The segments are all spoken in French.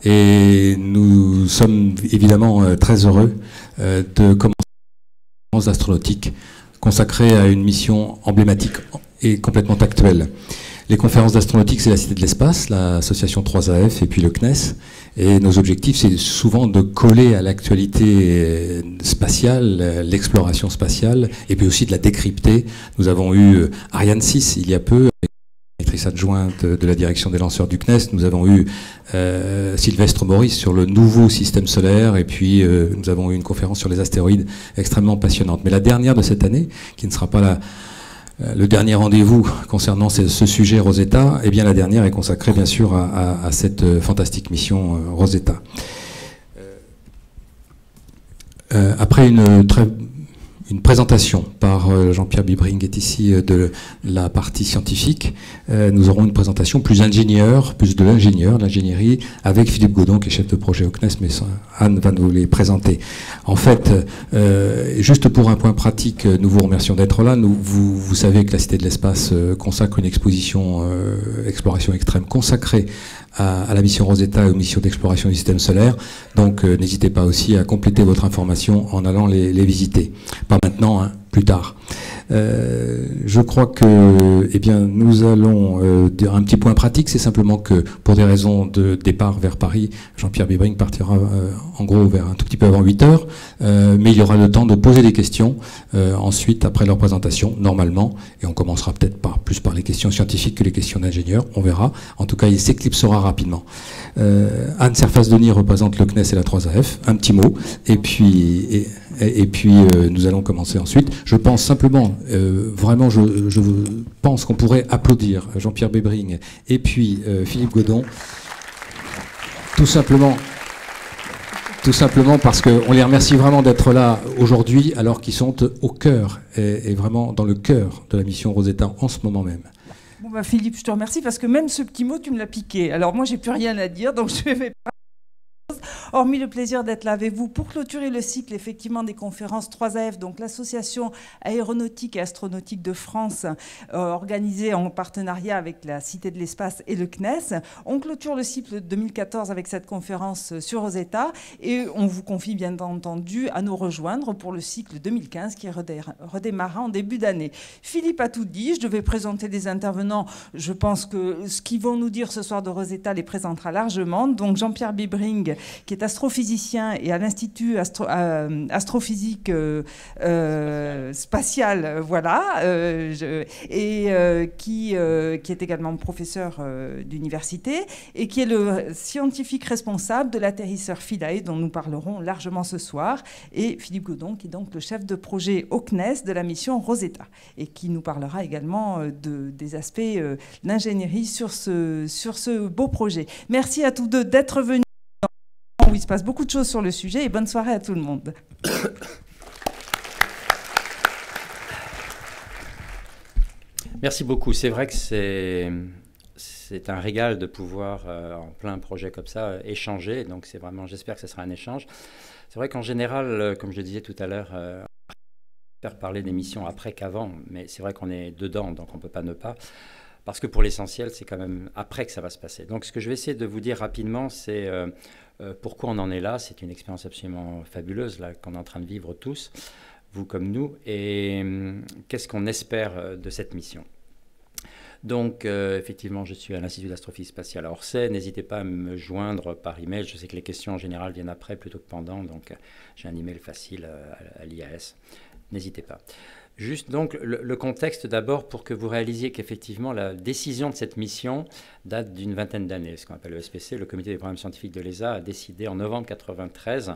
Et nous sommes évidemment très heureux de commencer une conférence astronautique consacrée à une mission emblématique et complètement actuelle. Les conférences d'astronautique, c'est la Cité de l'Espace, l'association 3AF et puis le CNES. Et nos objectifs, c'est souvent de coller à l'actualité spatiale, l'exploration spatiale, et puis aussi de la décrypter. Nous avons eu Ariane 6 il y a peu, directrice adjointe de la direction des lanceurs du CNES. Nous avons eu Sylvestre Maurice sur le nouveau système solaire, et puis nous avons eu une conférence sur les astéroïdes extrêmement passionnante. Mais la dernière de cette année, qui ne sera pas le dernier rendez-vous concernant ce sujet Rosetta, eh bien la dernière est consacrée bien sûr à cette fantastique mission Rosetta. Après une présentation par Jean-Pierre Bibring est ici de la partie scientifique. Nous aurons une présentation plus ingénieur, plus de l'ingénierie, avec Philippe Godon qui est chef de projet au CNES, mais Anne va nous les présenter. En fait, juste pour un point pratique, nous vous remercions d'être là. Vous savez que la Cité de l'Espace consacre une exposition exploration extrême consacrée à la mission Rosetta et aux missions d'exploration du système solaire. Donc n'hésitez pas aussi à compléter votre information en allant les visiter. Pas maintenant, hein, plus tard. Je crois que, eh bien, nous allons dire un petit point pratique, c'est simplement que pour des raisons de départ vers Paris, Jean-Pierre Bibring partira en gros vers un tout petit peu avant 8 heures, mais il y aura le temps de poser des questions ensuite après leur présentation, normalement, et on commencera peut-être plus par les questions scientifiques que les questions d'ingénieurs, on verra. En tout cas, il s'éclipsera rapidement. Anne Serfas-Denis représente le CNES et la 3AF, un petit mot, et puis nous allons commencer ensuite. Je pense simplement, vraiment, je pense qu'on pourrait applaudir Jean-Pierre Bibring et puis Philippe Godon, tout simplement parce qu'on les remercie vraiment d'être là aujourd'hui, alors qu'ils sont au cœur, et vraiment dans le cœur de la mission Rosetta en ce moment même. Bon bah Philippe, je te remercie, parce que même ce petit mot, tu me l'as piqué. Alors moi, j'ai plus rien à dire, donc je vais pas... Hormis le plaisir d'être là avec vous pour clôturer le cycle effectivement des conférences 3AF, donc l'association aéronautique et astronautique de France, organisée en partenariat avec la Cité de l'Espace et le CNES. On clôture le cycle 2014 avec cette conférence sur Rosetta, et on vous confie bien entendu à nous rejoindre pour le cycle 2015 qui redémarra en début d'année. Philippe a tout dit, je devais présenter des intervenants. Je pense que ce qu'ils vont nous dire ce soir de Rosetta les présentera largement. Donc Jean-Pierre Bibring, qui est astrophysicien et à l'Institut astrophysique spatial, voilà, qui est également professeur d'université et qui est le scientifique responsable de l'atterrisseur Philae, dont nous parlerons largement ce soir, et Philippe Godon, qui est donc le chef de projet au CNES de la mission Rosetta, et qui nous parlera également des aspects d'ingénierie sur ce beau projet. Merci à tous deux d'être venus, où il se passe beaucoup de choses sur le sujet, et bonne soirée à tout le monde. Merci beaucoup. C'est vrai que c'est un régal de pouvoir, en plein projet comme ça, échanger. Donc c'est vraiment, j'espère que ce sera un échange. C'est vrai qu'en général, comme je le disais tout à l'heure, faire parler des missions après qu'avant, mais c'est vrai qu'on est dedans, donc on ne peut pas ne pas. Parce que pour l'essentiel, c'est quand même après que ça va se passer. Donc ce que je vais essayer de vous dire rapidement, c'est pourquoi on en est là. C'est une expérience absolument fabuleuse là, qu'on est en train de vivre tous, vous comme nous, et qu'est-ce qu'on espère de cette mission. Donc effectivement, je suis à l'Institut d'astrophysique spatiale à Orsay. N'hésitez pas à me joindre par email. Je sais que les questions en général viennent après plutôt que pendant, donc j'ai un email facile à l'IAS. N'hésitez pas. Juste donc le contexte d'abord pour que vous réalisiez qu'effectivement la décision de cette mission date d'une vingtaine d'années. Ce qu'on appelle le SPC, le Comité des programmes scientifiques de l'ESA, a décidé en novembre 1993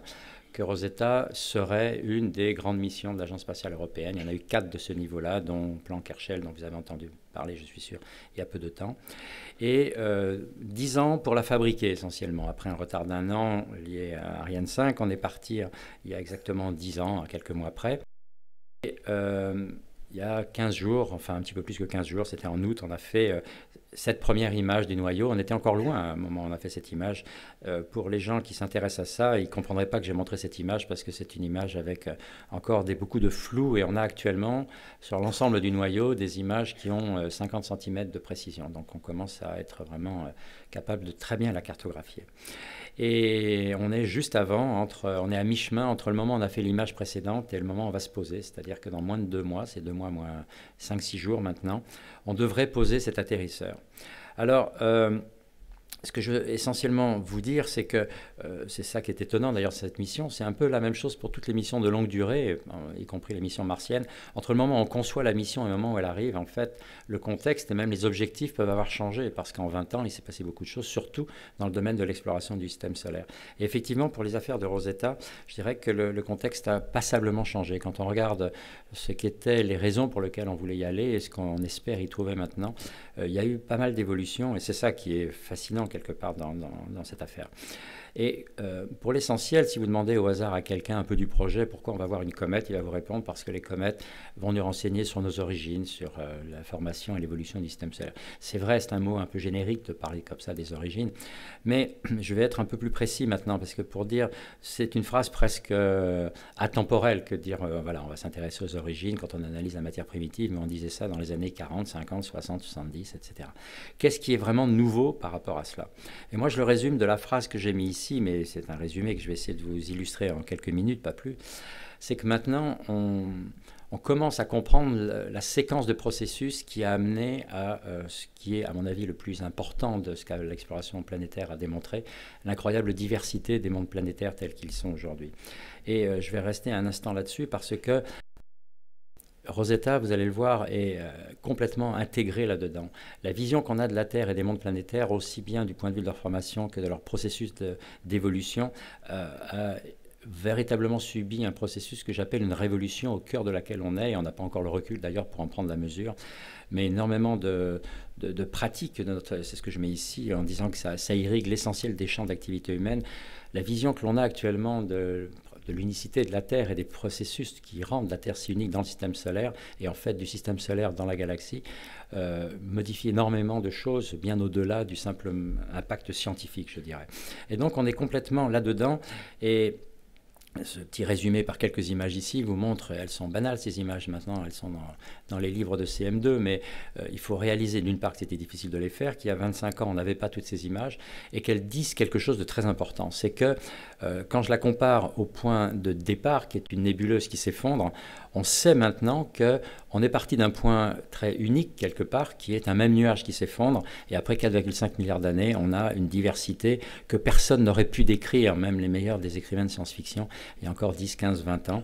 que Rosetta serait une des grandes missions de l'Agence spatiale européenne. Il y en a eu 4 de ce niveau-là, dont Plan Herschel, dont vous avez entendu parler, je suis sûr, il y a peu de temps. Et 10 ans pour la fabriquer essentiellement. Après un retard d'1 an lié à Ariane 5, on est parti il y a exactement 10 ans, quelques mois après. Et, il y a 15 jours, enfin un petit peu plus que 15 jours, c'était en août, on a fait cette première image du noyau. On était encore loin à un moment où on a fait cette image. Pour les gens qui s'intéressent à ça, ils ne comprendraient pas que j'ai montré cette image parce que c'est une image avec encore beaucoup de flou, et on a actuellement sur l'ensemble du noyau des images qui ont 50 cm de précision. Donc on commence à être vraiment capable de très bien la cartographier. Et on est juste avant, on est à mi-chemin entre le moment où on a fait l'image précédente et le moment où on va se poser. C'est-à-dire que dans moins de 2 mois, c'est 2 mois moins 5-6 jours maintenant, on devrait poser cet atterrisseur. Alors, ce que je veux essentiellement vous dire, c'est que c'est ça qui est étonnant d'ailleurs de cette mission, c'est un peu la même chose pour toutes les missions de longue durée, y compris les missions martiennes. Entre le moment où on conçoit la mission et le moment où elle arrive, en fait, le contexte et même les objectifs peuvent avoir changé, parce qu'en 20 ans, il s'est passé beaucoup de choses, surtout dans le domaine de l'exploration du système solaire. Et effectivement, pour les affaires de Rosetta, je dirais que le contexte a passablement changé. Quand on regarde ce qu'étaient les raisons pour lesquelles on voulait y aller et ce qu'on espère y trouver maintenant, il y a eu pas mal d'évolutions, et c'est ça qui est fascinant quelque part dans cette affaire. Et pour l'essentiel, si vous demandez au hasard à quelqu'un un peu du projet pourquoi on va voir une comète, il va vous répondre parce que les comètes vont nous renseigner sur nos origines, sur la formation et l'évolution du système solaire. C'est vrai, c'est un mot un peu générique de parler comme ça des origines, mais je vais être un peu plus précis maintenant, parce que pour dire, c'est une phrase presque atemporelle que de dire, voilà, on va s'intéresser aux origines quand on analyse la matière primitive, mais on disait ça dans les années 40, 50, 60, 70, etc. Qu'est-ce qui est vraiment nouveau par rapport à cela? Et moi, je le résume de la phrase que j'ai mis ici, mais c'est un résumé que je vais essayer de vous illustrer en quelques minutes, pas plus. C'est que maintenant, on commence à comprendre la séquence de processus qui a amené à ce qui est, à mon avis, le plus important de ce que l'exploration planétaire a démontré, l'incroyable diversité des mondes planétaires tels qu'ils sont aujourd'hui. Et je vais rester un instant là-dessus parce que Rosetta, vous allez le voir, est complètement intégrée là-dedans. La vision qu'on a de la Terre et des mondes planétaires, aussi bien du point de vue de leur formation que de leur processus d'évolution, a véritablement subi un processus que j'appelle une révolution au cœur de laquelle on est, et on n'a pas encore le recul d'ailleurs pour en prendre la mesure, mais énormément de pratiques, c'est ce que je mets ici en disant que ça irrigue l'essentiel des champs d'activité humaine. La vision que l'on a actuellement de l'unicité de la Terre et des processus qui rendent la Terre si unique dans le système solaire et en fait du système solaire dans la galaxie modifie énormément de choses bien au-delà du simple impact scientifique, je dirais. Et donc on est complètement là-dedans, et ce petit résumé par quelques images ici vous montre, elles sont banales ces images maintenant, elles sont dans les livres de CM2, mais il faut réaliser d'une part que c'était difficile de les faire, qu'il y a 25 ans on n'avait pas toutes ces images, et qu'elles disent quelque chose de très important. C'est que quand je la compare au point de départ, qui est une nébuleuse qui s'effondre, on sait maintenant qu'on est parti d'un point très unique quelque part, qui est un même nuage qui s'effondre, et après 4,5 milliards d'années, on a une diversité que personne n'aurait pu décrire, même les meilleurs des écrivains de science-fiction, il y a encore 10, 15, 20 ans,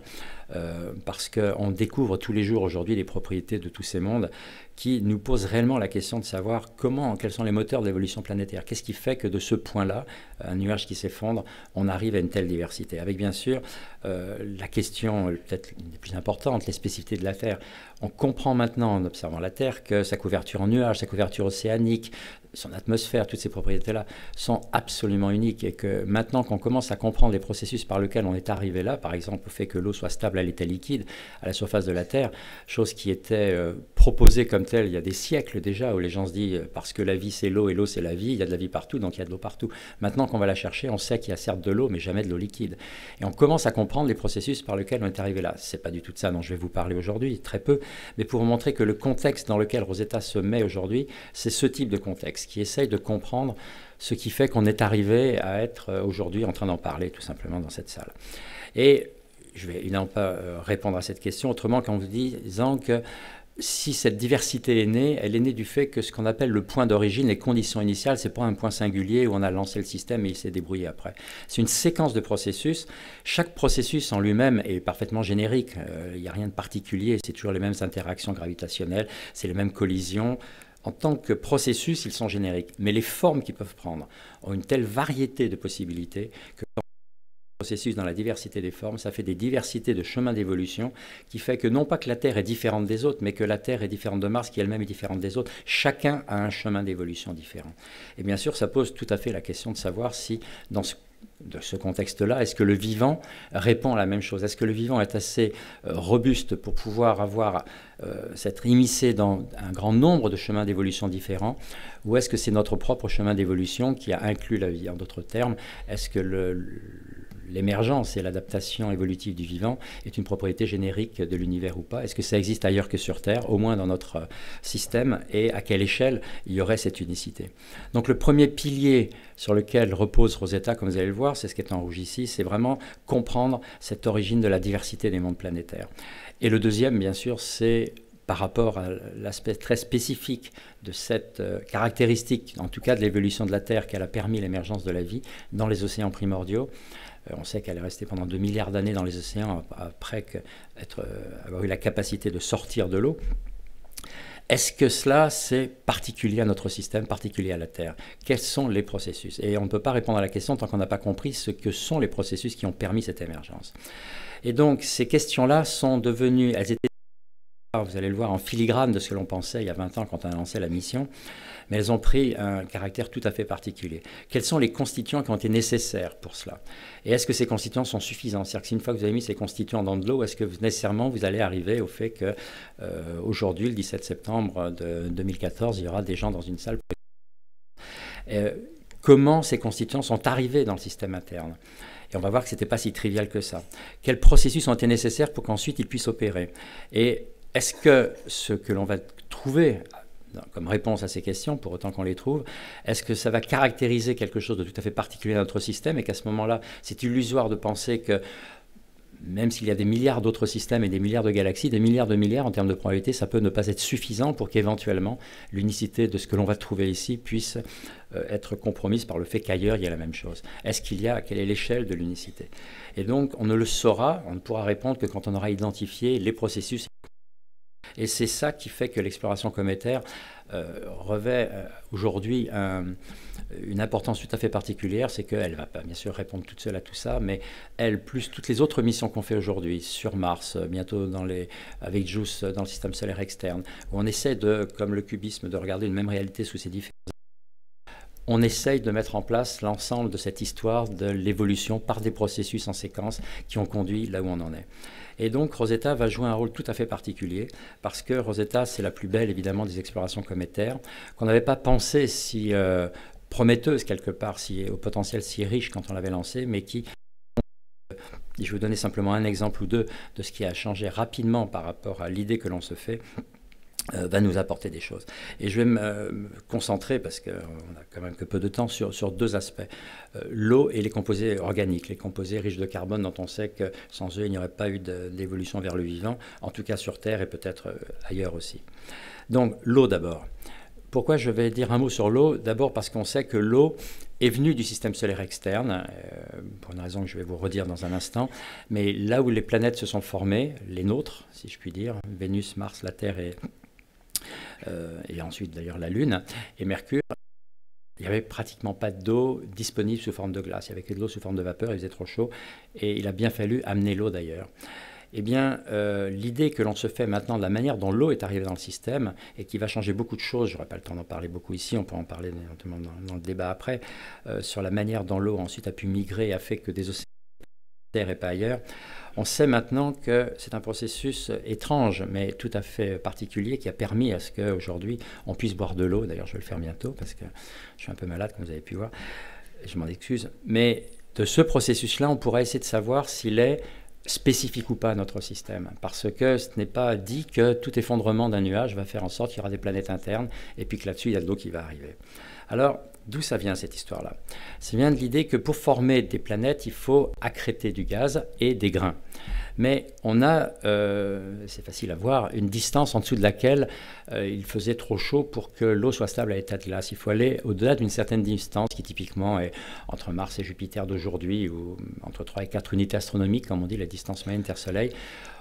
parce qu'on découvre tous les jours aujourd'hui les propriétés de tous ces mondes qui nous posent réellement la question de savoir quels sont les moteurs de l'évolution planétaire. Qu'est-ce qui fait que de ce point-là, un nuage qui s'effondre, on arrive à une telle diversité? Avec bien sûr la question peut-être la plus importante, les spécificités de la Terre. On comprend maintenant en observant la Terre que sa couverture en nuages, sa couverture océanique, son atmosphère, toutes ces propriétés-là sont absolument uniques, et que maintenant qu'on commence à comprendre les processus par lesquels on est arrivé là, par exemple le fait que l'eau soit stable à l'état liquide à la surface de la Terre, chose qui était proposée comme telle il y a des siècles déjà, où les gens se disent parce que la vie c'est l'eau et l'eau c'est la vie, il y a de la vie partout, donc il y a de l'eau partout. Maintenant qu'on va la chercher, on sait qu'il y a certes de l'eau, mais jamais de l'eau liquide. Et on commence à comprendre les processus par lesquels on est arrivé là. C'est pas du tout de ça dont je vais vous parler aujourd'hui, très peu, mais pour vous montrer que le contexte dans lequel Rosetta se met aujourd'hui, c'est ce type de contexte qui essaye de comprendre ce qui fait qu'on est arrivé à être aujourd'hui en train d'en parler tout simplement dans cette salle. Et je vais évidemment pas répondre à cette question autrement qu'en vous disant que si cette diversité est née, elle est née du fait que ce qu'on appelle le point d'origine, les conditions initiales, c'est pas un point singulier où on a lancé le système et il s'est débrouillé après. C'est une séquence de processus. Chaque processus en lui-même est parfaitement générique. Il n'y a rien de particulier. C'est toujours les mêmes interactions gravitationnelles, c'est les mêmes collisions. En tant que processus, ils sont génériques. Mais les formes qu'ils peuvent prendre ont une telle variété de possibilités que processus dans la diversité des formes, ça fait des diversités de chemins d'évolution qui fait que non pas que la Terre est différente des autres, mais que la Terre est différente de Mars, qui elle-même est différente des autres. Chacun a un chemin d'évolution différent. Et bien sûr, ça pose tout à fait la question de savoir si, dans ce contexte-là, est-ce que le vivant répond à la même chose? Est-ce que le vivant est assez robuste pour pouvoir s'être immiscé dans un grand nombre de chemins d'évolution différents? Ou est-ce que c'est notre propre chemin d'évolution qui a inclus la vie? En d'autres termes, est-ce que l'émergence et l'adaptation évolutive du vivant est une propriété générique de l'univers ou pas? Est-ce que ça existe ailleurs que sur Terre, au moins dans notre système, et à quelle échelle il y aurait cette unicité? Donc le premier pilier sur lequel repose Rosetta, comme vous allez le voir, c'est ce qui est en rouge ici, c'est vraiment comprendre cette origine de la diversité des mondes planétaires. Et le deuxième, bien sûr, c'est par rapport à l'aspect très spécifique de cette caractéristique, en tout cas de l'évolution de la Terre, qu'elle a permis l'émergence de la vie dans les océans primordiaux. On sait qu'elle est restée pendant 2 milliards d'années dans les océans après avoir eu la capacité de sortir de l'eau. Est-ce que cela, c'est particulier à notre système, particulier à la Terre? Quels sont les processus? Et on ne peut pas répondre à la question tant qu'on n'a pas compris ce que sont les processus qui ont permis cette émergence. Et donc, ces questions-là sont devenues, elles étaient, vous allez le voir, en filigrane de ce que l'on pensait il y a 20 ans quand on a lancé la mission, mais elles ont pris un caractère tout à fait particulier. Quels sont les constituants qui ont été nécessaires pour cela? Et est-ce que ces constituants sont suffisants? C'est-à-dire que si une fois que vous avez mis ces constituants dans de l'eau, est-ce que nécessairement vous allez arriver au fait que aujourd'hui, le 17 septembre de 2014, il y aura des gens dans une salle? Comment ces constituants sont arrivés dans le système interne? Et on va voir que ce n'était pas si trivial que ça. Quels processus ont été nécessaires pour qu'ensuite ils puissent opérer? Et est-ce que ce que l'on va trouver comme réponse à ces questions, pour autant qu'on les trouve, est-ce que ça va caractériser quelque chose de tout à fait particulier à notre système et qu'à ce moment-là, c'est illusoire de penser que même s'il y a des milliards d'autres systèmes et des milliards de galaxies, des milliards de milliards en termes de probabilité, ça peut ne pas être suffisant pour qu'éventuellement l'unicité de ce que l'on va trouver ici puisse être compromise par le fait qu'ailleurs il y a la même chose. Quelle est l'échelle de l'unicité? Et donc on ne le saura, on ne pourra répondre que quand on aura identifié les processus. Et c'est ça qui fait que l'exploration cométaire revêt aujourd'hui une importance tout à fait particulière, c'est qu'elle ne va pas bien sûr répondre toute seule à tout ça, mais elle, plus toutes les autres missions qu'on fait aujourd'hui, sur Mars, bientôt avec JUICE dans le système solaire externe, où on essaie comme le cubisme, de regarder une même réalité sous ses différents. On essaye de mettre en place l'ensemble de cette histoire de l'évolution par des processus en séquence qui ont conduit là où on en est. Et donc Rosetta va jouer un rôle tout à fait particulier parce que Rosetta, c'est la plus belle évidemment des explorations cométaires, qu'on n'avait pas pensé si prometteuse quelque part, au potentiel si riche quand on l'avait lancée, mais qui... Je vais vous donner simplement un exemple ou deux de ce qui a changé rapidement par rapport à l'idée que l'on se fait. Va nous apporter des choses. Et je vais me concentrer, parce qu'on a quand même que peu de temps, sur deux aspects. L'eau et les composés organiques, les composés riches de carbone dont on sait que sans eux, il n'y aurait pas eu d'évolution vers le vivant, en tout cas sur Terre et peut-être ailleurs aussi. Donc l'eau d'abord. Pourquoi je vais dire un mot sur l'eau? D'abord parce qu'on sait que l'eau est venue du système solaire externe, pour une raison que je vais vous redire dans un instant, mais là où les planètes se sont formées, les nôtres, si je puis dire, Vénus, Mars, la Terre et ensuite d'ailleurs la Lune et Mercure, il n'y avait pratiquement pas d'eau disponible sous forme de glace. Il n'y avait que de l'eau sous forme de vapeur, il faisait trop chaud, et il a bien fallu amener l'eau d'ailleurs. Eh bien, l'idée que l'on se fait maintenant de la manière dont l'eau est arrivée dans le système et qui va changer beaucoup de choses, je n'aurai pas le temps d'en parler beaucoup ici, on peut en parler notamment dans le débat après, sur la manière dont l'eau ensuite a pu migrer et a fait que des océans Terre et pas ailleurs. On sait maintenant que c'est un processus étrange, mais tout à fait particulier, qui a permis à ce qu'aujourd'hui, on puisse boire de l'eau. D'ailleurs, je vais le faire bientôt, parce que je suis un peu malade, comme vous avez pu voir. Je m'en excuse. Mais de ce processus-là, on pourrait essayer de savoir s'il est spécifique ou pas à notre système. Parce que ce n'est pas dit que tout effondrement d'un nuage va faire en sorte qu'il y aura des planètes internes, et puis que là-dessus, il y a de l'eau qui va arriver. Alors, d'où ça vient cette histoire-là? Ça vient de l'idée que pour former des planètes, il faut accréter du gaz et des grains. Mais on a, c'est facile à voir, une distance en dessous de laquelle il faisait trop chaud pour que l'eau soit stable à l'état de glace. Il faut aller au-delà d'une certaine distance qui typiquement est entre Mars et Jupiter d'aujourd'hui, ou entre 3 et 4 unités astronomiques, comme on dit la distance moyenne Terre-Soleil.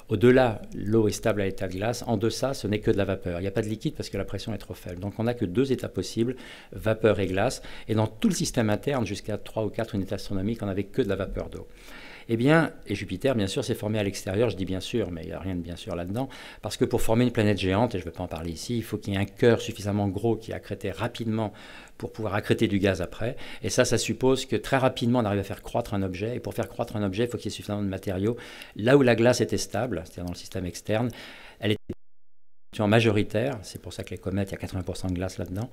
Au-delà, l'eau est stable à l'état de glace. En deçà, ce n'est que de la vapeur. Il n'y a pas de liquide parce que la pression est trop faible. Donc on n'a que deux états possibles, vapeur et glace. Et dans tout le système interne, jusqu'à 3 ou 4 unités astronomiques, on n'avait que de la vapeur d'eau. Eh bien, et Jupiter, bien sûr, s'est formé à l'extérieur. Je dis bien sûr, mais il n'y a rien de bien sûr là-dedans. Parce que pour former une planète géante, et je ne vais pas en parler ici, il faut qu'il y ait un cœur suffisamment gros qui accrète rapidement pour pouvoir accréter du gaz après. Et ça suppose que très rapidement, on arrive à faire croître un objet. Et pour faire croître un objet, il faut qu'il y ait suffisamment de matériaux. Là où la glace était stable, c'est-à-dire dans le système externe, elle était majoritaire. C'est pour ça que les comètes, il y a 80% de glace là-dedans.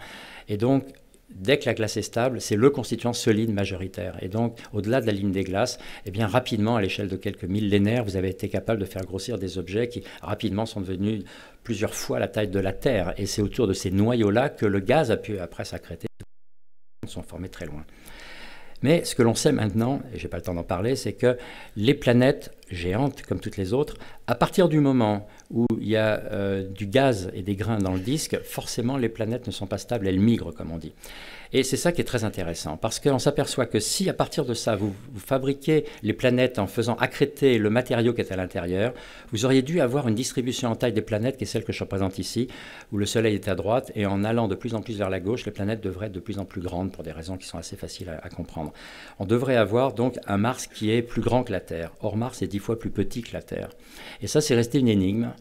Et donc, dès que la glace est stable, c'est le constituant solide majoritaire. Et donc, au-delà de la ligne des glaces, eh bien, rapidement, à l'échelle de quelques millénaires, vous avez été capable de faire grossir des objets qui, rapidement, sont devenus plusieurs fois la taille de la Terre. Et c'est autour de ces noyaux-là que le gaz a pu, après, s'accréter. Ils sont formés très loin. Mais ce que l'on sait maintenant, et je n'ai pas le temps d'en parler, c'est que les planètes géantes, comme toutes les autres, à partir du moment où il y a du gaz et des grains dans le disque, forcément les planètes ne sont pas stables, elles migrent, comme on dit. Et c'est ça qui est très intéressant, parce qu'on s'aperçoit que si à partir de ça, vous fabriquez les planètes en faisant accréter le matériau qui est à l'intérieur, vous auriez dû avoir une distribution en taille des planètes qui est celle que je représente ici, où le Soleil est à droite, et en allant de plus en plus vers la gauche, les planètes devraient être de plus en plus grandes pour des raisons qui sont assez faciles à comprendre. On devrait avoir donc un Mars qui est plus grand que la Terre. Or, Mars est 10 fois plus petit que la Terre. Et ça, c'est resté une énigme.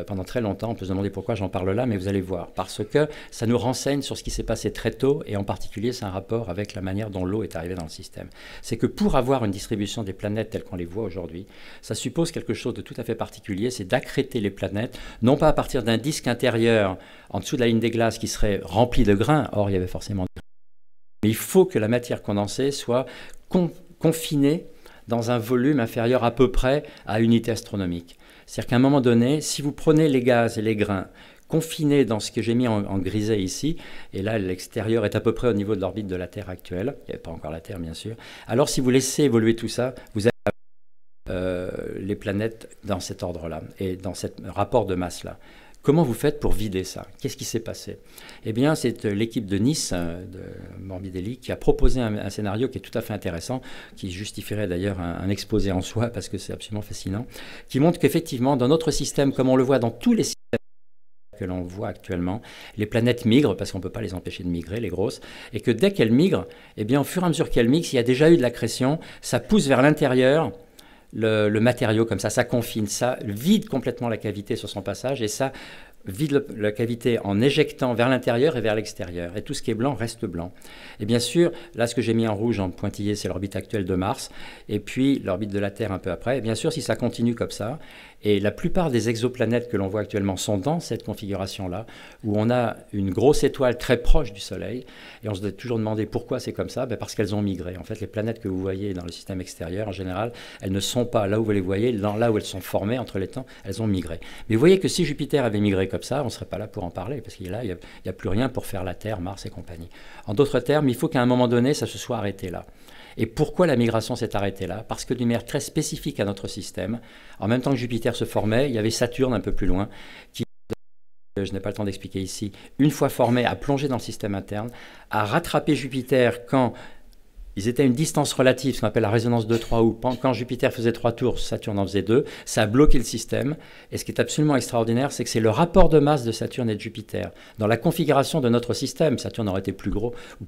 Pendant très longtemps, on peut se demander pourquoi j'en parle là, mais vous allez voir. Parce que ça nous renseigne sur ce qui s'est passé très tôt, et en particulier, c'est un rapport avec la manière dont l'eau est arrivée dans le système. C'est que pour avoir une distribution des planètes telle qu'on les voit aujourd'hui, ça suppose quelque chose de tout à fait particulier, c'est d'accréter les planètes, non pas à partir d'un disque intérieur en dessous de la ligne des glaces qui serait rempli de grains, or il y avait forcément des grains, mais il faut que la matière condensée soit confinée dans un volume inférieur à peu près à unité astronomique. C'est-à-dire qu'à un moment donné, si vous prenez les gaz et les grains confinés dans ce que j'ai mis en grisé ici, et là l'extérieur est à peu près au niveau de l'orbite de la Terre actuelle, il n'y avait pas encore la Terre bien sûr, alors si vous laissez évoluer tout ça, vous avez les planètes dans cet ordre-là, et dans ce rapport de masse-là. Comment vous faites pour vider ça? Qu'est-ce qui s'est passé? Eh bien, c'est l'équipe de Nice, de Morbidelli, qui a proposé un scénario qui est tout à fait intéressant, qui justifierait d'ailleurs un exposé en soi, parce que c'est absolument fascinant, qui montre qu'effectivement, dans notre système, comme on le voit dans tous les systèmes que l'on voit actuellement, les planètes migrent, parce qu'on ne peut pas les empêcher de migrer, les grosses, et que dès qu'elles migrent, eh bien, au fur et à mesure qu'elles migrent, s'il y a déjà eu de l'accrétion, ça pousse vers l'intérieur le matériau comme ça confine, ça vide complètement la cavité sur son passage et ça vide la cavité en éjectant vers l'intérieur et vers l'extérieur. Et tout ce qui est blanc reste blanc. Et bien sûr, là, ce que j'ai mis en rouge, en pointillé, c'est l'orbite actuelle de Mars, et puis l'orbite de la Terre un peu après. Et bien sûr, si ça continue comme ça, et la plupart des exoplanètes que l'on voit actuellement sont dans cette configuration-là, où on a une grosse étoile très proche du Soleil, et on se doit toujours demander pourquoi c'est comme ça, ben parce qu'elles ont migré. En fait, les planètes que vous voyez dans le système extérieur, en général, elles ne sont pas là où vous les voyez, là où elles sont formées entre les temps, elles ont migré. Mais vous voyez que si Jupiter avait migré comme ça, on ne serait pas là pour en parler, parce qu'il n'y a plus rien pour faire la Terre, Mars et compagnie. En d'autres termes, il faut qu'à un moment donné, ça se soit arrêté là. Et pourquoi la migration s'est arrêtée là? Parce que d'une manière très spécifique à notre système, en même temps que Jupiter se formait, il y avait Saturne un peu plus loin, qui, je n'ai pas le temps d'expliquer ici, une fois formé, a plongé dans le système interne, a rattrapé Jupiter quand ils étaient à une distance relative, ce qu'on appelle la résonance de 3, où quand Jupiter faisait 3 tours, Saturne en faisait 2, ça a bloqué le système. Et ce qui est absolument extraordinaire, c'est que c'est le rapport de masse de Saturne et de Jupiter. Dans la configuration de notre système, Saturne aurait été plus gros ou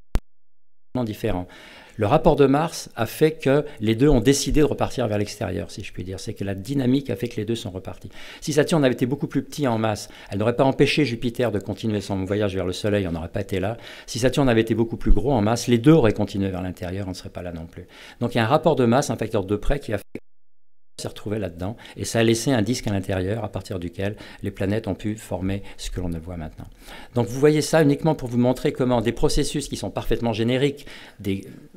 différent. Le rapport de Mars a fait que les deux ont décidé de repartir vers l'extérieur, si je puis dire. C'est que la dynamique a fait que les deux sont repartis. Si Saturne avait été beaucoup plus petit en masse, elle n'aurait pas empêché Jupiter de continuer son voyage vers le Soleil, on n'aurait pas été là. Si Saturne avait été beaucoup plus gros en masse, les deux auraient continué vers l'intérieur, on ne serait pas là non plus. Donc il y a un rapport de masse, un facteur de près qui a fait s'est retrouvé là-dedans et ça a laissé un disque à l'intérieur à partir duquel les planètes ont pu former ce que l'on voit maintenant. Donc vous voyez ça uniquement pour vous montrer comment des processus qui sont parfaitement génériques,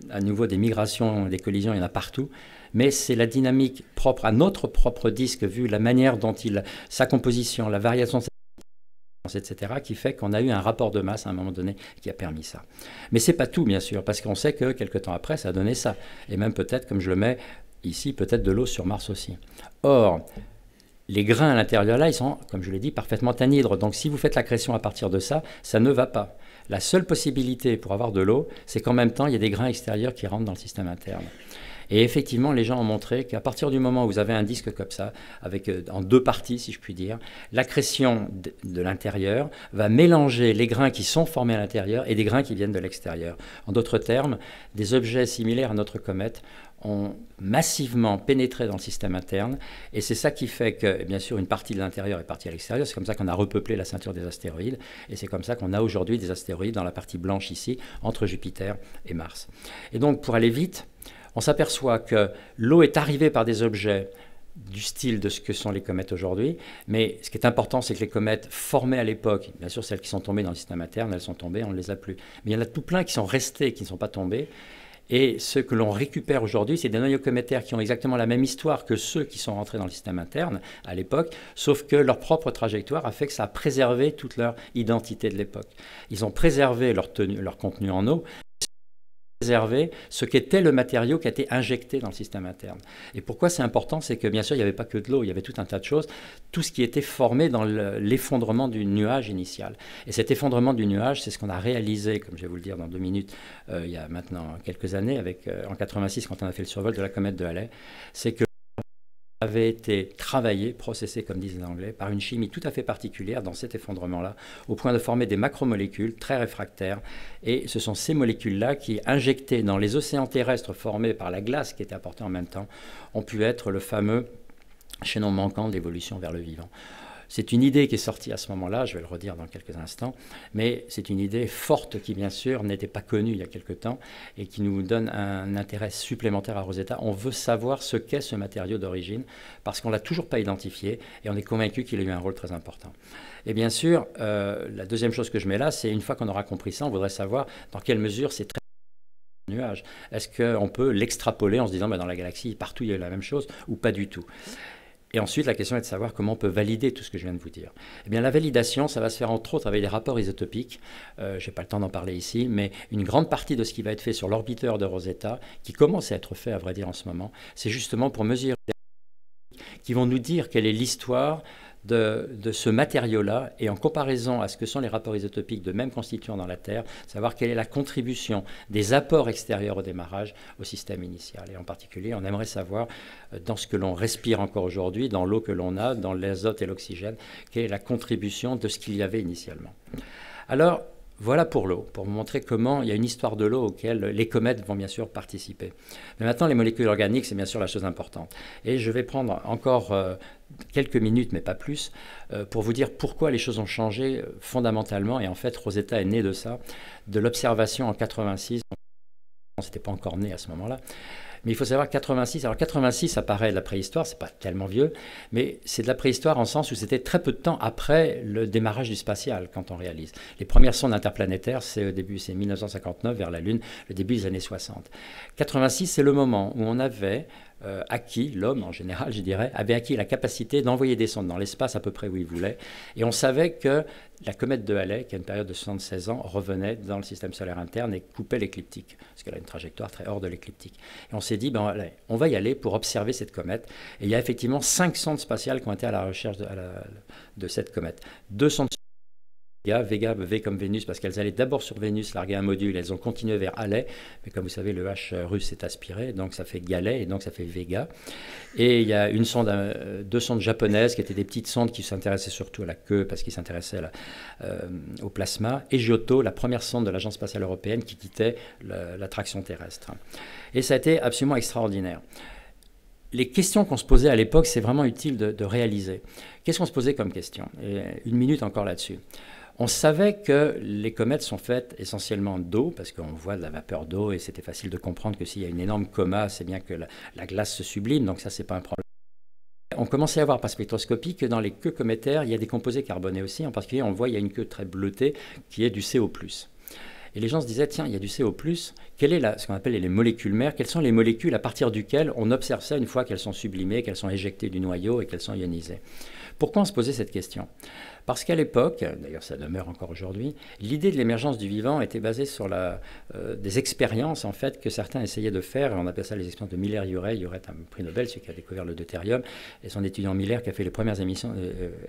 à nouveau des migrations, des collisions, il y en a partout, mais c'est la dynamique propre à notre propre disque, vu la manière dont sa composition, la variation de etc., qui fait qu'on a eu un rapport de masse à un moment donné qui a permis ça. Mais c'est pas tout, bien sûr, parce qu'on sait que quelques temps après, ça a donné ça. Et même peut-être, comme je le mets ici, peut-être de l'eau sur Mars aussi. Or, les grains à l'intérieur là, ils sont, comme je l'ai dit, parfaitement anhydres. Donc si vous faites l'accrétion à partir de ça, ça ne va pas. La seule possibilité pour avoir de l'eau, c'est qu'en même temps, il y a des grains extérieurs qui rentrent dans le système interne. Et effectivement, les gens ont montré qu'à partir du moment où vous avez un disque comme ça, avec en deux parties, si je puis dire, l'accrétion de l'intérieur va mélanger les grains qui sont formés à l'intérieur et des grains qui viennent de l'extérieur. En d'autres termes, des objets similaires à notre comète ont massivement pénétré dans le système interne, et c'est ça qui fait que, bien sûr, une partie de l'intérieur est partie à l'extérieur. C'est comme ça qu'on a repeuplé la ceinture des astéroïdes, et c'est comme ça qu'on a aujourd'hui des astéroïdes dans la partie blanche ici, entre Jupiter et Mars. Et donc, pour aller vite, on s'aperçoit que l'eau est arrivée par des objets du style de ce que sont les comètes aujourd'hui. Mais ce qui est important, c'est que les comètes formées à l'époque, bien sûr celles qui sont tombées dans le système interne, elles sont tombées, on ne les a plus. Mais il y en a tout plein qui sont restés, qui ne sont pas tombés. Et ce que l'on récupère aujourd'hui, c'est des noyaux cométaires qui ont exactement la même histoire que ceux qui sont rentrés dans le système interne à l'époque, sauf que leur propre trajectoire a fait que ça a préservé toute leur identité de l'époque. Ils ont préservé leur contenu en eau, préserver ce qu'était le matériau qui a été injecté dans le système interne. Et pourquoi c'est important? C'est que bien sûr, il n'y avait pas que de l'eau, il y avait tout un tas de choses, tout ce qui était formé dans l'effondrement du nuage initial. Et cet effondrement du nuage, c'est ce qu'on a réalisé, comme je vais vous le dire dans 2 minutes, il y a maintenant quelques années, en 86, quand on a fait le survol de la comète de Halley, c'est que avait été travaillé, processé, comme disent les Anglais, par une chimie tout à fait particulière dans cet effondrement-là, au point de former des macromolécules très réfractaires. Et ce sont ces molécules-là qui, injectées dans les océans terrestres formés par la glace qui était apportée en même temps, ont pu être le fameux chaînon manquant de l'évolution vers le vivant. C'est une idée qui est sortie à ce moment-là, je vais le redire dans quelques instants, mais c'est une idée forte qui, bien sûr, n'était pas connue il y a quelque temps et qui nous donne un intérêt supplémentaire à Rosetta. On veut savoir ce qu'est ce matériau d'origine parce qu'on ne l'a toujours pas identifié et on est convaincu qu'il a eu un rôle très important. Et bien sûr, la deuxième chose que je mets là, c'est une fois qu'on aura compris ça, on voudrait savoir dans quelle mesure c'est très nuage. Est-ce qu'on peut l'extrapoler en se disant dans la galaxie, partout il y a la même chose ou pas du tout? Et ensuite, la question est de savoir comment on peut valider tout ce que je viens de vous dire. Eh bien, la validation, ça va se faire entre autres avec des rapports isotopiques. Je n'ai pas le temps d'en parler ici, mais une grande partie de ce qui va être fait sur l'orbiteur de Rosetta, qui commence à être fait, à vrai dire, en ce moment, c'est justement pour mesurer qui vont nous dire quelle est l'histoire de ce matériau-là et en comparaison à ce que sont les rapports isotopiques de même constituants dans la Terre, savoir quelle est la contribution des apports extérieurs au démarrage au système initial. Et en particulier, on aimerait savoir dans ce que l'on respire encore aujourd'hui, dans l'eau que l'on a, dans l'azote et l'oxygène, quelle est la contribution de ce qu'il y avait initialement. Alors, voilà pour l'eau, pour vous montrer comment il y a une histoire de l'eau auquel les comètes vont bien sûr participer. Mais maintenant, les molécules organiques, c'est bien sûr la chose importante. Et je vais prendre encore quelques minutes, mais pas plus, pour vous dire pourquoi les choses ont changé fondamentalement. Et en fait, Rosetta est née de ça, de l'observation en 86. On n'était pas encore né à ce moment-là. Mais il faut savoir 86, alors 86 ça paraît de la préhistoire, c'est pas tellement vieux, mais c'est de la préhistoire en sens où c'était très peu de temps après le démarrage du spatial quand on réalise. Les premières sondes interplanétaires, c'est au début, c'est 1959 vers la Lune, le début des années 60. 86, c'est le moment où on avait acquis, l'homme en général, je dirais, avait acquis la capacité d'envoyer des sondes dans l'espace à peu près où il voulait. Et on savait que la comète de Halley, qui a une période de 76 ans, revenait dans le système solaire interne et coupait l'écliptique, parce qu'elle a une trajectoire très hors de l'écliptique. Et on s'est dit, ben, allez, on va y aller pour observer cette comète. Et il y a effectivement 5 sondes spatiales qui ont été à la recherche de cette comète. 2 sondes Vega, V comme Vénus, parce qu'elles allaient d'abord sur Vénus larguer un module, elles ont continué vers Halley, mais comme vous savez, le H russe est aspiré, donc ça fait Galet, et donc ça fait Vega. Et il y a 2 sondes japonaises, qui étaient des petites sondes qui s'intéressaient surtout à la queue, parce qu'ils s'intéressaient au plasma, et Giotto, la première sonde de l'Agence spatiale européenne, qui quittait l'attraction terrestre. Et ça a été absolument extraordinaire. Les questions qu'on se posait à l'époque, c'est vraiment utile de réaliser. Qu'est-ce qu'on se posait comme question? Et 1 minute encore là-dessus. On savait que les comètes sont faites essentiellement d'eau, parce qu'on voit de la vapeur d'eau, et c'était facile de comprendre que s'il y a une énorme coma, c'est bien que la glace se sublime, donc ça, c'est pas un problème. On commençait à voir par spectroscopie que dans les queues cométaires, il y a des composés carbonés aussi, en particulier, on voit il y a une queue très bleutée qui est du CO+. Et les gens se disaient, tiens, il y a du CO+, quelle est ce qu'on appelle les molécules mères? Quelles sont les molécules à partir duquel on observe ça une fois qu'elles sont sublimées, qu'elles sont éjectées du noyau et qu'elles sont ionisées? Pourquoi on se posait cette question? Parce qu'à l'époque, d'ailleurs ça demeure encore aujourd'hui, l'idée de l'émergence du vivant était basée sur des expériences en fait que certains essayaient de faire, et on appelle ça les expériences de Miller-Urey. Urey est un prix Nobel, celui qui a découvert le deutérium, et son étudiant Miller qui a fait les premières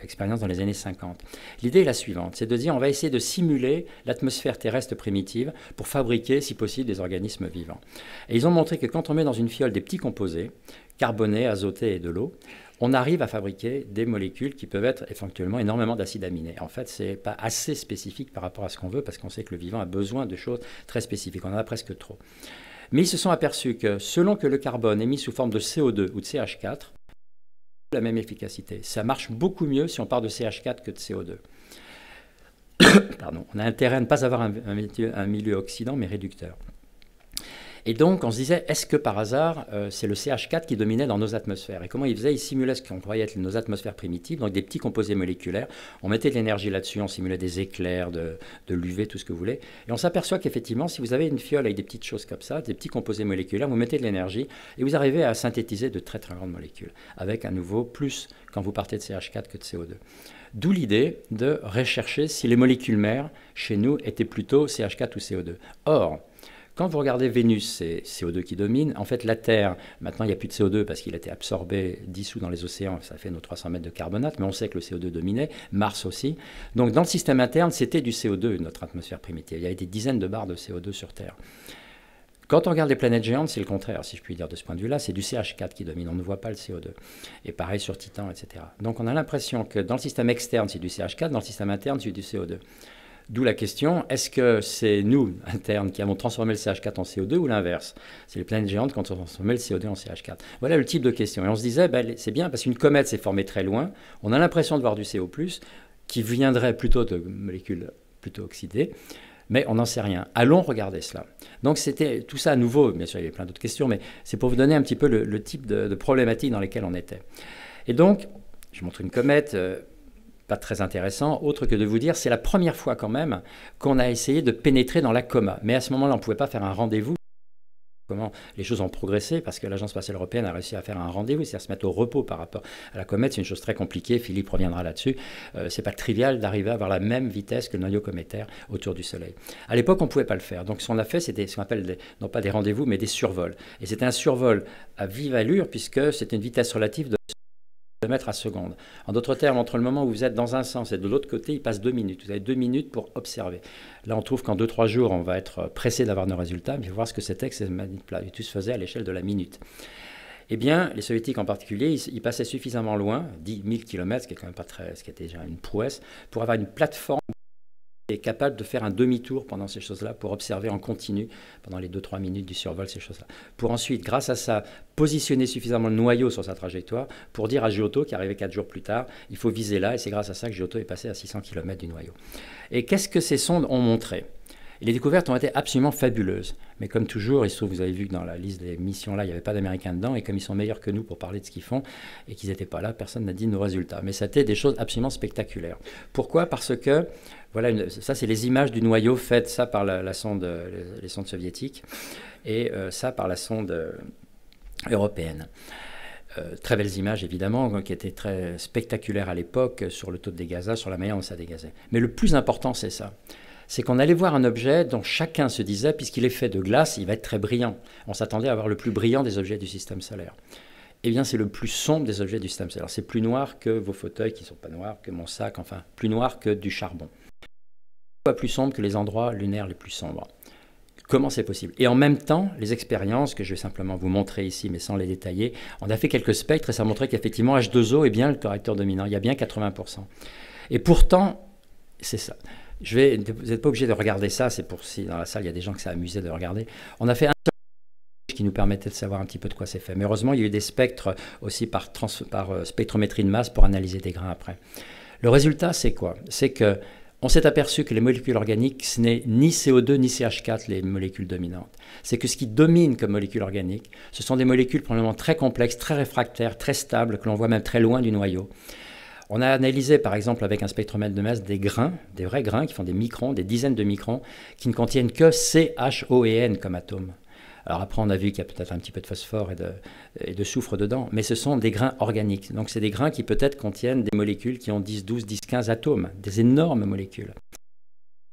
expériences dans les années 50. L'idée est la suivante, c'est de dire on va essayer de simuler l'atmosphère terrestre primitive pour fabriquer, si possible, des organismes vivants. Et ils ont montré que quand on met dans une fiole des petits composés, carbonés, azotés et de l'eau, on arrive à fabriquer des molécules qui peuvent être éventuellement énormément d'acides aminés. En fait, ce n'est pas assez spécifique par rapport à ce qu'on veut, parce qu'on sait que le vivant a besoin de choses très spécifiques. On en a presque trop. Mais ils se sont aperçus que selon que le carbone est mis sous forme de CO2 ou de CH4, la même efficacité. Ça marche beaucoup mieux si on part de CH4 que de CO2. Pardon. On a intérêt à ne pas avoir un milieu oxydant, mais réducteur. Et donc, on se disait, est-ce que par hasard, c'est le CH4 qui dominait dans nos atmosphères? Et comment ils faisaient? Ils simulaient ce qu'on croyait être nos atmosphères primitives, donc des petits composés moléculaires. On mettait de l'énergie là-dessus, on simulait des éclairs, de l'UV, tout ce que vous voulez. Et on s'aperçoit qu'effectivement, si vous avez une fiole avec des petites choses comme ça, des petits composés moléculaires, vous mettez de l'énergie et vous arrivez à synthétiser de très très grandes molécules, avec à nouveau plus quand vous partez de CH4 que de CO2. D'où l'idée de rechercher si les molécules mères, chez nous, étaient plutôt CH4 ou CO2. Or, quand vous regardez Vénus, c'est CO2 qui domine. En fait, la Terre, maintenant, il n'y a plus de CO2 parce qu'il a été absorbé, dissous dans les océans. Ça fait nos 300 mètres de carbonate, mais on sait que le CO2 dominait. Mars aussi. Donc, dans le système interne, c'était du CO2, notre atmosphère primitive. Il y avait des dizaines de barres de CO2 sur Terre. Quand on regarde les planètes géantes, c'est le contraire, si je puis dire de ce point de vue-là. C'est du CH4 qui domine. On ne voit pas le CO2. Et pareil sur Titan, etc. Donc, on a l'impression que dans le système externe, c'est du CH4. Dans le système interne, c'est du CO2. D'où la question, est-ce que c'est nous, internes, qui avons transformé le CH4 en CO2 ou l'inverse? C'est les planètes géantes qui ont transformé le CO2 en CH4. Voilà le type de question. Et on se disait, c'est bien parce qu'une comète s'est formée très loin, on a l'impression de voir du CO+, qui viendrait plutôt de molécules plutôt oxydées, mais on n'en sait rien. Allons regarder cela. Donc c'était tout ça à nouveau, bien sûr il y avait plein d'autres questions, mais c'est pour vous donner un petit peu le type de problématique dans lesquelles on était. Et donc, je montre une comète... pas très intéressant, autre que de vous dire, c'est la première fois quand même qu'on a essayé de pénétrer dans la coma. Mais à ce moment-là, on ne pouvait pas faire un rendez-vous. Comment les choses ont progressé, parce que l'Agence spatiale européenne a réussi à faire un rendez-vous, c'est-à-dire se mettre au repos par rapport à la comète. C'est une chose très compliquée, Philippe reviendra là-dessus. C'est pas trivial d'arriver à avoir la même vitesse que le noyau cométaire autour du Soleil. À l'époque, on ne pouvait pas le faire. Donc ce qu'on a fait, c'était ce qu'on appelle, non pas des rendez-vous, mais des survols. Et c'était un survol à vive allure, puisque c'était une vitesse relative de mètres à seconde. En d'autres termes, entre le moment où vous êtes dans un sens et de l'autre côté, il passe 2 minutes. Vous avez 2 minutes pour observer. Là, on trouve qu'en 2-3 jours, on va être pressé d'avoir nos résultats, mais il faut voir ce que c'était que ces manipulations. Tout se faisait à l'échelle de la minute. Eh bien, les soviétiques en particulier, ils passaient suffisamment loin, 10 000 km, ce qui est quand même pas très, ce qui était déjà une prouesse, pour avoir une plateforme est capable de faire un demi-tour pendant ces choses-là pour observer en continu pendant les 2-3 minutes du survol ces choses-là. Pour ensuite, grâce à ça, positionner suffisamment le noyau sur sa trajectoire pour dire à Giotto, qui arrivait 4 jours plus tard, il faut viser là, et c'est grâce à ça que Giotto est passé à 600 km du noyau. Et qu'est-ce que ces sondes ont montré? Et les découvertes ont été absolument fabuleuses. Mais comme toujours, il se trouve, vous avez vu que dans la liste des missions là, il n'y avait pas d'Américains dedans, et comme ils sont meilleurs que nous pour parler de ce qu'ils font, et qu'ils n'étaient pas là, personne n'a dit nos résultats. Mais c'était des choses absolument spectaculaires. Pourquoi? Parce que, voilà, ça c'est les images du noyau faites, ça par la sonde, les sondes soviétiques, et ça par la sonde européenne. Très belles images, évidemment, qui étaient très spectaculaires à l'époque sur le taux de dégazage, sur la manière dont ça dégazait. Mais le plus important, c'est ça. C'est qu'on allait voir un objet dont chacun se disait, puisqu'il est fait de glace, il va être très brillant. On s'attendait à avoir le plus brillant des objets du système solaire. Eh bien, c'est le plus sombre des objets du système solaire. C'est plus noir que vos fauteuils, qui ne sont pas noirs, que mon sac, enfin, plus noir que du charbon. Pas plus sombre que les endroits lunaires les plus sombres. Comment c'est possible? Et en même temps, les expériences, que je vais simplement vous montrer ici, mais sans les détailler, on a fait quelques spectres et ça montrait qu'effectivement, H2O est bien le correcteur dominant. Il y a bien 80%. Et pourtant, c'est ça. Vous n'êtes pas obligé de regarder ça, c'est pour si dans la salle il y a des gens que ça amusait de regarder. On a fait un seul qui nous permettait de savoir un petit peu de quoi c'est fait. Mais heureusement, il y a eu des spectres aussi par spectrométrie de masse pour analyser des grains après. Le résultat, c'est quoi? C'est qu'on s'est aperçu que les molécules organiques, ce n'est ni CO2 ni CH4 les molécules dominantes. C'est que ce qui domine comme molécules organiques, ce sont des molécules probablement très complexes, très réfractaires, très stables, que l'on voit même très loin du noyau. On a analysé, par exemple, avec un spectromètre de masse, des grains, des vrais grains qui font des microns, des dizaines de microns, qui ne contiennent que C, H, O et N comme atomes. Alors après, on a vu qu'il y a peut-être un petit peu de phosphore et de soufre dedans, mais ce sont des grains organiques. Donc c'est des grains qui peut-être contiennent des molécules qui ont 10, 12, 10, 15 atomes, des énormes molécules.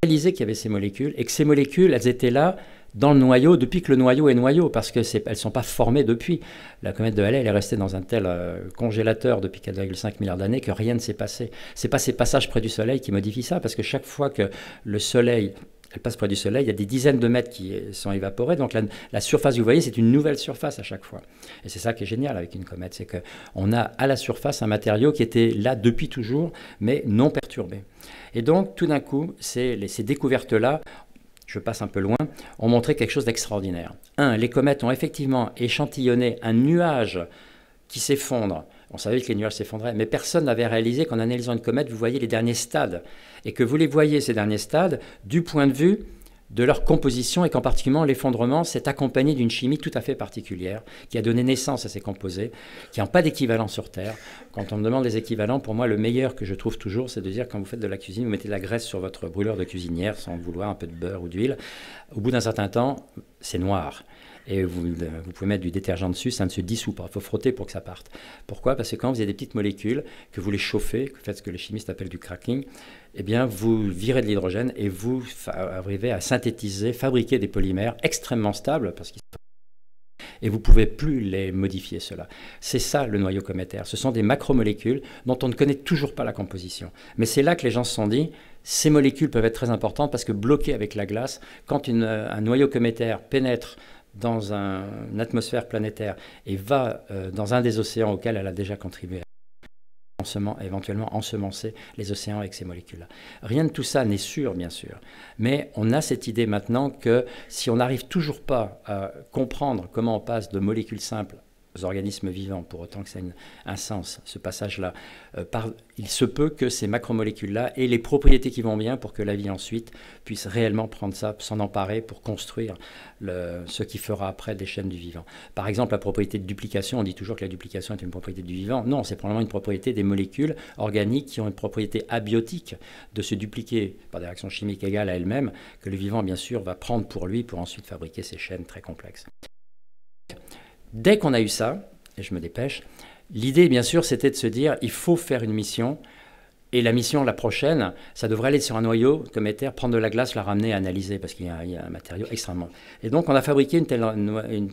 On a réalisé qu'il y avait ces molécules et que ces molécules, elles étaient là dans le noyau depuis que le noyau est noyau, parce qu'elles ne sont pas formées depuis. La comète de Halley, elle est restée dans un tel congélateur depuis 4,5 milliards d'années que rien ne s'est passé. Ce n'est pas ces passages près du Soleil qui modifient ça, parce que chaque fois que le Soleil, elle passe près du Soleil, il y a des dizaines de mètres qui sont évaporés, donc la surface, vous voyez, c'est une nouvelle surface à chaque fois. Et c'est ça qui est génial avec une comète, c'est qu'on a à la surface un matériau qui était là depuis toujours, mais non perturbé. Et donc, tout d'un coup, ces découvertes-là, je passe un peu loin, ont montré quelque chose d'extraordinaire. Les comètes ont effectivement échantillonné un nuage qui s'effondre. On savait que les nuages s'effondraient, mais personne n'avait réalisé qu'en analysant une comète, vous voyez les derniers stades. Et que vous les voyez, ces derniers stades, du point de vue de leur composition et qu'en particulier l'effondrement s'est accompagné d'une chimie tout à fait particulière qui a donné naissance à ces composés qui n'ont pas d'équivalent sur Terre. Quand on me demande les équivalents, pour moi, le meilleur que je trouve toujours, c'est de dire quand vous faites de la cuisine, vous mettez de la graisse sur votre brûleur de cuisinière sans vouloir, un peu de beurre ou d'huile. Au bout d'un certain temps, c'est noir. Et vous pouvez mettre du détergent dessus, ça ne se dissout pas. Il faut frotter pour que ça parte. Pourquoi? Parce que quand vous avez des petites molécules, que vous les chauffez, que vous faites ce que les chimistes appellent du cracking, eh bien, vous virez de l'hydrogène et vous arrivez à synthétiser, fabriquer des polymères extrêmement stables, parce qu'ils et vous ne pouvez plus les modifier, cela. C'est ça le noyau cométaire. Ce sont des macromolécules dont on ne connaît toujours pas la composition. Mais c'est là que les gens se sont dit, ces molécules peuvent être très importantes parce que bloquées avec la glace, quand un noyau cométaire pénètre dans une atmosphère planétaire et va dans un des océans auxquels elle a déjà contribué, éventuellement ensemencer les océans avec ces molécules-là. Rien de tout ça n'est sûr, bien sûr, mais on a cette idée maintenant que si on n'arrive toujours pas à comprendre comment on passe de molécules simples aux organismes vivants, pour autant que ça ait un sens, ce passage-là, il se peut que ces macromolécules-là aient les propriétés qui vont bien pour que la vie ensuite puisse réellement prendre ça, s'en emparer pour construire ce qui fera après des chaînes du vivant. Par exemple, la propriété de duplication, on dit toujours que la duplication est une propriété du vivant. Non, c'est probablement une propriété des molécules organiques qui ont une propriété abiotique de se dupliquer par des réactions chimiques égales à elles-mêmes, que le vivant, bien sûr, va prendre pour lui pour ensuite fabriquer ces chaînes très complexes. Dès qu'on a eu ça, et je me dépêche, l'idée, bien sûr, c'était de se dire il faut faire une mission. Et la mission, la prochaine, ça devrait aller sur un noyau cométaire, prendre de la glace, la ramener, analyser, parce qu'il y a un matériau extrêmement... Et donc, on a fabriqué une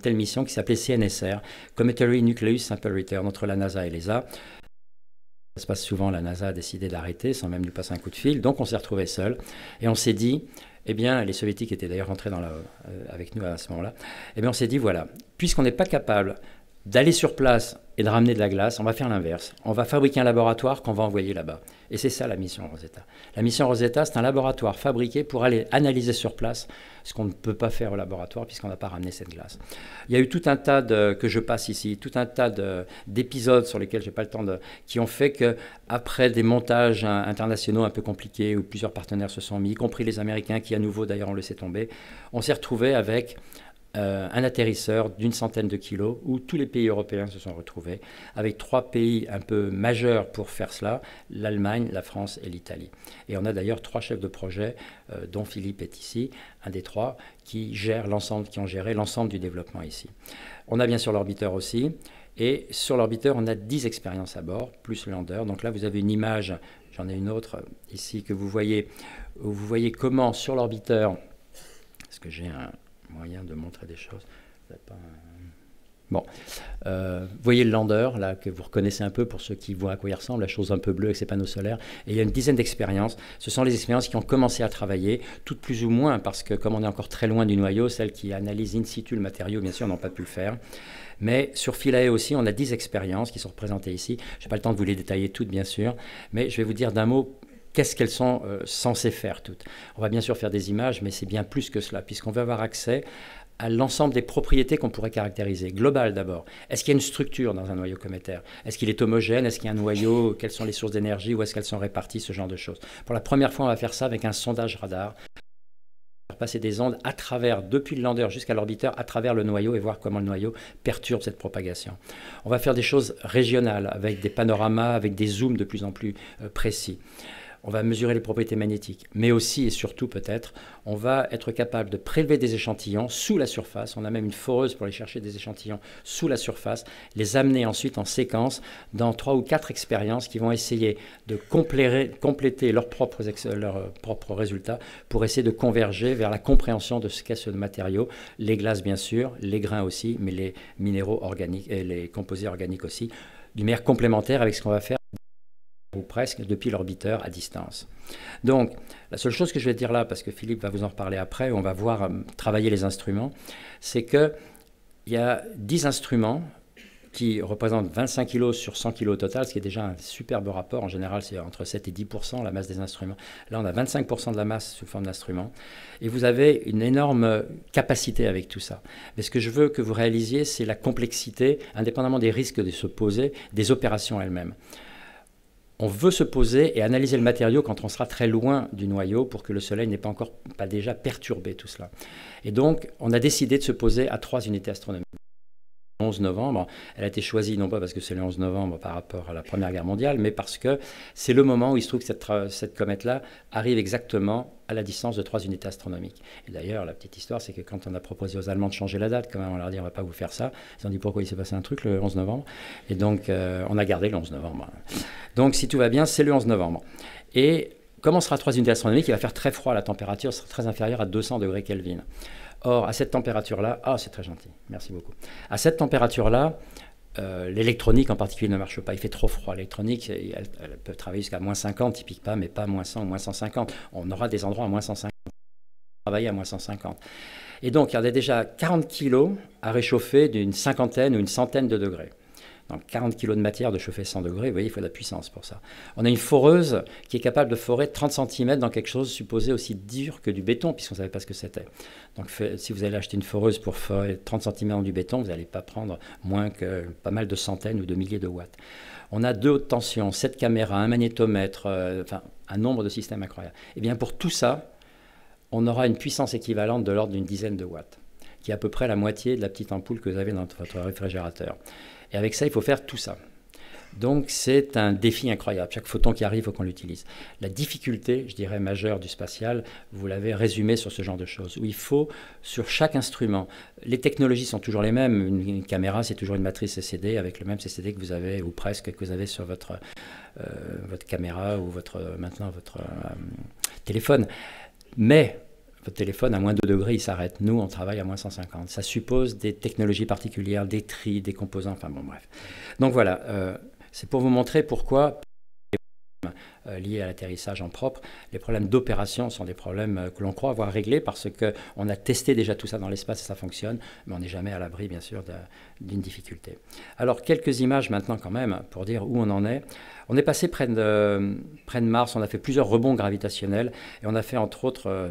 telle mission qui s'appelait CNSR, Cometary Nucleus Sample Return, entre la NASA et l'ESA. Ça se passe souvent, la NASA a décidé d'arrêter, sans même nous passer un coup de fil. Donc, on s'est retrouvés seuls. Et on s'est dit... Eh bien, les soviétiques étaient d'ailleurs rentrés avec nous à ce moment-là. Eh bien, on s'est dit, voilà, puisqu'on n'est pas capable d'aller sur place et de ramener de la glace, on va faire l'inverse. On va fabriquer un laboratoire qu'on va envoyer là-bas. Et c'est ça la mission Rosetta. La mission Rosetta, c'est un laboratoire fabriqué pour aller analyser sur place ce qu'on ne peut pas faire au laboratoire puisqu'on n'a pas ramené cette glace. Il y a eu tout un tas que je passe ici, tout un tas d'épisodes sur lesquels je n'ai pas le temps qui ont fait qu'après des montages internationaux un peu compliqués où plusieurs partenaires se sont mis, y compris les Américains qui à nouveau d'ailleurs on le laissé tomber, on s'est retrouvé avec un atterrisseur d'une centaine de kilos où tous les pays européens se sont retrouvés, avec 3 pays un peu majeurs pour faire cela, l'Allemagne, la France et l'Italie. Et on a d'ailleurs 3 chefs de projet, dont Philippe est ici, un des 3, qui ont géré l'ensemble du développement ici. On a bien sûr l'orbiteur aussi, et sur l'orbiteur, on a 10 expériences à bord, plus le lander. Donc là, vous avez une image, j'en ai une autre ici, que vous voyez comment sur l'orbiteur, est-ce que j'ai un moyen de montrer des choses. Bon, vous voyez le lander, là, que vous reconnaissez un peu pour ceux qui voient à quoi il ressemble, la chose un peu bleue avec ses panneaux solaires. Et il y a une dizaine d'expériences. Ce sont les expériences qui ont commencé à travailler, toutes plus ou moins, parce que comme on est encore très loin du noyau, celles qui analysent in situ le matériau, bien sûr, n'ont pas pu le faire. Mais sur Philae aussi, on a 10 expériences qui sont représentées ici. Je n'ai pas le temps de vous les détailler toutes, bien sûr, mais je vais vous dire d'un mot qu'est-ce qu'elles sont censées faire toutes. On va bien sûr faire des images, mais c'est bien plus que cela, puisqu'on va avoir accès à l'ensemble des propriétés qu'on pourrait caractériser. Global d'abord. Est-ce qu'il y a une structure dans un noyau cométaire? Est-ce qu'il est homogène? Est-ce qu'il y a un noyau? Quelles sont les sources d'énergie? Où est-ce qu'elles sont réparties? Ce genre de choses. Pour la première fois, on va faire ça avec un sondage radar. On va passer des ondes à travers, depuis le lander jusqu'à l'orbiteur, à travers le noyau et voir comment le noyau perturbe cette propagation. On va faire des choses régionales avec des panoramas, avec des zooms de plus en plus précis. On va mesurer les propriétés magnétiques, mais aussi et surtout peut-être, on va être capable de prélever des échantillons sous la surface. On a même une foreuse pour aller chercher des échantillons sous la surface, les amener ensuite en séquence dans 3 ou 4 expériences qui vont essayer de compléter leurs propres résultats pour essayer de converger vers la compréhension de ce qu'est ce matériau, les glaces bien sûr, les grains aussi, mais les minéraux organiques et les composés organiques aussi, d'une manière complémentaire avec ce qu'on va faire ou presque depuis l'orbiteur à distance. Donc, la seule chose que je vais dire là, parce que Philippe va vous en reparler après, on va voir travailler les instruments, c'est qu'il y a 10 instruments qui représentent 25 kg sur 100 kg au total, ce qui est déjà un superbe rapport. En général, c'est entre 7 et 10% la masse des instruments. Là, on a 25% de la masse sous forme d'instruments. Et vous avez une énorme capacité avec tout ça. Mais ce que je veux que vous réalisiez, c'est la complexité, indépendamment des risques de se poser, des opérations elles-mêmes. on veut se poser et analyser le matériau quand on sera très loin du noyau pour que le Soleil n'ait pas déjà perturbé tout cela. Et donc, on a décidé de se poser à 3 unités astronomiques. Le 11 novembre, elle a été choisie non pas parce que c'est le 11 novembre par rapport à la Première Guerre mondiale, mais parce que c'est le moment où il se trouve que cette comète-là arrive exactement à la distance de 3 unités astronomiques. Et d'ailleurs, la petite histoire, c'est que quand on a proposé aux Allemands de changer la date, quand même, on leur dit on ne va pas vous faire ça, ils ont dit pourquoi il s'est passé un truc le 11 novembre. Et donc, on a gardé le 11 novembre. Donc, si tout va bien, c'est le 11 novembre. Et comme on sera à 3 unités astronomiques, il va faire très froid, la température sera très inférieure à 200 degrés Kelvin. Or, à cette température-là, c'est très gentil, merci beaucoup. À cette température-là, l'électronique en particulier ne marche pas, il fait trop froid. L'électronique, elle peut travailler jusqu'à moins 50, typique pas, mais pas moins 100 ou moins 150. On aura des endroits à moins 150, travailler à moins 150. Et donc, il y a déjà 40 kilos à réchauffer d'une cinquantaine ou une centaine de degrés. Donc 40 kg de matière de chauffer 100 degrés, vous voyez, il faut de la puissance pour ça. On a une foreuse qui est capable de forer 30 cm dans quelque chose supposé aussi dur que du béton, puisqu'on ne savait pas ce que c'était. Donc si vous allez acheter une foreuse pour forer 30 cm dans du béton, vous n'allez pas prendre moins que pas mal de centaines ou de milliers de watts. On a 2 hautes tensions, 7 caméras, un magnétomètre, enfin un nombre de systèmes incroyables. Et bien pour tout ça, on aura une puissance équivalente de l'ordre d'une dizaine de watts, qui est à peu près la moitié de la petite ampoule que vous avez dans votre réfrigérateur. Et avec ça, il faut faire tout ça. Donc, c'est un défi incroyable. Chaque photon qui arrive, il faut qu'on l'utilise. La difficulté, je dirais, majeure du spatial, vous l'avez résumé sur ce genre de choses, où il faut, sur chaque instrument, les technologies sont toujours les mêmes. Une caméra, c'est toujours une matrice CCD avec le même CCD que vous avez, ou presque, que vous avez sur votre caméra ou maintenant votre téléphone. Mais votre téléphone, à moins 2 degrés, il s'arrête. Nous, on travaille à moins 150. Ça suppose des technologies particulières, des tris, des composants, enfin bon, bref. Donc voilà, c'est pour vous montrer pourquoi les problèmes liés à l'atterrissage en propre, les problèmes d'opération sont des problèmes que l'on croit avoir réglés parce qu'on a testé déjà tout ça dans l'espace et ça fonctionne, mais on n'est jamais à l'abri, bien sûr, d'une difficulté. Alors, quelques images maintenant quand même pour dire où on en est. On est passé près de Mars, on a fait plusieurs rebonds gravitationnels et on a fait entre autres...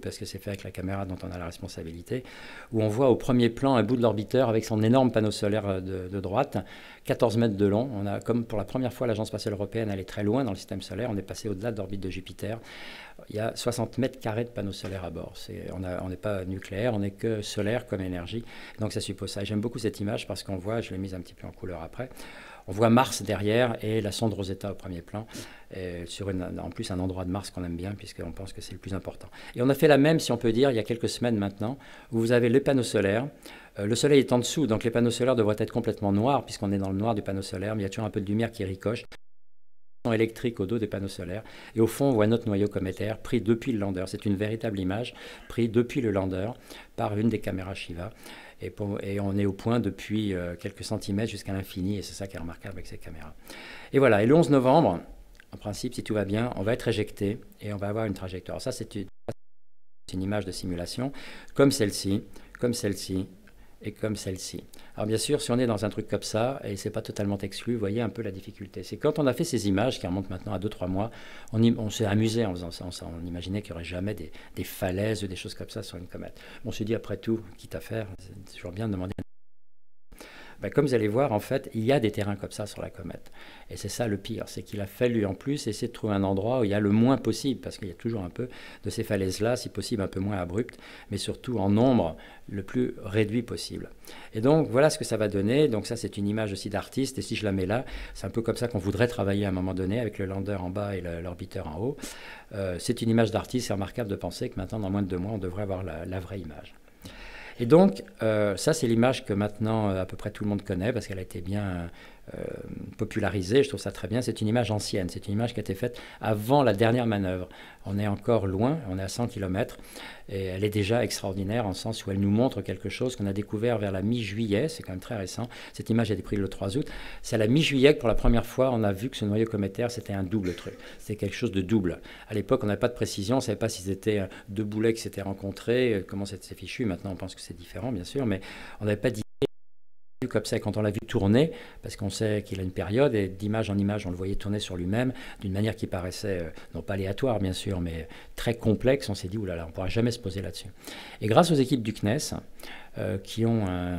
parce que c'est fait avec la caméra dont on a la responsabilité, où on voit au premier plan un bout de l'orbiteur avec son énorme panneau solaire de droite, 14 mètres de long. On a, comme pour la première fois, l'Agence spatiale européenne allait très loin dans le système solaire, on est passé au-delà de l'orbite de Jupiter. Il y a 60 mètres carrés de panneaux solaires à bord. On n'est pas nucléaire, on n'est que solaire comme énergie, donc ça suppose ça. J'aime beaucoup cette image parce qu'on voit, je l'ai mise un petit peu en couleur après, on voit Mars derrière et la sonde Rosetta au premier plan, sur en plus un endroit de Mars qu'on aime bien puisqu'on pense que c'est le plus important. Et on a fait la même, si on peut dire, il y a quelques semaines maintenant, où vous avez les panneaux solaires. Le soleil est en dessous, donc les panneaux solaires devraient être complètement noirs puisqu'on est dans le noir du panneau solaire, mais il y a toujours un peu de lumière qui ricoche. Électrique au dos des panneaux solaires. Et au fond, on voit notre noyau cométaire pris depuis le lander. C'est une véritable image prise depuis le lander par une des caméras Shiva. Et on est au point depuis quelques centimètres jusqu'à l'infini, et c'est ça qui est remarquable avec ces caméras. Et voilà, et le 11 novembre, en principe, si tout va bien, on va être éjecté et on va avoir une trajectoire. Alors ça, c'est une image de simulation, comme celle-ci, et comme celle-ci. Alors bien sûr, si on est dans un truc comme ça, et c'est pas totalement exclu, vous voyez un peu la difficulté. C'est quand on a fait ces images, qui remontent maintenant à 2-3 mois, on s'est amusé en faisant ça. On imaginait qu'il n'y aurait jamais des falaises ou des choses comme ça sur une comète. On s'est dit, après tout, quitte à faire, c'est toujours bien de demander... comme vous allez voir, en fait, il y a des terrains comme ça sur la comète. Et c'est ça le pire, c'est qu'il a fallu en plus essayer de trouver un endroit où il y a le moins possible, parce qu'il y a toujours un peu de ces falaises-là, si possible un peu moins abruptes, mais surtout en nombre le plus réduit possible. Et donc, voilà ce que ça va donner. Donc ça, c'est une image aussi d'artiste, et si je la mets là, c'est un peu comme ça qu'on voudrait travailler à un moment donné, avec le lander en bas et l'orbiteur en haut. C'est une image d'artiste, c'est remarquable de penser que maintenant, dans moins de 2 mois, on devrait avoir la vraie image. Et donc, ça, c'est l'image que maintenant, à peu près tout le monde connaît, parce qu'elle a été bien popularisée. Je trouve ça très bien. C'est une image ancienne. C'est une image qui a été faite avant la dernière manœuvre. On est encore loin, on est à 100 km, et elle est déjà extraordinaire en sens où elle nous montre quelque chose qu'on a découvert vers la mi-juillet. C'est quand même très récent. Cette image a été prise le 3 août. C'est à la mi-juillet que, pour la première fois, on a vu que ce noyau cométaire, c'était un double truc. C'était quelque chose de double. À l'époque, on n'avait pas de précision. On ne savait pas si c'était 2 boulets qui s'étaient rencontrés, comment c'était fichu. Maintenant, on pense que c'est différent, bien sûr, mais on n'avait pas d'idée comme ça. Et quand on l'a vu tourner, parce qu'on sait qu'il a une période, et d'image en image, on le voyait tourner sur lui-même, d'une manière qui paraissait, non pas aléatoire, bien sûr, mais très complexe, on s'est dit, oulala, on ne pourra jamais se poser là-dessus. Et grâce aux équipes du CNES, qui ont un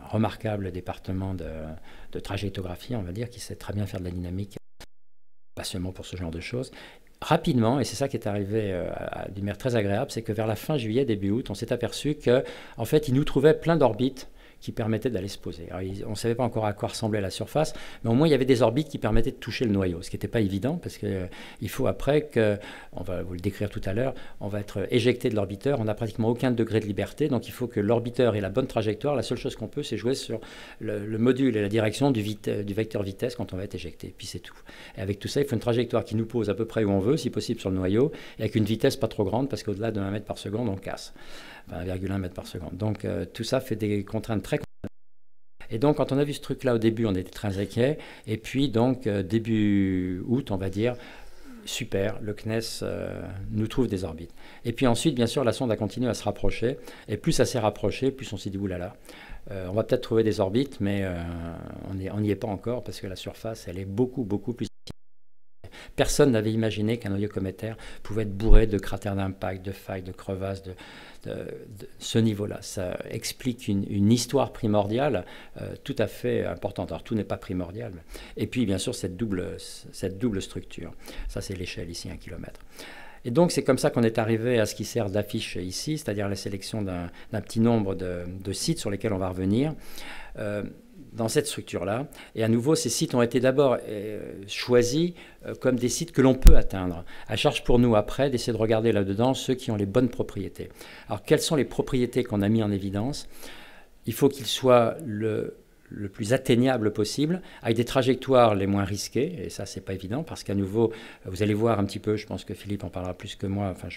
remarquable département de trajectographie, on va dire, qui sait très bien faire de la dynamique pas seulement pour ce genre de choses. Rapidement, et c'est ça qui est arrivé d'une manière très agréable, c'est que vers la fin juillet, début août, on s'est aperçu qu'en fait, ils nous trouvaient plein d'orbites qui permettaient d'aller se poser. Alors, on ne savait pas encore à quoi ressemblait la surface, mais au moins il y avait des orbites qui permettaient de toucher le noyau, ce qui n'était pas évident, parce qu'il faut après que, on va vous le décrire tout à l'heure, on va être éjecté de l'orbiteur, on n'a pratiquement aucun degré de liberté, donc il faut que l'orbiteur ait la bonne trajectoire. La seule chose qu'on peut, c'est jouer sur le module et la direction du vecteur vitesse quand on va être éjecté, puis c'est tout. Et avec tout ça, il faut une trajectoire qui nous pose à peu près où on veut, si possible sur le noyau, et avec une vitesse pas trop grande, parce qu'au-delà de 1 mètre par seconde, on casse. Enfin, 1,1 mètre par seconde. Donc tout ça fait des contraintes très. Et donc, quand on a vu ce truc-là au début, on était très inquiets. Et puis, donc, début août, on va dire, super, le CNES nous trouve des orbites. Et puis ensuite, bien sûr, la sonde a continué à se rapprocher. Et plus ça s'est rapproché, plus on s'est dit, oulala, on va peut-être trouver des orbites, mais on n'y est pas encore parce que la surface, elle est beaucoup, beaucoup plus. Personne n'avait imaginé qu'un noyau cométaire pouvait être bourré de cratères d'impact, de failles, de crevasses, de ce niveau-là. Ça explique une histoire primordiale tout à fait importante. Alors tout n'est pas primordial. Et puis bien sûr cette double structure. Ça c'est l'échelle ici, 1 km. Et donc c'est comme ça qu'on est arrivé à ce qui sert d'affiche ici, c'est-à-dire la sélection d'un petit nombre de sites sur lesquels on va revenir. Dans cette structure-là. Et à nouveau, ces sites ont été d'abord choisis comme des sites que l'on peut atteindre. À charge pour nous, après, d'essayer de regarder là-dedans ceux qui ont les bonnes propriétés. Alors, quelles sont les propriétés qu'on a mis en évidence? Il faut qu'ils soient le plus atteignable possible, avec des trajectoires les moins risquées, et ça, c'est pas évident, parce qu'à nouveau, vous allez voir un petit peu, je pense que Philippe en parlera plus que moi, enfin,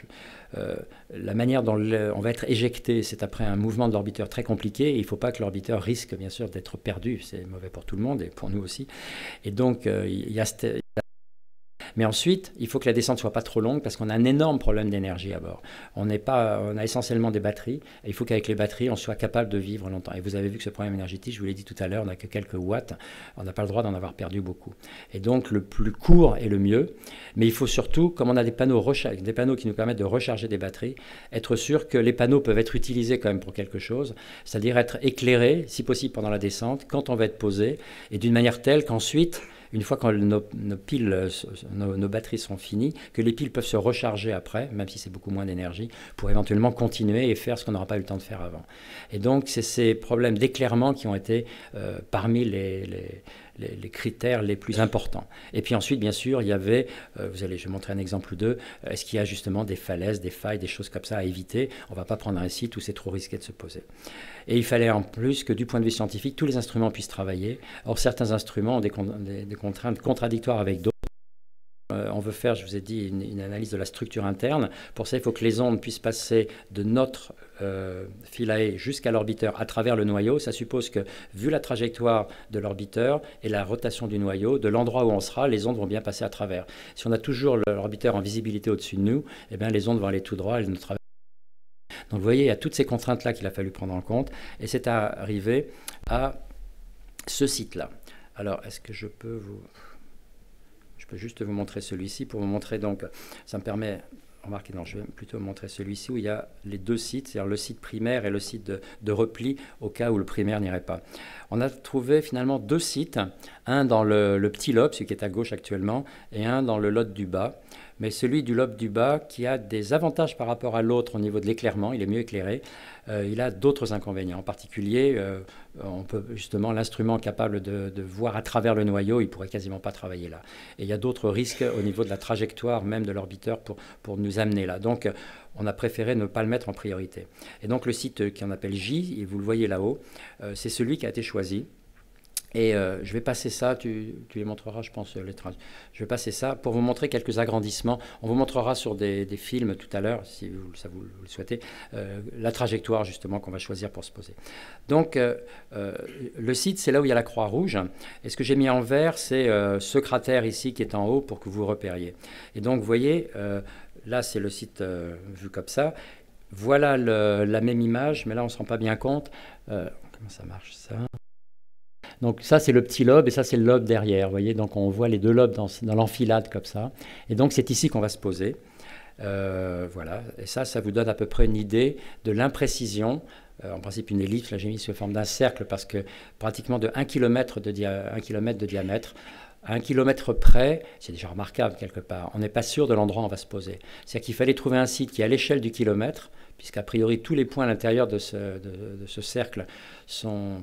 la manière dont on va être éjecté, c'est après un mouvement de l'orbiteur très compliqué, et il ne faut pas que l'orbiteur risque, bien sûr, d'être perdu, c'est mauvais pour tout le monde, et pour nous aussi, et donc, il y a mais ensuite, il faut que la descente ne soit pas trop longue parce qu'on a un énorme problème d'énergie à bord. On a essentiellement des batteries et il faut qu'avec les batteries, on soit capable de vivre longtemps. Et vous avez vu que ce problème énergétique, je vous l'ai dit tout à l'heure, on n'a que quelques watts. On n'a pas le droit d'en avoir perdu beaucoup. Et donc, le plus court est le mieux. Mais il faut surtout, comme on a des panneaux qui nous permettent de recharger des batteries, être sûr que les panneaux peuvent être utilisés quand même pour quelque chose, c'est-à-dire être éclairés, si possible pendant la descente, quand on va être posé, et d'une manière telle qu'ensuite, une fois que nos batteries sont finies, que les piles peuvent se recharger après, même si c'est beaucoup moins d'énergie, pour éventuellement continuer et faire ce qu'on n'aura pas eu le temps de faire avant. Et donc, c'est ces problèmes d'éclairement qui ont été parmi les critères les plus importants. Et puis ensuite, bien sûr, il y avait, je vais montrer un exemple ou deux, est-ce qu'il y a justement des falaises, des failles, des choses comme ça à éviter? On ne va pas prendre un site où c'est trop risqué de se poser. Et il fallait en plus que du point de vue scientifique, tous les instruments puissent travailler. Or, certains instruments ont des contraintes contradictoires avec d'autres. On veut faire, je vous ai dit, une analyse de la structure interne. Pour ça, il faut que les ondes puissent passer de notre philae jusqu'à l'orbiteur à travers le noyau. Ça suppose que, vu la trajectoire de l'orbiteur et la rotation du noyau, de l'endroit où on sera, les ondes vont bien passer à travers. Si on a toujours l'orbiteur en visibilité au-dessus de nous, eh bien, les ondes vont aller tout droit, elles ne traversent. Donc vous voyez, il y a toutes ces contraintes-là qu'il a fallu prendre en compte, et c'est arrivé à ce site-là. Alors, est-ce que je peux juste vous montrer celui-ci pour vous montrer, donc, ça me permet, remarquez, non, je vais plutôt vous montrer celui-ci où il y a les deux sites, c'est-à-dire le site primaire et le site de repli, au cas où le primaire n'irait pas. On a trouvé finalement deux sites, un dans le petit lobe, celui qui est à gauche actuellement, et un dans le lobe du bas. Mais celui du lobe du bas, qui a des avantages par rapport à l'autre au niveau de l'éclairement, il est mieux éclairé, il a d'autres inconvénients. En particulier, on peut justement, l'instrument capable de voir à travers le noyau, il ne pourrait quasiment pas travailler là. Et il y a d'autres risques au niveau de la trajectoire même de l'orbiteur pour nous amener là. Donc, on a préféré ne pas le mettre en priorité. Et donc, le site qu'on appelle J, et vous le voyez là-haut, c'est celui qui a été choisi. Et je vais passer ça, tu les montreras, je pense, je vais passer ça pour vous montrer quelques agrandissements. On vous montrera sur des films tout à l'heure, si vous le souhaitez, la trajectoire justement qu'on va choisir pour se poser. Donc, le site, c'est là où il y a la croix rouge. Et ce que j'ai mis en vert, c'est ce cratère ici qui est en haut pour que vous repériez. Et donc, vous voyez, là, c'est le site vu comme ça. Voilà la même image, mais là, on ne se rend pas bien compte. Comment ça marche, ça ? Donc ça, c'est le petit lobe et ça, c'est le lobe derrière. Vous voyez, donc on voit les deux lobes dans l'enfilade comme ça. Et donc, c'est ici qu'on va se poser. Voilà. Et ça vous donne à peu près une idée de l'imprécision. En principe, une ellipse, là, j'ai mis sous forme d'un cercle parce que pratiquement de 1 km de diamètre, à 1 kilomètre près, c'est déjà remarquable quelque part, on n'est pas sûr de l'endroit où on va se poser. C'est-à-dire qu'il fallait trouver un site qui est à l'échelle du kilomètre, puisqu'a priori tous les points à l'intérieur de ce cercle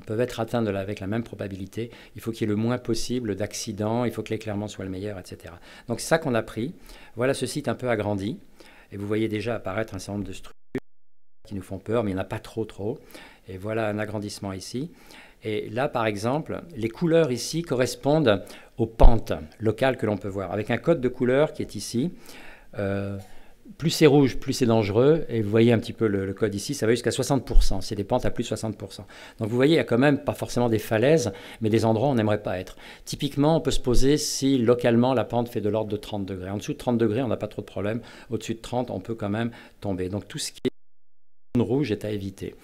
peuvent être atteints avec la même probabilité. Il faut qu'il y ait le moins possible d'accidents, il faut que l'éclairement soit le meilleur, etc. Donc c'est ça qu'on a pris. Voilà ce site un peu agrandi, et vous voyez déjà apparaître un certain nombre de structures qui nous font peur, mais il n'y en a pas trop. Et voilà un agrandissement ici. Et là, par exemple, les couleurs ici correspondent aux pentes locales que l'on peut voir, avec un code de couleur qui est ici. Plus c'est rouge, plus c'est dangereux. Et vous voyez un petit peu le code ici, ça va jusqu'à 60%. C'est des pentes à plus de 60%. Donc vous voyez, il y a quand même pas forcément des falaises, mais des endroits où on n'aimerait pas être. Typiquement, on peut se poser si localement la pente fait de l'ordre de 30 degrés. En dessous de 30 degrés, on n'a pas trop de problème. Au-dessus de 30, on peut quand même tomber. Donc tout ce qui est rouge est à éviter.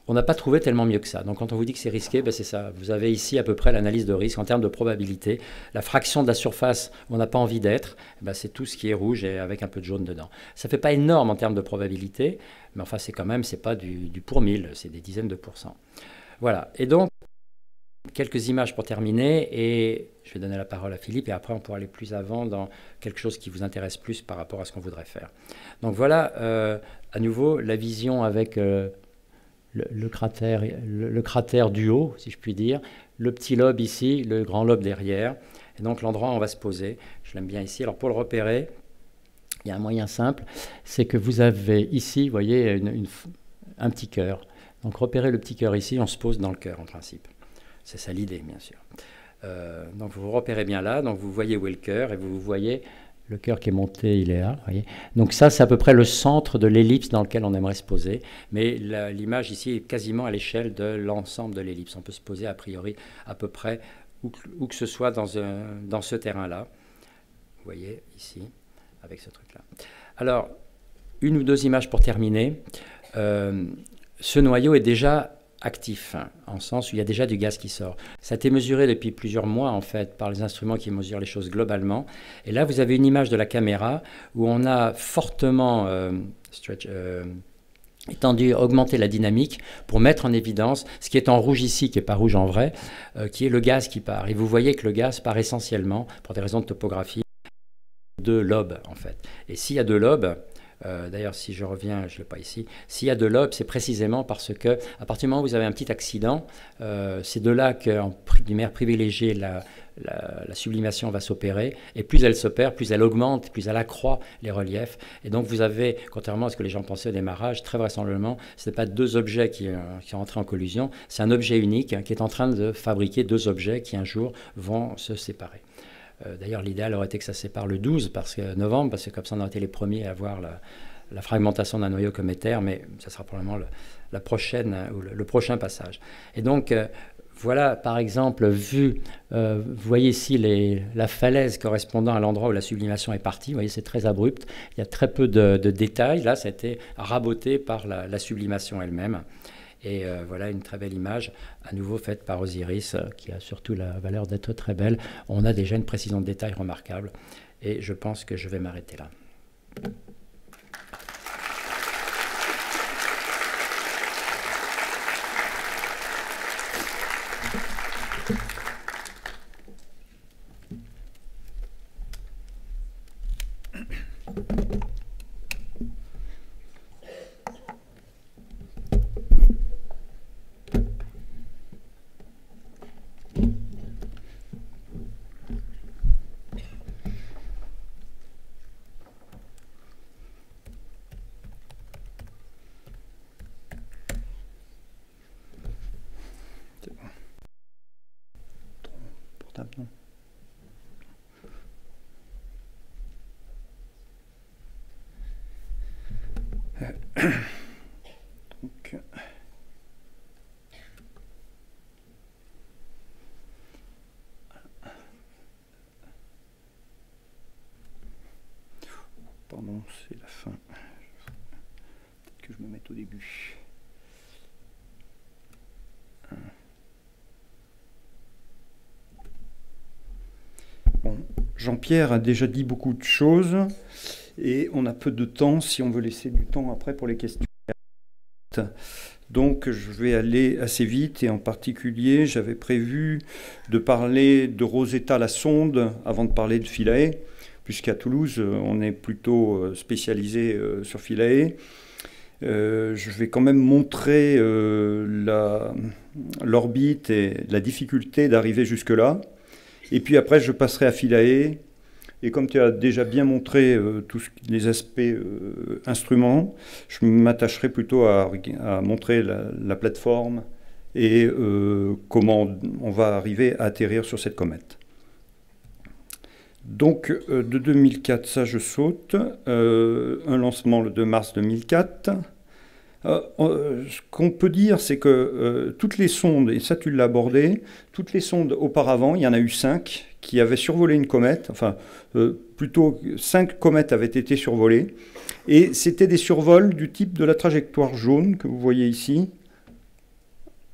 On n'a pas trouvé tellement mieux que ça. Donc quand on vous dit que c'est risqué, ben c'est ça. Vous avez ici à peu près l'analyse de risque en termes de probabilité. La fraction de la surface où on n'a pas envie d'être, ben c'est tout ce qui est rouge et avec un peu de jaune dedans. Ça ne fait pas énorme en termes de probabilité, mais enfin c'est quand même, c'est pas du pour 1000, c'est des dizaines de pourcents. Voilà. Et donc, quelques images pour terminer, et je vais donner la parole à Philippe, et après on pourra aller plus avant dans quelque chose qui vous intéresse plus par rapport à ce qu'on voudrait faire. Donc voilà, à nouveau, la vision avec... Le cratère du haut, si je puis dire, le petit lobe ici, le grand lobe derrière, et donc l'endroit où on va se poser. Je l'aime bien ici. Alors pour le repérer, il y a un moyen simple, c'est que vous avez ici, vous voyez, un petit cœur. Donc repérez le petit cœur ici, on se pose dans le cœur en principe. C'est ça l'idée, bien sûr. Donc vous repérez bien là, donc vous voyez où est le cœur, et vous voyez... Le cœur qui est monté, il est là, voyez. Donc ça, c'est à peu près le centre de l'ellipse dans lequel on aimerait se poser. Mais l'image ici est quasiment à l'échelle de l'ensemble de l'ellipse. On peut se poser a priori à peu près où que ce soit dans ce terrain-là. Vous voyez ici, avec ce truc-là. Alors, une ou deux images pour terminer. Ce noyau est déjà actif, en sens où il y a déjà du gaz qui sort. Ça a été mesuré depuis plusieurs mois, en fait, par les instruments qui mesurent les choses globalement. Et là, vous avez une image de la caméra où on a fortement augmenté la dynamique pour mettre en évidence ce qui est en rouge ici, qui n'est pas rouge en vrai, qui est le gaz qui part. Et vous voyez que le gaz part essentiellement, pour des raisons de topographie, de lobes, en fait. Et s'il y a deux lobes, d'ailleurs, si je reviens, je ne l'ai pas ici, s'il y a de lobes, c'est précisément parce que, à partir du moment où vous avez un petit accident, c'est de là qu'en primaire privilégié, la sublimation va s'opérer, et plus elle s'opère, plus elle augmente, plus elle accroît les reliefs. Et donc vous avez, contrairement à ce que les gens pensaient au démarrage, très vraisemblablement, ce n'est pas deux objets qui sont entrés en collision, c'est un objet unique qui est en train de fabriquer deux objets qui un jour vont se séparer. D'ailleurs, l'idéal aurait été que ça se sépare le 12 novembre, parce que comme ça, on aurait été les premiers à voir la fragmentation d'un noyau cométaire, mais ça sera probablement le prochain passage. Et donc, voilà, par exemple, vous voyez ici la falaise correspondant à l'endroit où la sublimation est partie. Vous voyez, c'est très abrupt. Il y a très peu de détails. Là, ça a été raboté par la sublimation elle-même. Et voilà une très belle image, à nouveau faite par Osiris, qui a surtout la valeur d'être très belle. On a déjà une précision de détail remarquable. Et je pense que je vais m'arrêter là. Non. Donc, pardon, c'est la fin. Peut-être que je me mette au début. Bon, Jean-Pierre a déjà dit beaucoup de choses et on a peu de temps si on veut laisser du temps après pour les questions. Donc je vais aller assez vite, et en particulier j'avais prévu de parler de Rosetta la sonde avant de parler de Philae, puisqu'à Toulouse on est plutôt spécialisé sur Philae. Je vais quand même montrer l'orbite et la difficulté d'arriver jusque-là. Et puis après je passerai à Philae. Et comme tu as déjà bien montré tous les aspects instruments, je m'attacherai plutôt à montrer la plateforme et comment on va arriver à atterrir sur cette comète. Donc de 2004, ça je saute. Un lancement le 2 mars 2004. Ce qu'on peut dire, c'est que toutes les sondes, et ça tu l'as abordé, toutes les sondes auparavant, il y en a eu 5 qui avaient survolé une comète, enfin plutôt 5 comètes avaient été survolées, et c'était des survols du type de la trajectoire jaune que vous voyez ici.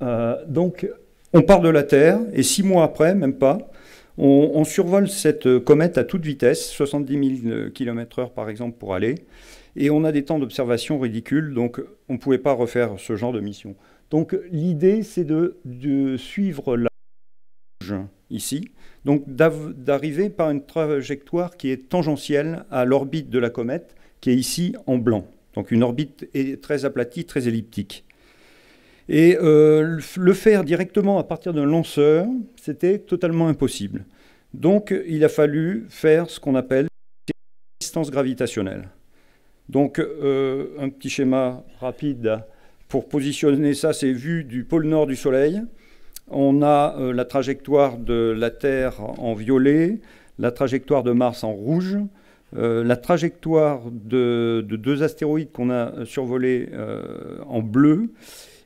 Donc on part de la Terre, et 6 mois après, même pas, on survole cette comète à toute vitesse, 70 000 km/h par exemple pour aller, et on a des temps d'observation ridicules, donc on ne pouvait pas refaire ce genre de mission. Donc l'idée, c'est de suivre la rouge ici, donc d'arriver par une trajectoire qui est tangentielle à l'orbite de la comète, qui est ici en blanc. Donc une orbite très aplatie, très elliptique. Et le faire directement à partir d'un lanceur, c'était totalement impossible. Donc il a fallu faire ce qu'on appelle distance gravitationnelle. Donc un petit schéma rapide pour positionner ça, c'est vu du pôle nord du Soleil. On a la trajectoire de la Terre en violet, la trajectoire de Mars en rouge, la trajectoire de 2 astéroïdes qu'on a survolés en bleu,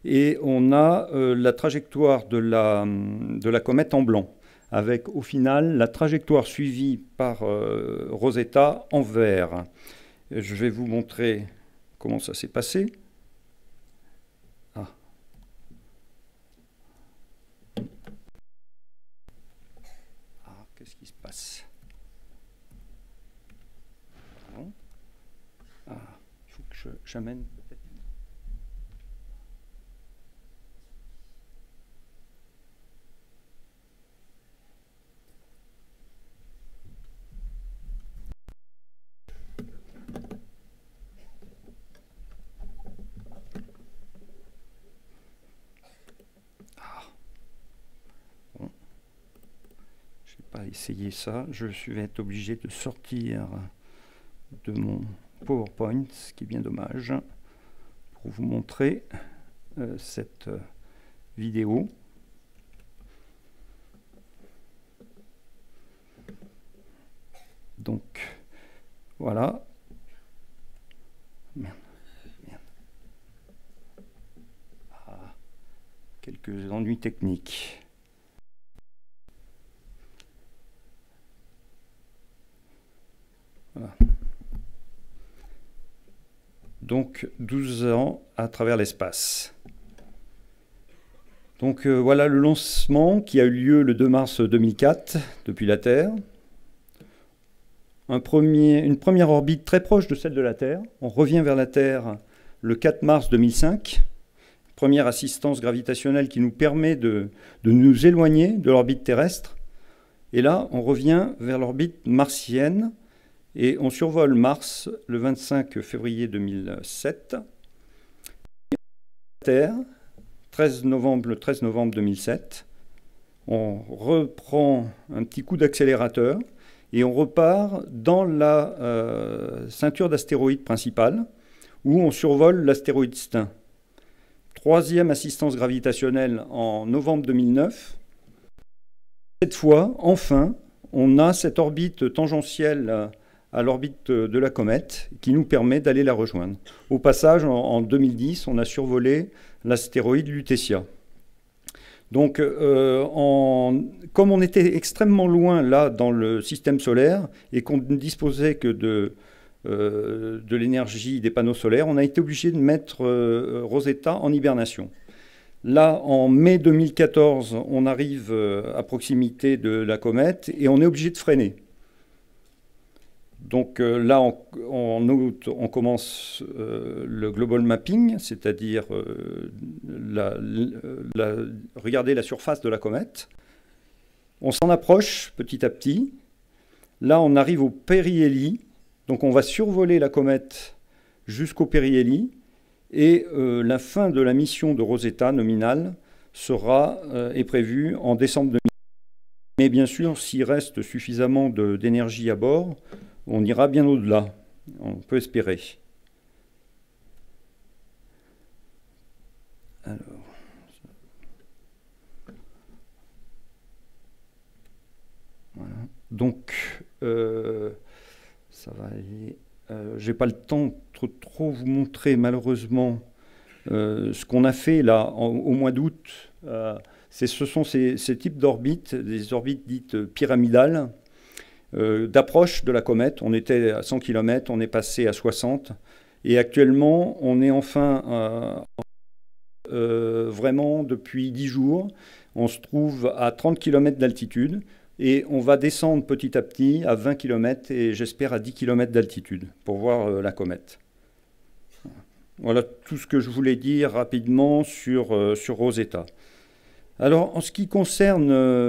et on a la trajectoire de la comète en blanc, avec au final la trajectoire suivie par Rosetta en vert. Je vais vous montrer comment ça s'est passé. Qu'est-ce qui se passe? Il faut que j'amène peut-être. Pas essayer ça, je vais être obligé de sortir de mon PowerPoint, ce qui est bien dommage, pour vous montrer cette vidéo. Donc voilà. Merde. Quelques ennuis techniques. Voilà. Donc 12 ans à travers l'espace. Donc voilà le lancement qui a eu lieu le 2 mars 2004 depuis la Terre. Une première orbite très proche de celle de la Terre. On revient vers la Terre le 4 mars 2005. Première assistance gravitationnelle qui nous permet de nous éloigner de l'orbite terrestre. Et là, on revient vers l'orbite martienne. Et on survole Mars le 25 février 2007. Terre, le 13 novembre 2007. On reprend un petit coup d'accélérateur et on repart dans la ceinture d'astéroïdes principale où on survole l'astéroïde Stein. Troisième assistance gravitationnelle en novembre 2009. Cette fois, enfin, on a cette orbite tangentielle à l'orbite de la comète qui nous permet d'aller la rejoindre. Au passage, en 2010, on a survolé l'astéroïde Lutetia. Donc, comme on était extrêmement loin là dans le système solaire et qu'on ne disposait que de l'énergie des panneaux solaires, on a été obligé de mettre Rosetta en hibernation. Là, en mai 2014, on arrive à proximité de la comète et on est obligé de freiner. Donc là, en août, on commence le global mapping, c'est-à-dire regarder la surface de la comète. On s'en approche petit à petit. Là, on arrive au périhélie. Donc on va survoler la comète jusqu'au périhélie. Et la fin de la mission de Rosetta nominale est prévue en décembre 2020. Mais bien sûr, s'il reste suffisamment d'énergie à bord, on ira bien au-delà. On peut espérer. Alors. Voilà. Donc, ça va aller. Je n'ai pas le temps de trop vous montrer, malheureusement, ce qu'on a fait là au mois d'août. Ce sont ces types d'orbites, des orbites dites pyramidales, d'approche de la comète. On était à 100 km, on est passé à 60. Et actuellement, on est enfin vraiment depuis 10 jours. On se trouve à 30 km d'altitude. Et on va descendre petit à petit à 20 km et j'espère à 10 km d'altitude pour voir la comète. Voilà tout ce que je voulais dire rapidement sur Rosetta. Alors, en ce qui concerne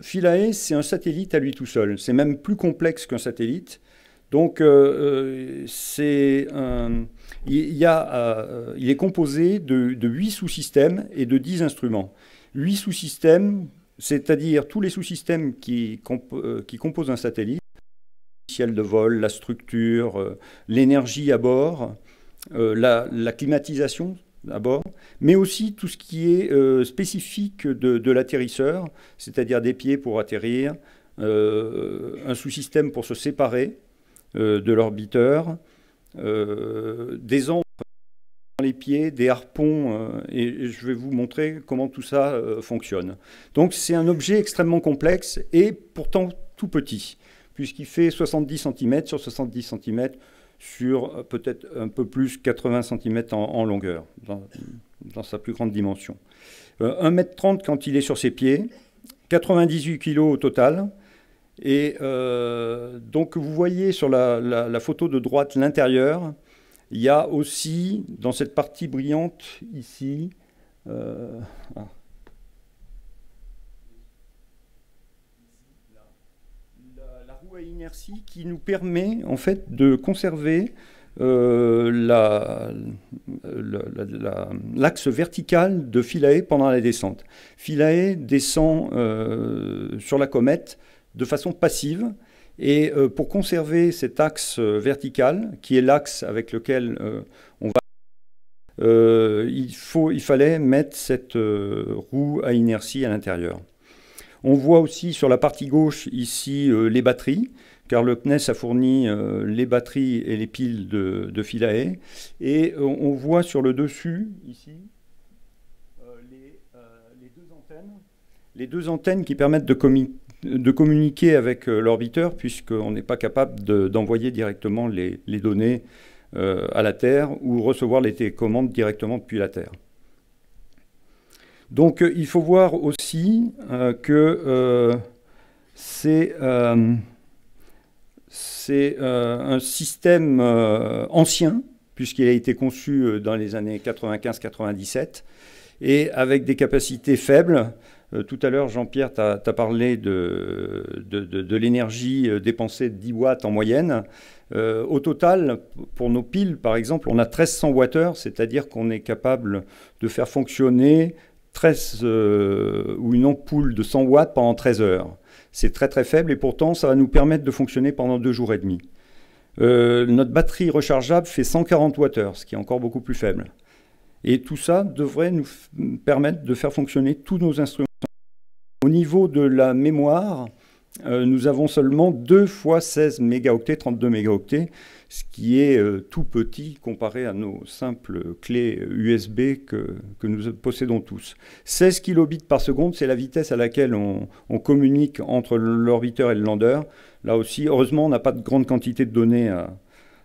Philae, c'est un satellite à lui tout seul. C'est même plus complexe qu'un satellite. Donc, il est composé de 8 sous-systèmes et de 10 instruments. 8 sous-systèmes, c'est-à-dire tous les sous-systèmes qui composent un satellite, le ciel de vol, la structure, l'énergie à bord, la climatisation à bord, mais aussi tout ce qui est spécifique de l'atterrisseur, c'est-à-dire des pieds pour atterrir, un sous-système pour se séparer de l'orbiteur, des ancres dans les pieds, des harpons, et je vais vous montrer comment tout ça fonctionne. Donc c'est un objet extrêmement complexe et pourtant tout petit, puisqu'il fait 70 cm sur 70 cm sur peut-être un peu plus 80 cm en longueur, dans sa plus grande dimension. 1,30 m quand il est sur ses pieds, 98 kg au total. Et donc vous voyez sur la photo de droite l'intérieur. Il y a aussi, dans cette partie brillante, ici, la roue à inertie qui nous permet en fait de conserver l'axe vertical de Philae pendant la descente. Philae descend sur la comète de façon passive. Et pour conserver cet axe vertical, qui est l'axe avec lequel on va, il fallait mettre cette roue à inertie à l'intérieur. On voit aussi sur la partie gauche ici les batteries, car le CNES a fourni les batteries et les piles de Philae. Et on voit sur le dessus, ici, les deux antennes qui permettent de communiquer avec l'orbiteur, puisqu'on n'est pas capable d'envoyer directement les données à la Terre ou recevoir les télécommandes directement depuis la Terre. Donc il faut voir aussi que c'est un système ancien, puisqu'il a été conçu dans les années 95-97, et avec des capacités faibles. Tout à l'heure, Jean-Pierre t'a parlé de l'énergie dépensée de 10 watts en moyenne. Au total, pour nos piles, par exemple, on a 1300 Wh, c'est-à-dire qu'on est capable de faire fonctionner ou une ampoule de 100 watts pendant 13 heures. C'est très très faible et pourtant, ça va nous permettre de fonctionner pendant 2 jours et demi. Notre batterie rechargeable fait 140 Wh, ce qui est encore beaucoup plus faible. Et tout ça devrait nous permettre de faire fonctionner tous nos instruments. Au niveau de la mémoire, nous avons seulement 2 fois 16 mégaoctets, 32 mégaoctets, ce qui est tout petit comparé à nos simples clés USB que nous possédons tous. 16 kilobits par seconde, c'est la vitesse à laquelle on communique entre l'orbiteur et le lander. Là aussi, heureusement, on n'a pas de grande quantité de données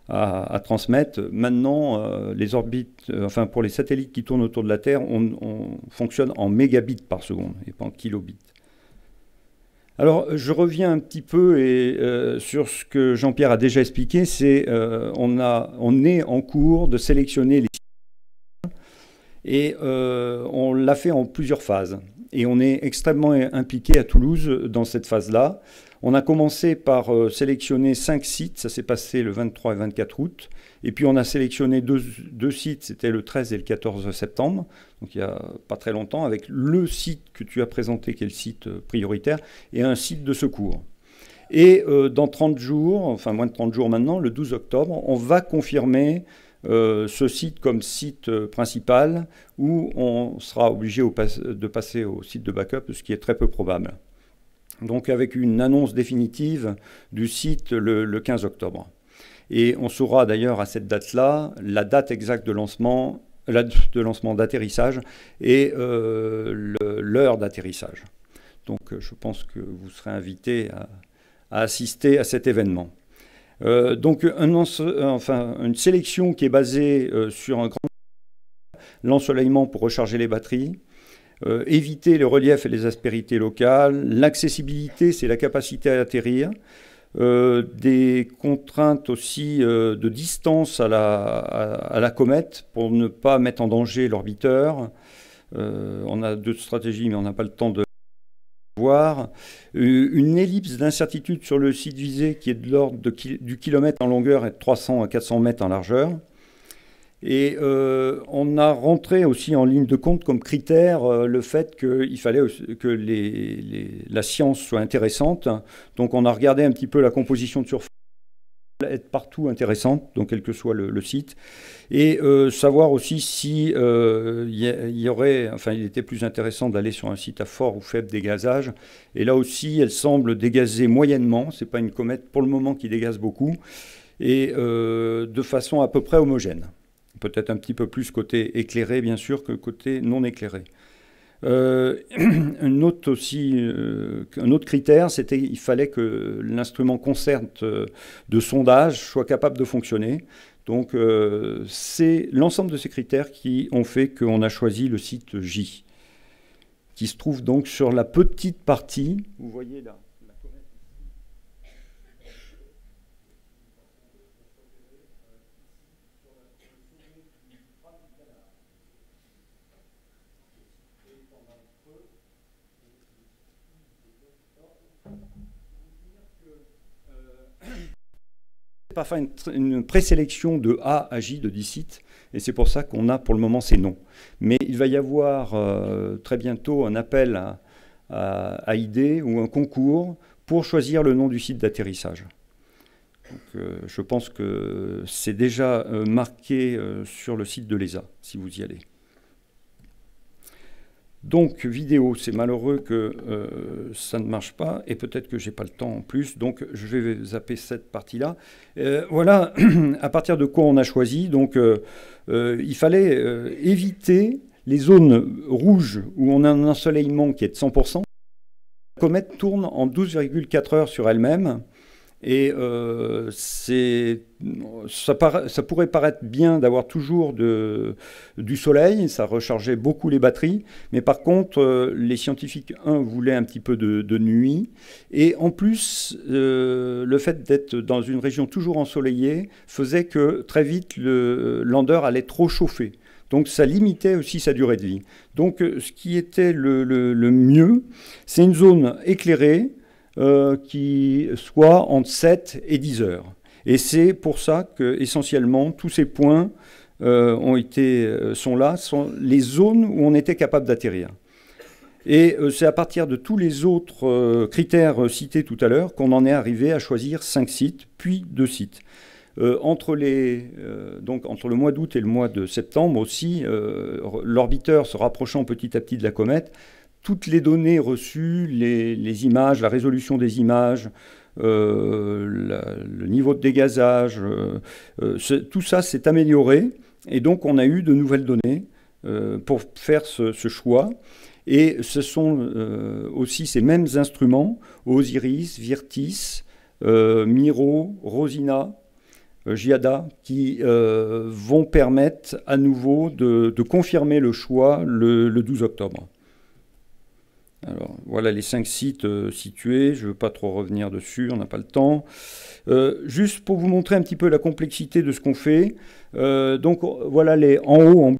à transmettre. Maintenant, les orbites, enfin pour les satellites qui tournent autour de la Terre, on fonctionne en mégabits par seconde et pas en kilobits. Alors, je reviens un petit peu sur ce que Jean-Pierre a déjà expliqué, c'est on est en cours de sélectionner les sites et on l'a fait en plusieurs phases. Et on est extrêmement impliqué à Toulouse dans cette phase-là. On a commencé par sélectionner 5 sites, ça s'est passé le 23 et 24 août. Et puis on a sélectionné deux sites, c'était le 13 et le 14 septembre, donc il n'y a pas très longtemps, avec le site que tu as présenté, qui est le site prioritaire, et un site de secours. Et dans 30 jours, enfin moins de 30 jours maintenant, le 12 octobre, on va confirmer ce site comme site principal, où on sera obligé de passer au site de backup, ce qui est très peu probable. Donc avec une annonce définitive du site le 15 octobre. Et on saura d'ailleurs à cette date-là la date exacte de lancement, d'atterrissage et l'heure d'atterrissage. Donc je pense que vous serez invités à assister à cet événement. Donc une sélection qui est basée sur un grand l'ensoleillement pour recharger les batteries, éviter le relief et les aspérités locales, l'accessibilité, c'est la capacité à atterrir, des contraintes aussi de distance à la comète pour ne pas mettre en danger l'orbiteur. On a d'autres stratégies, mais on n'a pas le temps de voir. Une ellipse d'incertitude sur le site visé qui est de l'ordre du kilomètre en longueur et de 300 à 400 mètres en largeur. Et on a rentré aussi en ligne de compte comme critère le fait qu'il fallait que la science soit intéressante. Donc on a regardé un petit peu la composition de surface, être partout intéressante, donc quel que soit le site. Et savoir aussi si il était plus intéressant d'aller sur un site à fort ou faible dégazage. Et là aussi, elle semble dégazer moyennement. Ce n'est pas une comète pour le moment qui dégaze beaucoup. Et de façon à peu près homogène. Peut-être un petit peu plus côté éclairé, bien sûr, que côté non éclairé. Un autre critère, c'était qu'il fallait que l'instrument concerte de sondage soit capable de fonctionner. Donc, c'est l'ensemble de ces critères qui ont fait qu'on a choisi le site J, qui se trouve donc sur la petite partie. Vous voyez là. Pas faire une présélection de A à J de 10 sites, et c'est pour ça qu'on a pour le moment ces noms. Mais il va y avoir très bientôt un appel à idées ou un concours pour choisir le nom du site d'atterrissage. Donc, je pense que c'est déjà marqué sur le site de l'ESA, si vous y allez. Donc, vidéo, c'est malheureux que ça ne marche pas, et peut-être que je n'ai pas le temps en plus, donc je vais zapper cette partie-là. Voilà, à partir de quoi on a choisi. Donc, il fallait éviter les zones rouges où on a un ensoleillement qui est de 100%. La comète tourne en 12,4 heures sur elle-même. Et ça pourrait paraître bien d'avoir toujours du soleil, ça rechargeait beaucoup les batteries, mais par contre, les scientifiques, voulaient un petit peu de nuit, et en plus, le fait d'être dans une région toujours ensoleillée faisait que très vite, le lander allait trop chauffer. Donc ça limitait aussi sa durée de vie. Donc ce qui était le mieux, c'est une zone éclairée, qui soit entre 7 et 10 heures. Et c'est pour ça que, essentiellement, tous ces points sont là, sont les zones où on était capable d'atterrir. Et c'est à partir de tous les autres critères cités tout à l'heure qu'on en est arrivé à choisir 5 sites, puis 2 sites. Entre le mois d'août et le mois de septembre aussi, l'orbiteur se rapprochant petit à petit de la comète, toutes les données reçues, les images, la résolution des images, le niveau de dégazage, tout ça s'est amélioré. Et donc, on a eu de nouvelles données pour faire ce choix. Et ce sont aussi ces mêmes instruments, Osiris, Virtis, Miro, Rosina, Giada, qui vont permettre à nouveau de confirmer le choix le 12 octobre. Alors, voilà les 5 sites situés. Je ne veux pas trop revenir dessus, on n'a pas le temps. Juste pour vous montrer un petit peu la complexité de ce qu'on fait. Donc, voilà en haut, en bleu,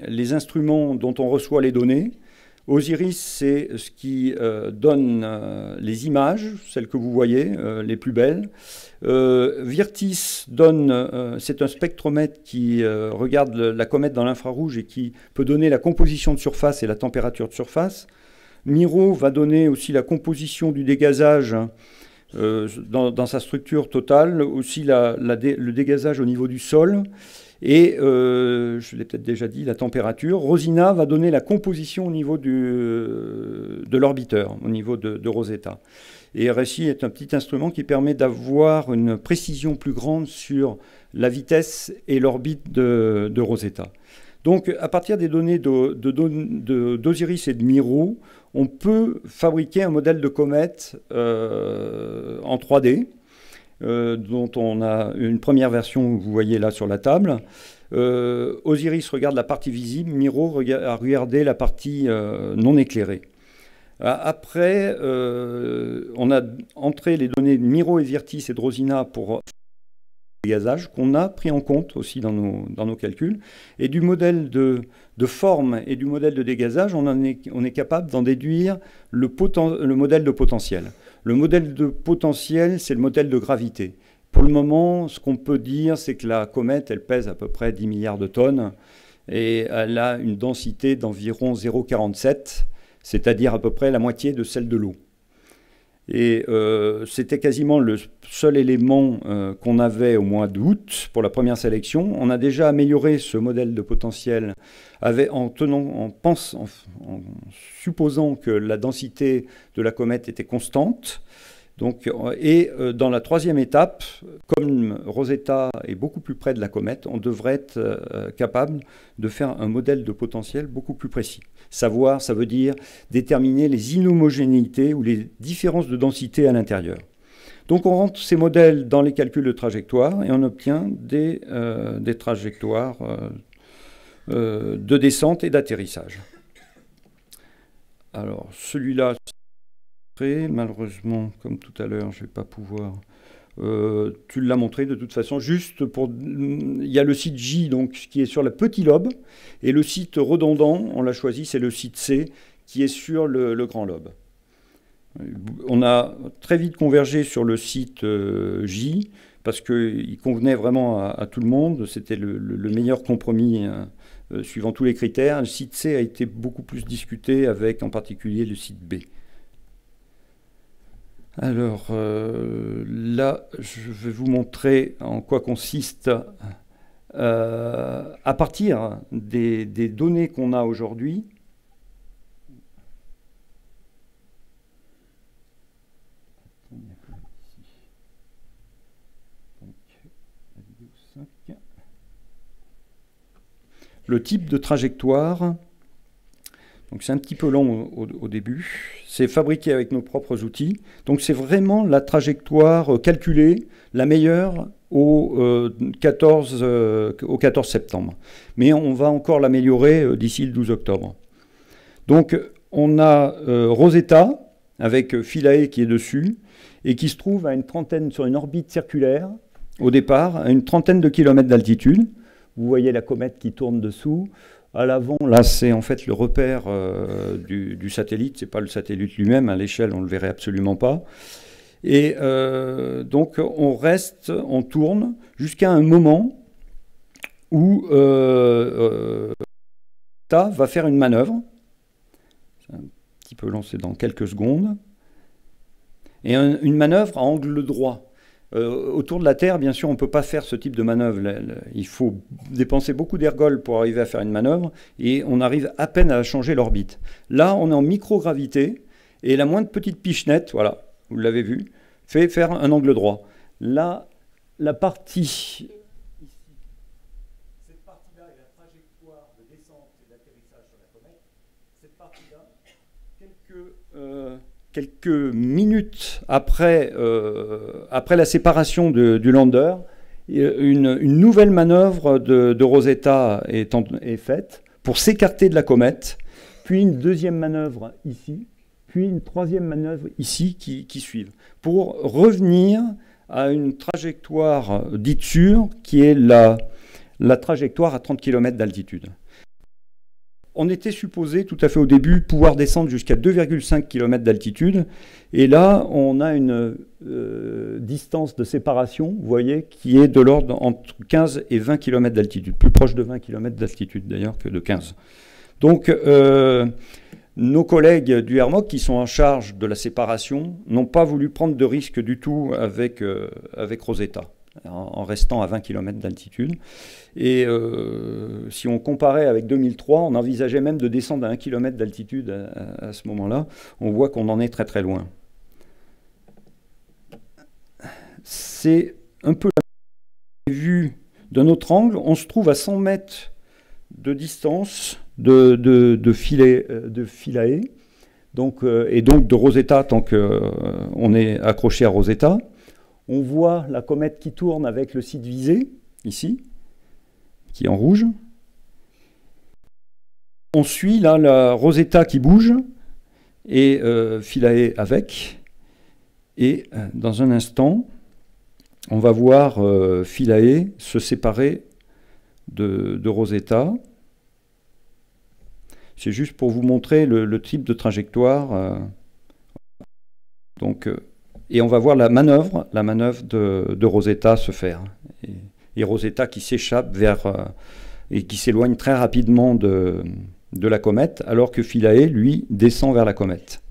les instruments dont on reçoit les données. Osiris, c'est ce qui donne les images, celles que vous voyez, les plus belles. Virtis c'est un spectromètre qui regarde la comète dans l'infrarouge et qui peut donner la composition de surface et la température de surface. Miro va donner aussi la composition du dégazage dans sa structure totale, aussi le dégazage au niveau du sol. Et, je l'ai peut-être déjà dit, la température. Rosina va donner la composition au niveau de l'orbiteur, au niveau de Rosetta. Et RSI est un petit instrument qui permet d'avoir une précision plus grande sur la vitesse et l'orbite de Rosetta. Donc, à partir des données d'Osiris et de Miro, on peut fabriquer un modèle de comète en 3D. Dont on a une première version que vous voyez là sur la table. Osiris regarde la partie visible, Miro a regardé la partie non éclairée. Après, on a entré les données de Miro et Virtis et de Rosina pour le dégazage qu'on a pris en compte aussi dans nos calculs. Et du modèle de forme et du modèle de dégazage, on est capable d'en déduire le modèle de potentiel. Le modèle de potentiel, c'est le modèle de gravité. Pour le moment, ce qu'on peut dire, c'est que la comète, elle pèse à peu près 10 milliards de tonnes et elle a une densité d'environ 0,47, c'est-à-dire à peu près la moitié de celle de l'eau. Et c'était quasiment le seul élément qu'on avait au mois d'août pour la première sélection. On a déjà amélioré ce modèle de potentiel en supposant que la densité de la comète était constante. Donc, dans la troisième étape, comme Rosetta est beaucoup plus près de la comète, on devrait être capable de faire un modèle de potentiel beaucoup plus précis. Savoir, ça veut dire déterminer les inhomogénéités ou les différences de densité à l'intérieur. Donc on rentre ces modèles dans les calculs de trajectoire et on obtient des trajectoires de descente et d'atterrissage. Alors celui-là, malheureusement, comme tout à l'heure, je ne vais pas pouvoir... tu l'as montré de toute façon, juste pour... Il y a le site J, donc, qui est sur le petit lobe, et le site redondant, on l'a choisi, c'est le site C, qui est sur le grand lobe. On a très vite convergé sur le site J, parce qu'il convenait vraiment à tout le monde, c'était le meilleur compromis suivant tous les critères. Le site C a été beaucoup plus discuté avec, en particulier, le site B. Alors là, je vais vous montrer en quoi consiste, à partir des données qu'on a aujourd'hui, le type de trajectoire. Donc c'est un petit peu long au début. C'est fabriqué avec nos propres outils. Donc c'est vraiment la trajectoire calculée, la meilleure au 14 septembre. Mais on va encore l'améliorer d'ici le 12 octobre. Donc on a Rosetta avec Philae qui est dessus et qui se trouve à sur une orbite circulaire au départ, à une trentaine de kilomètres d'altitude. Vous voyez la comète qui tourne dessous. À l'avant, là, c'est en fait le repère du satellite. Ce n'est pas le satellite lui-même. À l'échelle, on ne le verrait absolument pas. Et donc, on tourne jusqu'à un moment où TAA va faire une manœuvre. C'est un petit peu lancé dans quelques secondes. Et une manœuvre à angle droit. Autour de la Terre, bien sûr, on ne peut pas faire ce type de manœuvre. Il faut dépenser beaucoup d'ergols pour arriver à faire une manœuvre et on arrive à peine à changer l'orbite. Là, on est en microgravité et la moindre petite pichenette, voilà, vous l'avez vu, fait faire un angle droit. Là, la partie ici, cette partie-là est la trajectoire de descente et d'atterrissage sur la comète. Cette partie-là, quelques minutes après la séparation du lander, une nouvelle manœuvre de Rosetta est faite pour s'écarter de la comète puis une deuxième manœuvre ici, puis une troisième manœuvre ici qui suivent, pour revenir à une trajectoire dite sûre, qui est la trajectoire à 30 km d'altitude. On était supposé, tout à fait au début, pouvoir descendre jusqu'à 2,5 km d'altitude. Et là, on a une distance de séparation, vous voyez, qui est de l'ordre entre 15 et 20 km d'altitude. Plus proche de 20 km d'altitude, d'ailleurs, que de 15. Donc, nos collègues du HERMOC, qui sont en charge de la séparation, n'ont pas voulu prendre de risque du tout avec Rosetta, en restant à 20 km d'altitude. Et si on comparait avec 2003, on envisageait même de descendre à 1 km d'altitude à ce moment-là. On voit qu'on en est très très loin. C'est un peu la vue d'un autre angle. On se trouve à 100 mètres de distance de Philae, donc, et donc de Rosetta, tant qu'on est accroché à Rosetta. On voit la comète qui tourne avec le site visé, ici, qui est en rouge. On suit là la Rosetta qui bouge, et Philae avec. Et dans un instant, on va voir Philae se séparer de Rosetta. C'est juste pour vous montrer le type de trajectoire. Et on va voir la manœuvre de Rosetta se faire. Et Rosetta qui s'échappe et qui s'éloigne très rapidement de la comète, alors que Philae, lui, descend vers la comète.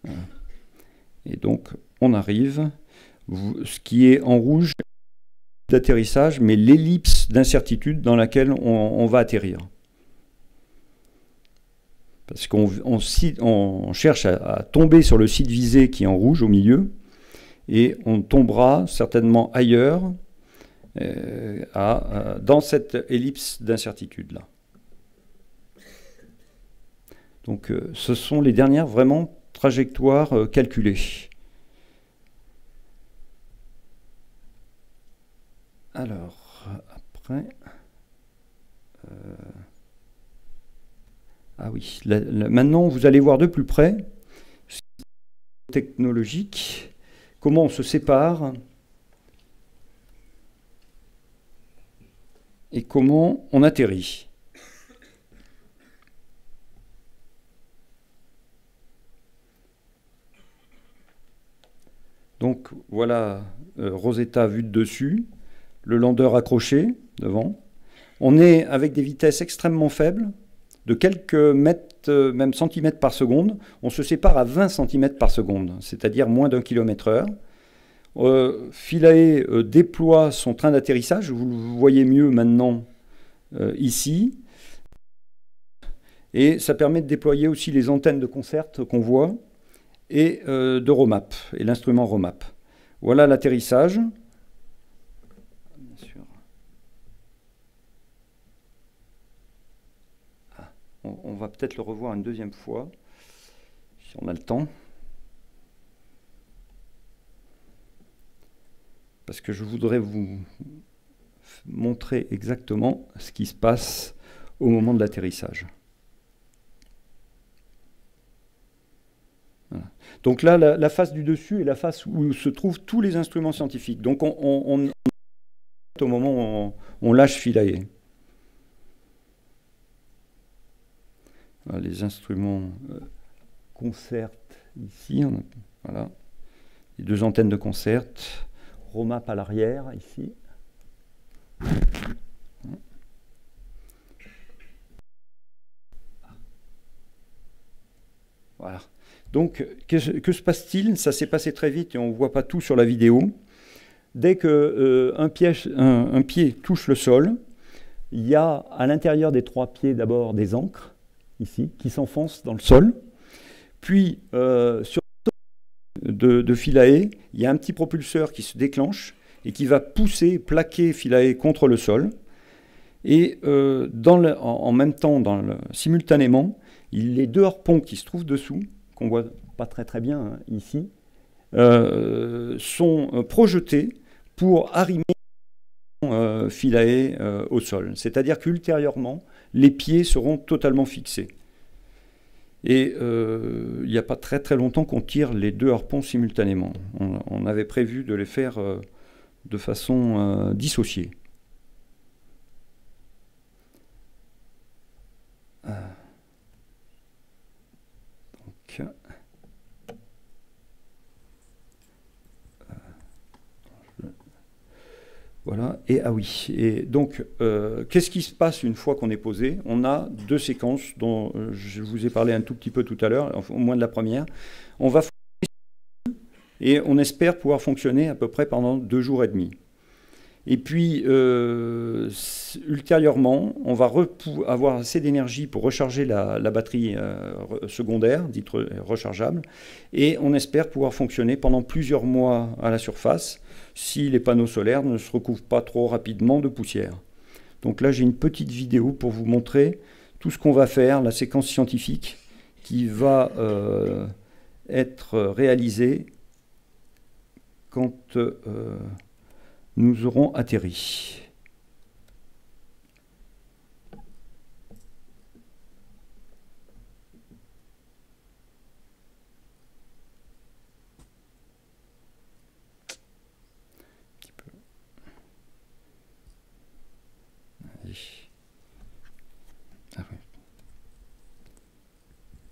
Voilà. Et donc, on arrive. Ce qui est en rouge, d'atterrissage, mais l'ellipse d'incertitude dans laquelle on va atterrir. Parce qu'on cherche à tomber sur le site visé qui est en rouge au milieu, et on tombera certainement ailleurs dans cette ellipse d'incertitude-là. Donc ce sont les dernières vraiment trajectoires calculées. Alors, après... Ah oui, maintenant vous allez voir de plus près, technologique, comment on se sépare et comment on atterrit. Donc voilà Rosetta vue de dessus, le lander accroché devant. On est avec des vitesses extrêmement faibles, de quelques mètres, même centimètres par seconde. On se sépare à 20 cm par seconde, c'est-à-dire moins d'1 km/h. Philae déploie son train d'atterrissage, vous le voyez mieux maintenant ici. Et ça permet de déployer aussi les antennes de concert qu'on voit, et de Romap, et l'instrument Romap. Voilà l'atterrissage. Bien sûr. On va peut-être le revoir une deuxième fois, si on a le temps. Parce que je voudrais vous montrer exactement ce qui se passe au moment de l'atterrissage. Voilà. Donc là, la face du dessus est la face où se trouvent tous les instruments scientifiques. Donc au moment où on lâche Philae. Voilà, les instruments concert ici, voilà, les deux antennes de concert, Romap à l'arrière ici. Voilà. Donc, que se passe-t-il? Ça s'est passé très vite et on ne voit pas tout sur la vidéo. Dès qu'un pied touche le sol, il y a à l'intérieur des trois pieds d'abord des ancres, ici, qui s'enfonce dans le sol. Puis, sur de Philae, il y a un petit propulseur qui se déclenche et qui va pousser, plaquer Philae contre le sol. Et en même temps, simultanément, les deux harpons qui se trouvent dessous, qu'on ne voit pas très très bien hein, ici, sont projetés pour arrimer Philae au sol. C'est-à-dire qu'ultérieurement, les pieds seront totalement fixés. Et il n'y a pas très très longtemps qu'on tire les 2 harpons simultanément. On avait prévu de les faire de façon dissociée. Donc, voilà, et ah oui, et donc qu'est-ce qui se passe une fois qu'on est posé? On a 2 séquences dont je vous ai parlé un tout petit peu tout à l'heure, au moins de la première. On va et on espère pouvoir fonctionner à peu près pendant 2 jours et demi. Et puis, ultérieurement, on va avoir assez d'énergie pour recharger la batterie secondaire, dite rechargeable, et on espère pouvoir fonctionner pendant plusieurs mois à la surface, si les panneaux solaires ne se recouvrent pas trop rapidement de poussière. Donc là, j'ai une petite vidéo pour vous montrer tout ce qu'on va faire, la séquence scientifique qui va être réalisée quand nous aurons atterri. Ah oui.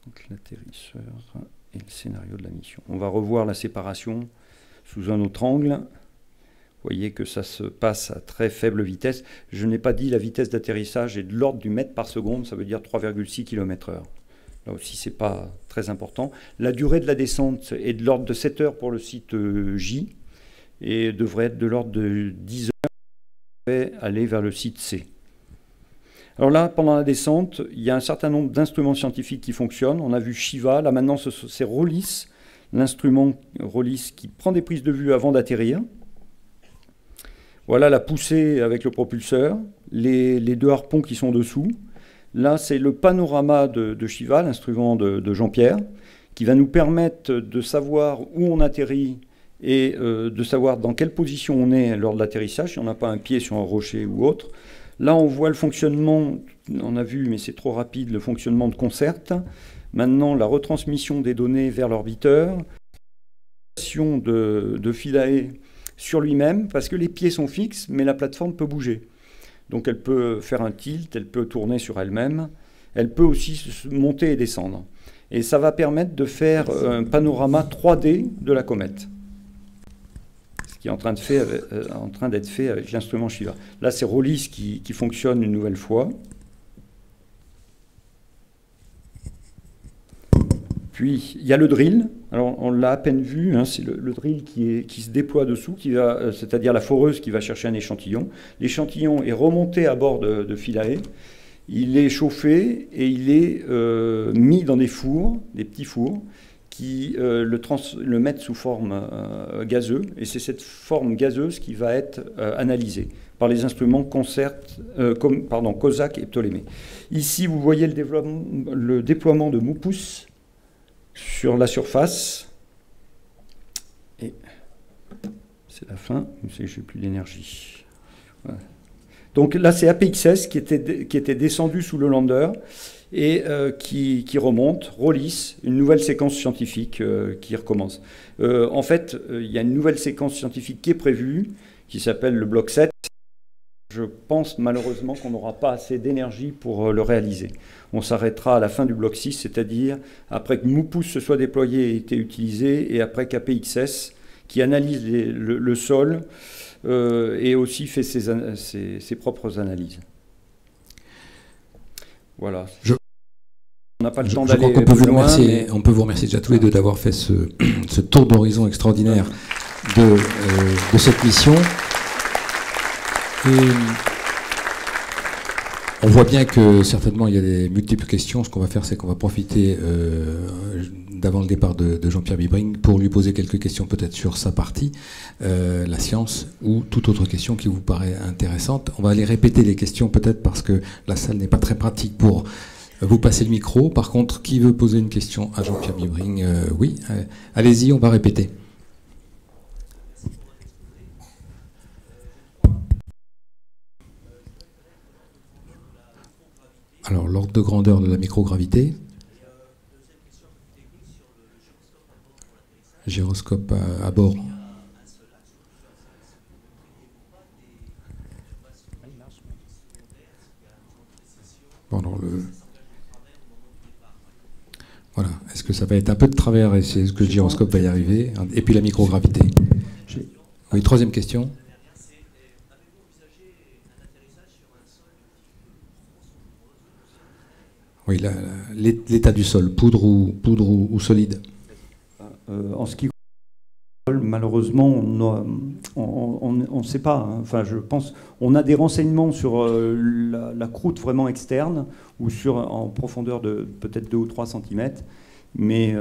Donc l'atterrisseur et le scénario de la mission. On va revoir la séparation sous un autre angle. Vous voyez que ça se passe à très faible vitesse. Je n'ai pas dit la vitesse d'atterrissage est de l'ordre du mètre par seconde, ça veut dire 3,6 km/h. Là aussi, ce n'est pas très important. La durée de la descente est de l'ordre de 7 heures pour le site J et devrait être de l'ordre de 10 heures pour aller vers le site C. Alors là, pendant la descente, il y a un certain nombre d'instruments scientifiques qui fonctionnent. On a vu Shiva, là maintenant c'est Rollis, l'instrument Rollis qui prend des prises de vue avant d'atterrir. Voilà la poussée avec le propulseur, les 2 harpons qui sont dessous. Là, c'est le panorama de Shiva, l'instrument de Jean-Pierre, qui va nous permettre de savoir où on atterrit et de savoir dans quelle position on est lors de l'atterrissage, si on n'a pas un pied sur un rocher ou autre. Là, on voit le fonctionnement, on a vu, mais c'est trop rapide, le fonctionnement de CONCERT. Maintenant, la retransmission des données vers l'orbiteur, de Philae sur lui-même, parce que les pieds sont fixes, mais la plateforme peut bouger. Donc elle peut faire un tilt, elle peut tourner sur elle-même, elle peut aussi monter et descendre. Et ça va permettre de faire un panorama 3D de la comète, ce qui est en train d'être fait avec l'instrument Shiva. Là, c'est Rollis qui fonctionne une nouvelle fois. Puis, il y a le drill. Alors, on l'a à peine vu, hein, c'est le drill qui se déploie dessous, c'est-à-dire la foreuse qui va chercher un échantillon. L'échantillon est remonté à bord de Philae. Il est chauffé et il est mis dans des fours, des petits fours, qui le mettent sous forme gazeuse. Et c'est cette forme gazeuse qui va être analysée par les instruments COSAC et Ptolémée. Ici, vous voyez le déploiement de MUPUS sur la surface. Et c'est la fin, je n'ai plus d'énergie. Voilà. Donc là, c'est APXS qui était descendu sous le lander et qui remonte, Rollis, une nouvelle séquence scientifique qui recommence. En fait, il y a une nouvelle séquence scientifique qui est prévue, qui s'appelle le bloc 7. Je pense malheureusement qu'on n'aura pas assez d'énergie pour le réaliser. On s'arrêtera à la fin du bloc 6, c'est-à-dire après que MUPUS se soit déployé et été utilisé, et après qu'APXS, qui analyse le sol, et aussi fait ses propres analyses. Voilà. On n'a pas le temps d'aller plus loin. On peut vous remercier déjà tous les deux d'avoir fait ce tour d'horizon extraordinaire de cette mission. Et on voit bien que certainement il y a des multiples questions. Ce qu'on va faire, c'est qu'on va profiter d'avant le départ de Jean-Pierre Bibring pour lui poser quelques questions peut-être sur sa partie, la science, ou toute autre question qui vous paraît intéressante. On va aller répéter les questions peut-être parce que la salle n'est pas très pratique pour vous passer le micro. Par contre, qui veut poser une question à Jean-Pierre Bibring? Oui, allez-y, on va répéter. Alors, l'ordre de grandeur de la microgravité. gyroscope à bord. Pendant le... Voilà. Est-ce que ça va être un peu de travers et est-ce que le gyroscope va y arriver? Et puis la microgravité. Oui, troisième question. Oui, l'état du sol, poudre ou solide. En ce qui concerne, malheureusement, on ne sait pas. Hein. Enfin, je pense, on a des renseignements sur la croûte vraiment externe ou en profondeur de peut-être 2 ou 3 cm. Mais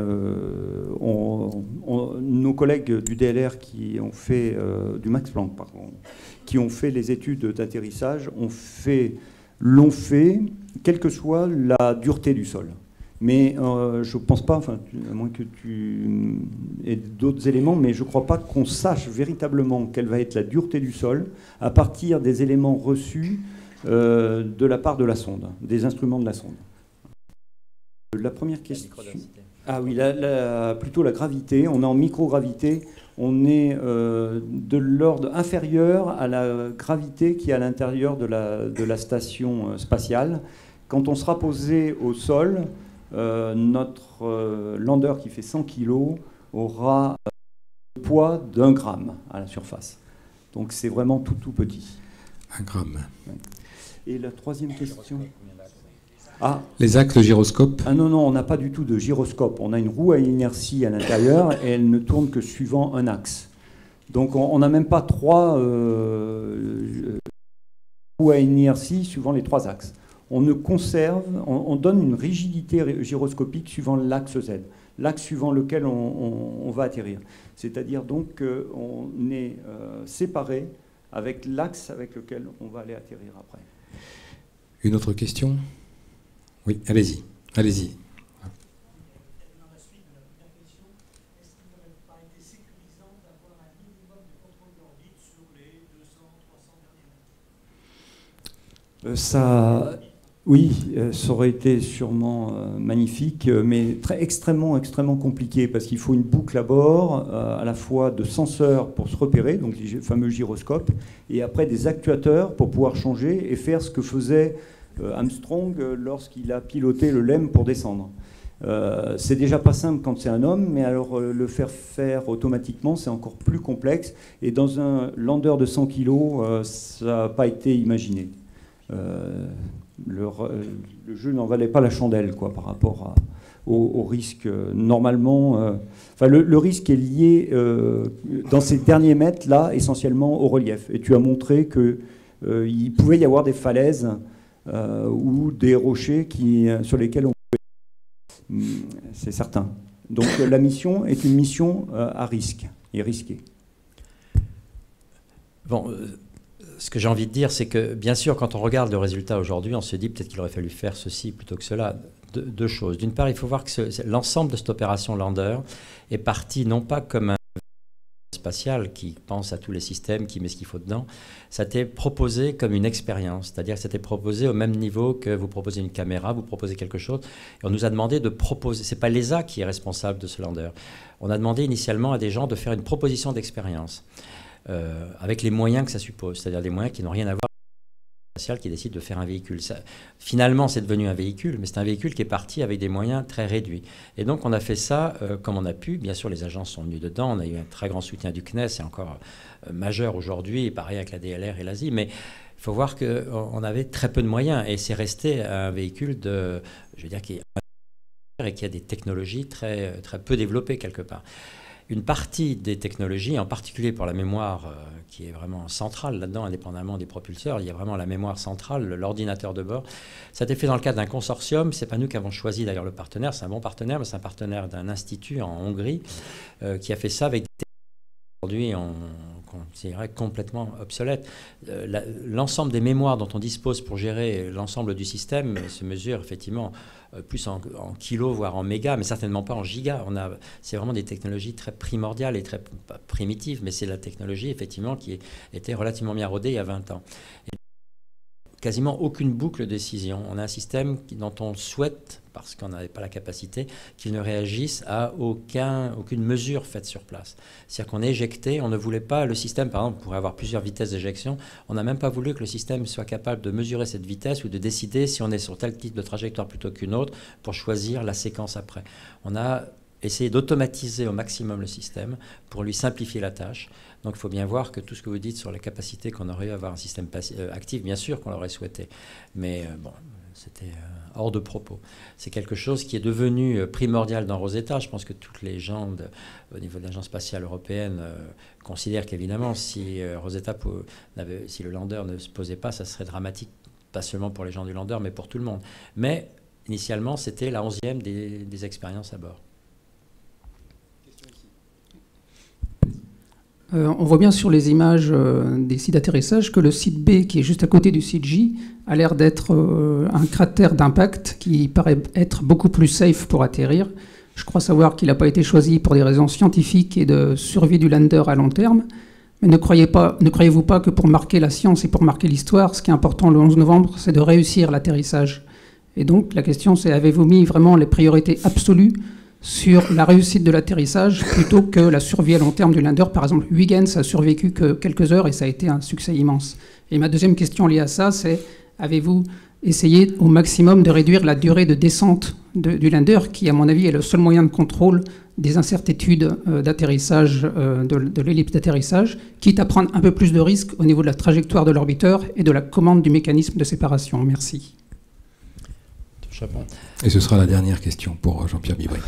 nos collègues du DLR qui ont fait, du Max Planck, pardon, qui ont fait les études d'atterrissage, l'ont fait, quelle que soit la dureté du sol. Mais je ne pense pas, enfin, à moins que tu aies d'autres éléments, mais je ne crois pas qu'on sache véritablement quelle va être la dureté du sol à partir des éléments reçus de la part de la sonde, des instruments de la sonde. La première question. Ah oui, plutôt la gravité. On est en microgravité. On est de l'ordre inférieur à la gravité qui est à l'intérieur de la station spatiale. Quand on sera posé au sol, notre lander qui fait 100 kg aura le poids d'1 gramme à la surface. Donc c'est vraiment tout petit. 1 gramme. Et la troisième question. Les axes de gyroscope? Ah non, on n'a pas du tout de gyroscope. On a une roue à inertie à l'intérieur et elle ne tourne que suivant un axe. Donc on n'a même pas 3 roues à inertie suivant les 3 axes. On ne conserve, on donne une rigidité gyroscopique suivant l'axe Z, l'axe suivant lequel on va atterrir. C'est-à-dire donc qu'on est séparé avec l'axe avec lequel on va aller atterrir après. Une autre question? Oui, allez-y. Allez-y. Dans la suite de la première question, est-ce qu'il n'aurait pas été sécurisant d'avoir un minimum de contrôle d'orbite sur les 200-300 derniers mètres? Oui, ça aurait été sûrement magnifique, mais extrêmement compliqué, parce qu'il faut une boucle à bord, à la fois de senseurs pour se repérer, donc les fameux gyroscopes, et après des actuateurs pour pouvoir changer et faire ce que faisait Armstrong lorsqu'il a piloté le LEM pour descendre. C'est déjà pas simple quand c'est un homme, mais alors le faire automatiquement, c'est encore plus complexe. Et dans un lander de 100 kg, ça n'a pas été imaginé. Le jeu n'en valait pas la chandelle, quoi, par rapport au risque. Normalement, le risque est lié dans ces derniers mètres là essentiellement au relief. Et tu as montré qu'il pouvait y avoir des falaises ou des rochers sur lesquels on peut... C'est certain. Donc la mission est une mission à risque et risquée. Bon, ce que j'ai envie de dire, c'est que bien sûr, quand on regarde le résultat aujourd'hui, on se dit peut-être qu'il aurait fallu faire ceci plutôt que cela. Deux choses. D'une part, il faut voir que l'ensemble de cette opération Lander est parti non pas comme un spatial qui pense à tous les systèmes, qui met ce qu'il faut dedans. Ça a été proposé comme une expérience, c'est-à-dire que c'était proposé au même niveau que vous proposez une caméra, vous proposez quelque chose. Et on nous a demandé de proposer, c'est pas l'ESA qui est responsable de ce lander. On a demandé initialement à des gens de faire une proposition d'expérience avec les moyens que ça suppose, c'est-à-dire des moyens qui n'ont rien à voir qui décide de faire un véhicule. Finalement, c'est devenu un véhicule, mais c'est un véhicule qui est parti avec des moyens très réduits. Et donc, on a fait ça comme on a pu. Bien sûr, les agences sont venues dedans. On a eu un très grand soutien du CNES, c'est encore majeur aujourd'hui, et pareil avec la DLR et l'Asie. Mais il faut voir qu'on avait très peu de moyens, et c'est resté un véhicule qui a des technologies très, très peu développées quelque part. Une partie des technologies, en particulier pour la mémoire qui est vraiment centrale là-dedans, indépendamment des propulseurs, il y a vraiment la mémoire centrale, l'ordinateur de bord. Ça a été fait dans le cadre d'un consortium. Ce n'est pas nous qui avons choisi d'ailleurs le partenaire, c'est un bon partenaire, mais c'est un partenaire d'un institut en Hongrie qui a fait ça avec des technologies aujourd'hui qu'on dirait complètement obsolètes. L'ensemble des mémoires dont on dispose pour gérer l'ensemble du système se mesure effectivement plus en kilos, voire en mégas, mais certainement pas en gigas. C'est vraiment des technologies très primordiales et très primitives, mais c'est la technologie, effectivement, qui était relativement bien rodée il y a 20 ans. Et quasiment aucune boucle de décision. On a un système dont on souhaite parce qu'on n'avait pas la capacité, qu'ils ne réagissent à aucune mesure faite sur place. C'est-à-dire qu'on éjectait, on ne voulait pas, le système, par exemple, pourrait avoir plusieurs vitesses d'éjection, on n'a même pas voulu que le système soit capable de mesurer cette vitesse ou de décider si on est sur tel type de trajectoire plutôt qu'une autre pour choisir la séquence après. On a essayé d'automatiser au maximum le système pour lui simplifier la tâche. Donc il faut bien voir que tout ce que vous dites sur la capacité qu'on aurait eu à avoir un système actif, bien sûr qu'on l'aurait souhaité, mais bon, c'était hors de propos. C'est quelque chose qui est devenu primordial dans Rosetta. Je pense que toutes les gens au niveau de l'Agence spatiale européenne considèrent qu'évidemment, si si le lander ne se posait pas, ça serait dramatique, pas seulement pour les gens du lander, mais pour tout le monde. Mais initialement, c'était la 11e des expériences à bord. On voit bien sur les images des sites d'atterrissage que le site B, qui est juste à côté du site J, a l'air d'être un cratère d'impact qui paraît être beaucoup plus safe pour atterrir. Je crois savoir qu'il n'a pas été choisi pour des raisons scientifiques et de survie du lander à long terme. Mais ne croyez-vous pas que pour marquer la science et pour marquer l'histoire, ce qui est important le 11 novembre, c'est de réussir l'atterrissage? Et donc la question c'est, avez-vous mis vraiment les priorités absolues sur la réussite de l'atterrissage plutôt que la survie à long terme du lander? Par exemple, Huygens a survécu que quelques heures et ça a été un succès immense. Et ma deuxième question liée à ça, c'est avez-vous essayé au maximum de réduire la durée de descente du lander, qui à mon avis est le seul moyen de contrôle des incertitudes d'atterrissage, de l'ellipse d'atterrissage, quitte à prendre un peu plus de risques au niveau de la trajectoire de l'orbiteur et de la commande du mécanisme de séparation? Merci. Et ce sera la dernière question pour Jean-Pierre Bibring.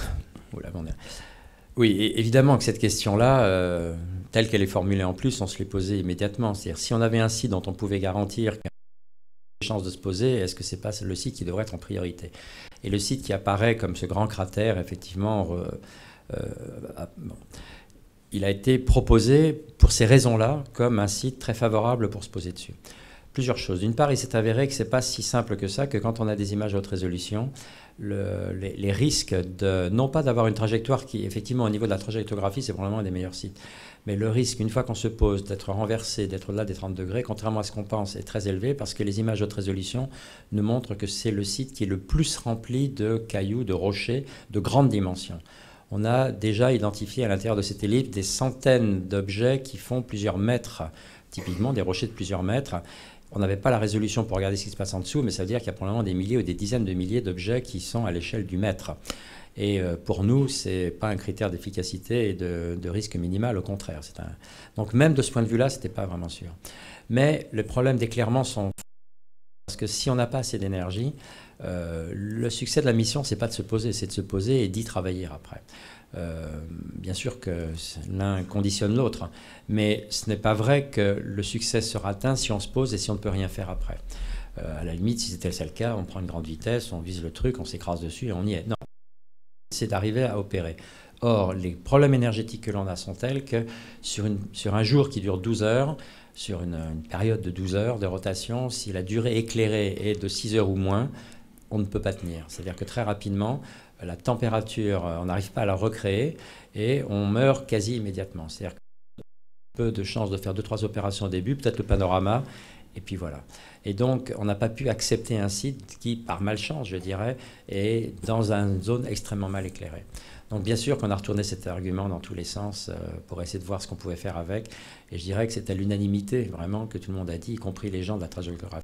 Oui, évidemment que cette question-là, telle qu'elle est formulée en plus, on se l'est posée immédiatement. C'est-à-dire, si on avait un site dont on pouvait garantir qu'il y a des chances de se poser, est-ce que ce n'est pas le site qui devrait être en priorité? Et le site qui apparaît comme ce grand cratère, effectivement, il a été proposé pour ces raisons-là comme un site très favorable pour se poser dessus. Plusieurs choses. D'une part, il s'est avéré que ce n'est pas si simple que ça, que quand on a des images à haute résolution, les risques non pas d'avoir une trajectoire qui, effectivement, au niveau de la trajectographie, c'est probablement un des meilleurs sites, mais le risque, une fois qu'on se pose, d'être renversé, d'être au-delà des 30 degrés, contrairement à ce qu'on pense, est très élevé parce que les images à haute résolution nous montrent que c'est le site qui est le plus rempli de cailloux, de rochers de grande dimension. On a déjà identifié à l'intérieur de cette ellipse des centaines d'objets qui font plusieurs mètres, typiquement des rochers de plusieurs mètres. On n'avait pas la résolution pour regarder ce qui se passe en dessous, mais ça veut dire qu'il y a probablement des milliers ou des dizaines de milliers d'objets qui sont à l'échelle du mètre. Et pour nous, ce n'est pas un critère d'efficacité et de risque minimal, au contraire. Donc même de ce point de vue-là, ce n'était pas vraiment sûr. Mais les problèmes d'éclairement sont... Parce que si on n'a pas assez d'énergie, le succès de la mission, ce n'est pas de se poser, c'est de se poser et d'y travailler après. Bien sûr que l'un conditionne l'autre, mais ce n'est pas vrai que le succès sera atteint si on se pose et si on ne peut rien faire après. À la limite, si c'était le cas, on prend une grande vitesse, on vise le truc, on s'écrase dessus et on y est. Non, c'est d'arriver à opérer. Or, les problèmes énergétiques que l'on a sont tels que sur un jour qui dure 12 heures, sur une période de 12 heures de rotation, si la durée éclairée est de 6 heures ou moins, on ne peut pas tenir. C'est-à-dire que très rapidement, la température, on n'arrive pas à la recréer et on meurt quasi immédiatement. C'est-à-dire qu'on a peu de chances de faire 2-3 opérations au début, peut-être le panorama, et puis voilà. Et donc, on n'a pas pu accepter un site qui, par malchance, je dirais, est dans une zone extrêmement mal éclairée. Donc, bien sûr qu'on a retourné cet argument dans tous les sens pour essayer de voir ce qu'on pouvait faire avec. Et je dirais que c'est à l'unanimité, vraiment, que tout le monde a dit, y compris les gens de la trajectographie,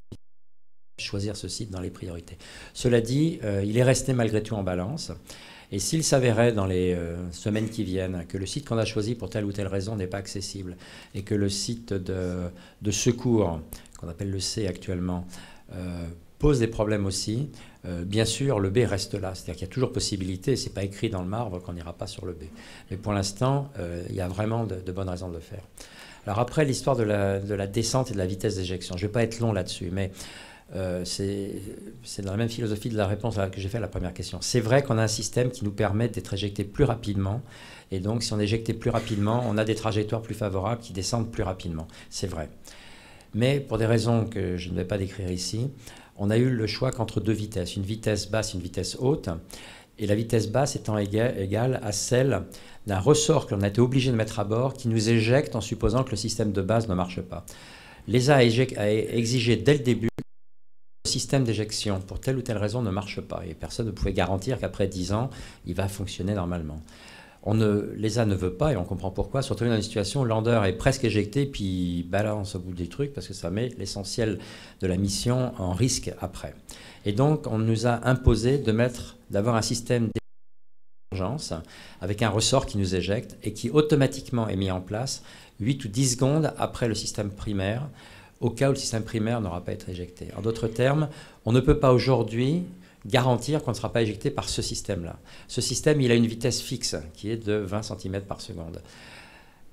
choisir ce site dans les priorités. Cela dit, il est resté malgré tout en balance. Et s'il s'avérait dans les semaines qui viennent que le site qu'on a choisi pour telle ou telle raison n'est pas accessible et que le site de secours, qu'on appelle le C actuellement, pose des problèmes aussi, bien sûr, le B reste là. C'est-à-dire qu'il y a toujours possibilité, ce n'est pas écrit dans le marbre qu'on n'ira pas sur le B. Mais pour l'instant, il y a vraiment de bonnes raisons de le faire. Alors après, l'histoire de la descente et de la vitesse d'éjection, je ne vais pas être long là-dessus, mais c'est dans la même philosophie de la réponse que j'ai fait à la première question. C'est vrai qu'on a un système qui nous permet d'être éjecté plus rapidement, et donc si on est éjecté plus rapidement, on a des trajectoires plus favorables qui descendent plus rapidement. C'est vrai. Mais pour des raisons que je ne vais pas décrire ici, on a eu le choix qu'entre deux vitesses, une vitesse basse et une vitesse haute, et la vitesse basse étant égale à celle d'un ressort que l'on a été obligé de mettre à bord qui nous éjecte en supposant que le système de base ne marche pas. L'ESA a exigé dès le début que le système d'éjection, pour telle ou telle raison, ne marche pas. Et personne ne pouvait garantir qu'après 10 ans, il va fonctionner normalement. L'ESA ne veut pas, et on comprend pourquoi, se retrouver dans une situation où le lander est presque éjecté, puis il balance au bout du truc, parce que ça met l'essentiel de la mission en risque après. Et donc, on nous a imposé d'avoir un système d'urgence avec un ressort qui nous éjecte et qui automatiquement est mis en place 8 ou 10 secondes après le système primaire, au cas où le système primaire n'aura pas été éjecté. En d'autres termes, on ne peut pas aujourd'hui garantir qu'on ne sera pas éjecté par ce système-là. Ce système, il a une vitesse fixe qui est de 20 cm par seconde.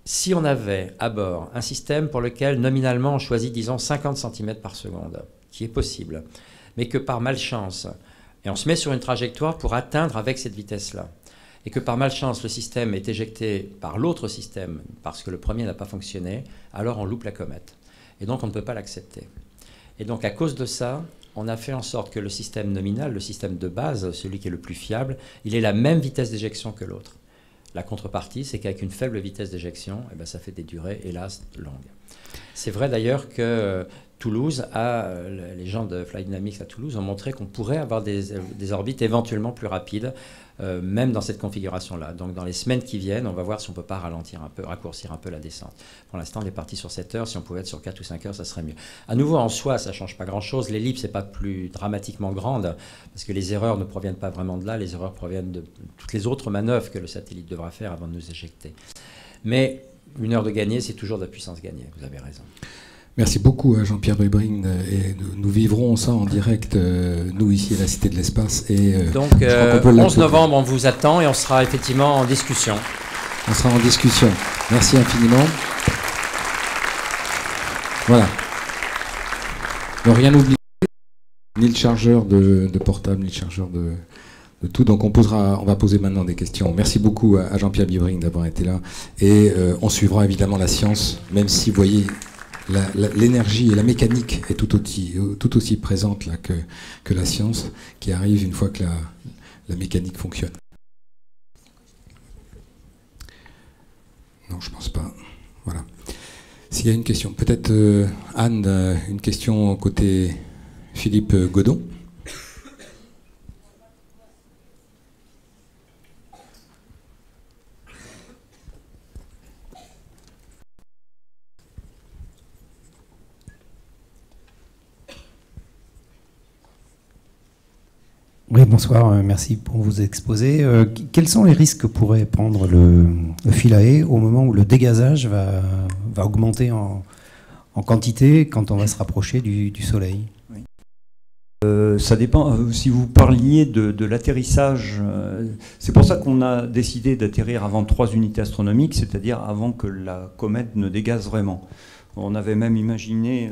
Si on avait à bord un système pour lequel nominalement on choisit, disons, 50 cm par seconde, qui est possible, mais que par malchance, et on se met sur une trajectoire pour atteindre avec cette vitesse-là, et que par malchance le système est éjecté par l'autre système parce que le premier n'a pas fonctionné, alors on loupe la comète. Et donc on ne peut pas l'accepter. Et donc à cause de ça, on a fait en sorte que le système nominal, le système de base, celui qui est le plus fiable, il ait la même vitesse d'éjection que l'autre. La contrepartie, c'est qu'avec une faible vitesse d'éjection, eh ben, ça fait des durées, hélas, longues. C'est vrai d'ailleurs que Toulouse les gens de Flight Dynamics à Toulouse ont montré qu'on pourrait avoir des orbites éventuellement plus rapides, même dans cette configuration-là. Donc dans les semaines qui viennent, on va voir si on ne peut pas raccourcir un peu la descente. Pour l'instant, on est parti sur 7 heures. Si on pouvait être sur 4 ou 5 heures, ça serait mieux. À nouveau, en soi, ça ne change pas grand-chose. L'ellipse n'est pas plus dramatiquement grande, parce que les erreurs ne proviennent pas vraiment de là. Les erreurs proviennent de toutes les autres manœuvres que le satellite devra faire avant de nous éjecter. Mais 1 heure de gagner, c'est toujours de la puissance gagnée. Vous avez raison. Merci beaucoup à Jean-Pierre Bibring, et nous vivrons ça en direct, nous ici à la Cité de l'Espace. Donc 11 novembre, on vous attend et on sera effectivement en discussion. On sera en discussion. Merci infiniment. Voilà. Ne rien oublier, ni le chargeur de portable, ni le chargeur de tout. Donc on va poser maintenant des questions. Merci beaucoup à Jean-Pierre Bibring d'avoir été là. Et on suivra évidemment la science, même si vous voyez... l'énergie et la mécanique est tout aussi présente là que la science qui arrive une fois que la mécanique fonctionne. Non, je pense pas. Voilà. S'il y a une question, peut-être Anne, une question côté Philippe Godon. Oui, bonsoir, merci pour vous exposer. Quels sont les risques que pourrait prendre le Philae au moment où le dégazage va augmenter en quantité quand on va se rapprocher du Soleil? Oui. Ça dépend. Si vous parliez de l'atterrissage, c'est pour ça qu'on a décidé d'atterrir avant 3 unités astronomiques, c'est-à-dire avant que la comète ne dégaze vraiment. On avait même imaginé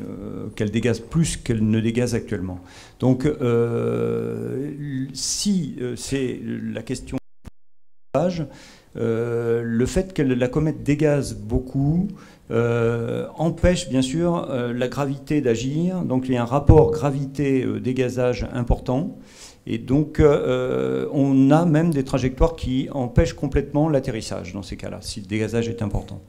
qu'elle dégaze plus qu'elle ne dégaze actuellement. Donc, si c'est la question le fait que la comète dégaze beaucoup empêche bien sûr la gravité d'agir. Donc, il y a un rapport gravité-dégazage important. Et donc, on a même des trajectoires qui empêchent complètement l'atterrissage dans ces cas-là, si le dégazage est important.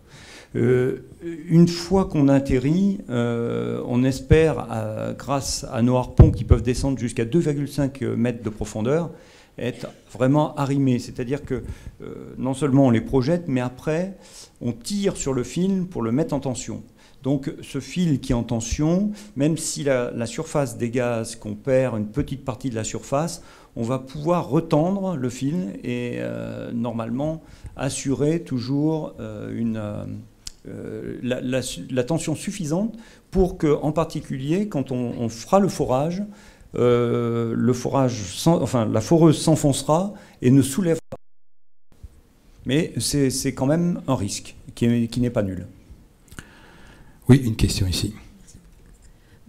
Une fois qu'on atterrit, on espère, grâce à nos harpons qui peuvent descendre jusqu'à 2,5 mètres de profondeur, être vraiment arrimés. C'est-à-dire que non seulement on les projette, mais après, on tire sur le fil pour le mettre en tension. Donc ce fil qui est en tension, même si la surface dégaze, qu'on perd une petite partie de la surface, on va pouvoir retendre le fil et normalement assurer toujours la tension suffisante pour que, en particulier, quand on fera le forage, la foreuse s'enfoncera et ne soulèvera pas. Mais c'est quand même un risque qui n'est pas nul. Oui, une question ici.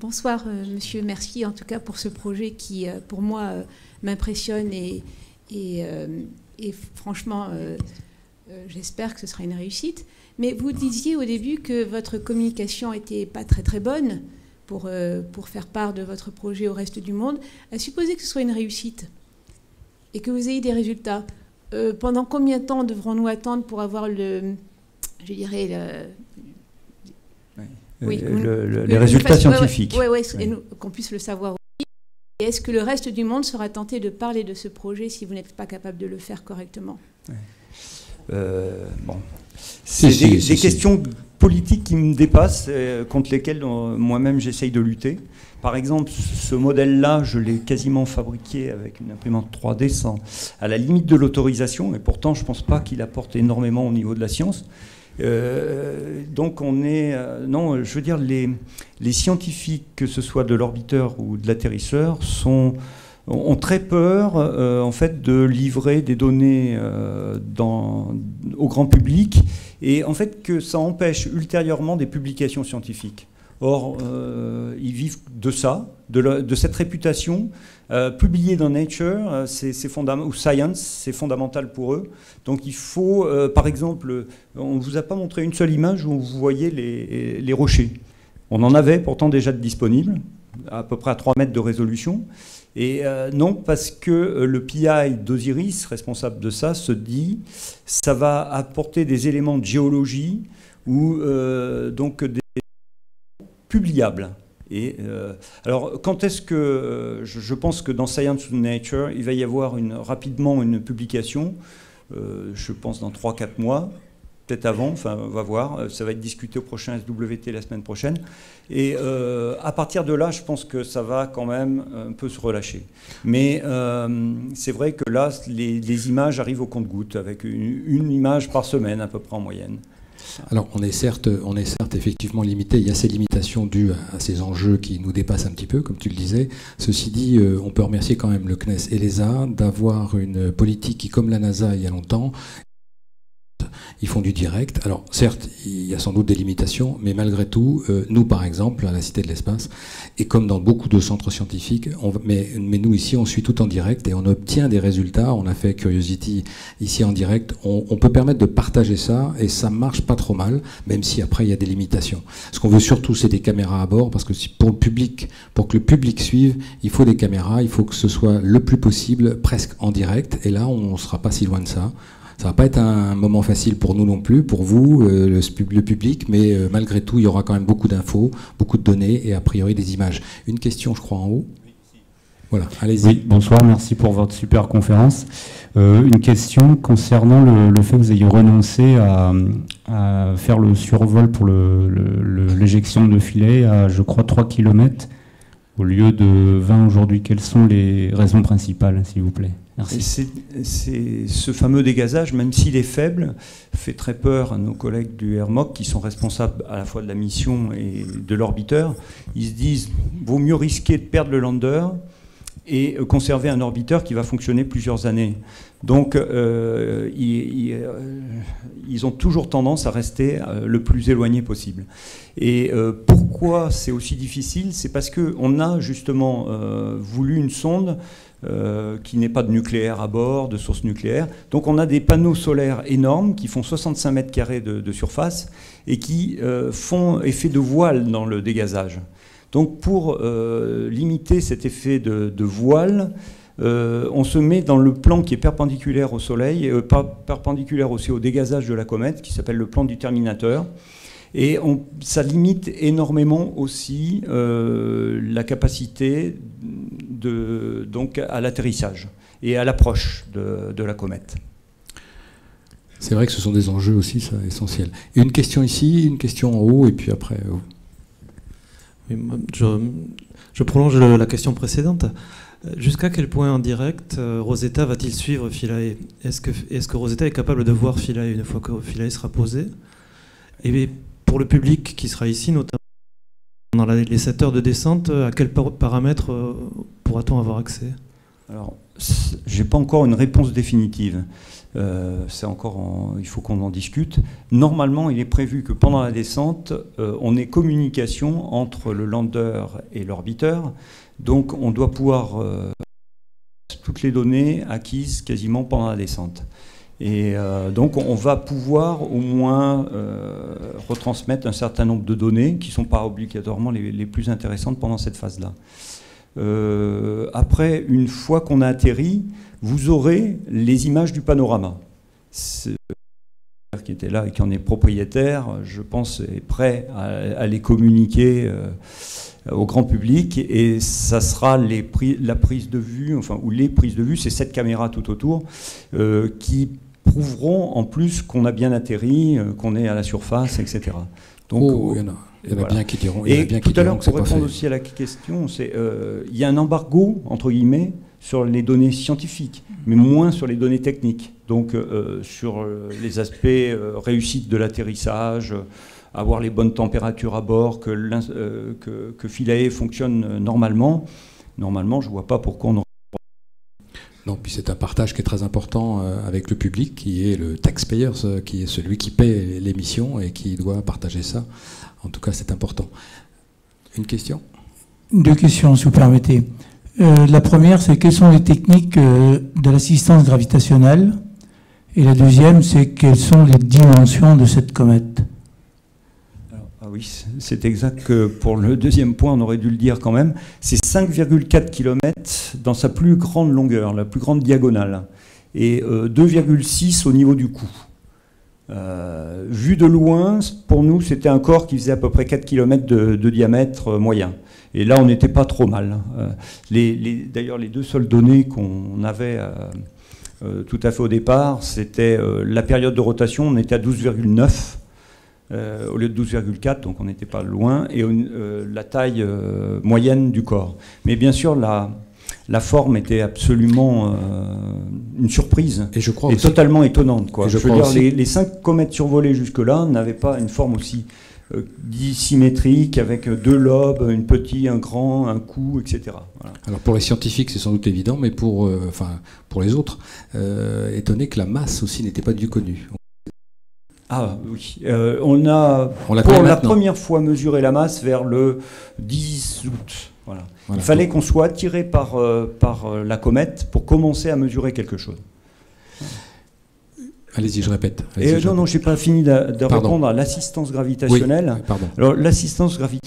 Bonsoir, monsieur. Merci en tout cas pour ce projet qui, pour moi, m'impressionne et franchement, j'espère que ce sera une réussite. Mais vous disiez au début que votre communication n'était pas très très bonne pour faire part de votre projet au reste du monde. À supposer que ce soit une réussite et que vous ayez des résultats, pendant combien de temps devrons-nous attendre pour avoir les résultats scientifiques. Oui, et qu'on puisse le savoir aussi. Et est-ce que le reste du monde sera tenté de parler de ce projet si vous n'êtes pas capable de le faire correctement? Bon. C'est des questions politiques qui me dépassent, contre lesquelles moi-même j'essaye de lutter. Par exemple, ce modèle-là, je l'ai quasiment fabriqué avec une imprimante 3D à la limite de l'autorisation, et pourtant je ne pense pas qu'il apporte énormément au niveau de la science. Donc on est... non, je veux dire, les scientifiques, que ce soit de l'orbiteur ou de l'atterrisseur, ont très peur en fait de livrer des données au grand public, et en fait que ça empêche ultérieurement des publications scientifiques. Or, ils vivent de ça, de cette réputation. Publier dans Nature ou Science, c'est fondamental pour eux. Donc il faut, par exemple, on ne vous a pas montré une seule image où vous voyez les rochers. On en avait pourtant déjà disponibles, à peu près à 3 mètres de résolution. Et non, parce que le PI d'Osiris, responsable de ça, se dit ça va apporter des éléments de géologie ou donc des publiables. Et alors, quand est-ce que je pense que dans Science ou Nature, il va y avoir rapidement une publication, je pense dans 3-4 mois, peut-être avant, enfin on va voir, ça va être discuté au prochain SWT la semaine prochaine. Et à partir de là, je pense que ça va quand même un peu se relâcher. Mais c'est vrai que là, les images arrivent au compte-gouttes, avec une image par semaine à peu près en moyenne. Alors, on est certes effectivement limité. Il y a ces limitations dues à ces enjeux qui nous dépassent un petit peu, comme tu le disais. Ceci dit, on peut remercier quand même le CNES et l'ESA d'avoir une politique qui, comme la NASA il y a longtemps, ils font du direct. Alors, certes, il y a sans doute des limitations, mais malgré tout, nous, par exemple, à la Cité de l'Espace, et comme dans beaucoup de centres scientifiques, mais nous, ici, on suit tout en direct et on obtient des résultats. On a fait Curiosity ici en direct. On peut permettre de partager ça, et ça marche pas trop mal, même si après, il y a des limitations. Ce qu'on veut surtout, c'est des caméras à bord, parce que pour que le public suive, il faut des caméras, il faut que ce soit le plus possible, presque en direct, et là, on ne sera pas si loin de ça. Ça va pas être un moment facile pour nous non plus, pour vous, le public, mais malgré tout, il y aura quand même beaucoup d'infos, beaucoup de données et a priori des images. Une question, je crois, en haut. Voilà, allez-y. Oui, bonsoir, merci pour votre super conférence. Une question concernant le fait que vous ayez renoncé à faire le survol pour l'éjection de filet à, je crois, 3 km au lieu de 20 aujourd'hui. Quelles sont les raisons principales, s'il vous plaît? C'est ce fameux dégazage, même s'il est faible, fait très peur à nos collègues du RMOC qui sont responsables à la fois de la mission et de l'orbiteur. Ils se disent, vaut mieux risquer de perdre le lander et conserver un orbiteur qui va fonctionner plusieurs années. Donc ils ont toujours tendance à rester le plus éloigné possible. Et pourquoi c'est aussi difficile? C'est parce qu'on a justement voulu une sonde qui n'ait pas de nucléaire à bord, de source nucléaire. Donc on a des panneaux solaires énormes qui font 65 mètres carrés de surface et qui font effet de voile dans le dégazage. Donc pour limiter cet effet de voile, on se met dans le plan qui est perpendiculaire au Soleil, perpendiculaire aussi au dégazage de la comète, qui s'appelle le plan du Terminateur. Et ça limite énormément aussi la capacité donc à l'atterrissage et à l'approche de la comète. C'est vrai que ce sont des enjeux aussi essentiels. Et une question ici, une question en haut, et puis après... Oui, je prolonge la question précédente. Jusqu'à quel point en direct Rosetta va-t-il suivre Philae? Est-ce que Rosetta est capable de voir Philae une fois que Philae sera posé? Et pour le public qui sera ici, notamment dans les 7 heures de descente, à quels paramètres pourra-t-on avoir accès? Alors, j'ai pas encore une réponse définitive. Il faut qu'on en discute. Normalement, il est prévu que pendant la descente, on ait communication entre le lander et l'orbiteur. Donc, on doit pouvoir toutes les données acquises quasiment pendant la descente. Et donc on va pouvoir au moins retransmettre un certain nombre de données qui ne sont pas obligatoirement les plus intéressantes pendant cette phase-là. Après, une fois qu'on a atterri, vous aurez les images du panorama. Qui était là et qui en est propriétaire, je pense, est prêt à les communiquer au grand public, et ça sera la prise de vue, enfin, ou les prises de vue, c'est 7 caméras tout autour, qui prouveront en plus qu'on a bien atterri, qu'on est à la surface, etc. Donc, il y en a bien qui diront. Et tout à l'heure, pour répondre aussi à la question, il y a un embargo, entre guillemets, sur les données scientifiques, mais moins sur les données techniques. Donc, sur les aspects réussite de l'atterrissage, avoir les bonnes températures à bord, que Philae fonctionne normalement. Normalement, je ne vois pas pourquoi on aurait... Non, puis c'est un partage qui est très important avec le public, qui est le taxpayer, qui est celui qui paie l'émission et qui doit partager ça. En tout cas, c'est important. Une question ? 2 questions, si vous permettez. La première, c'est quelles sont les techniques de l'assistance gravitationnelle? Et la deuxième, c'est quelles sont les dimensions de cette comète? Oui, c'est exact que pour le deuxième point, on aurait dû le dire quand même. C'est 5,4 km dans sa plus grande longueur, la plus grande diagonale, et 2,6 au niveau du cou. Vu de loin, pour nous, c'était un corps qui faisait à peu près 4 km de diamètre moyen. Et là, on n'était pas trop mal. D'ailleurs, les 2 seules données qu'on avait tout à fait au départ, c'était la période de rotation, on était à 12,9 au lieu de 12,4, donc on n'était pas loin, et la taille moyenne du corps. Mais bien sûr, la forme était absolument une surprise, et je crois aussi, totalement étonnante, quoi. Je veux dire, les 5 comètes survolées jusque-là n'avaient pas une forme aussi dissymétrique, avec 2 lobes, un grand, un cou, etc. Voilà. Alors pour les scientifiques, c'est sans doute évident, mais pour les autres, étonné que la masse aussi n'était pas du connue. Ah oui, on a pour la première fois mesuré la masse vers le 10 août. Voilà. Il fallait qu'on soit attiré par la comète pour commencer à mesurer quelque chose. Allez-y, je répète. Non, je n'ai pas fini de répondre à l'assistance gravitationnelle. Oui, pardon. Alors l'assistance gravitationnelle,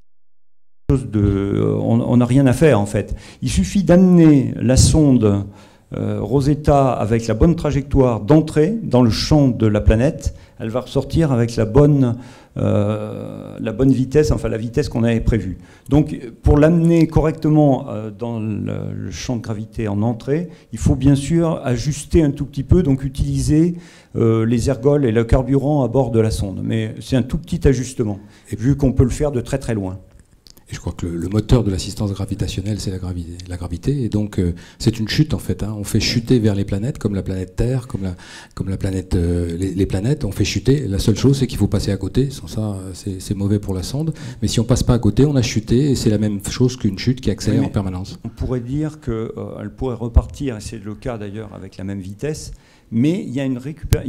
on n'a rien à faire en fait. Il suffit d'amener la sonde Rosetta avec la bonne trajectoire d'entrée dans le champ de la planète. Elle va ressortir avec la bonne vitesse, enfin la vitesse qu'on avait prévue. Donc pour l'amener correctement dans le champ de gravité en entrée, il faut bien sûr ajuster un tout petit peu, donc utiliser les ergols et le carburant à bord de la sonde. Mais c'est un tout petit ajustement, et vu qu'on peut le faire de très très loin. Et je crois que le moteur de l'assistance gravitationnelle, c'est la gravité. Et donc, c'est une chute, en fait. On fait chuter vers les planètes, comme la planète Terre, comme la planète, les planètes. On fait chuter. La seule chose, c'est qu'il faut passer à côté. Sans ça, c'est mauvais pour la sonde. Mais si on passe pas à côté, on a chuté. Et c'est la même chose qu'une chute qui accélère en permanence. On pourrait dire qu'elle pourrait repartir, et c'est le cas d'ailleurs avec la même vitesse. Mais il y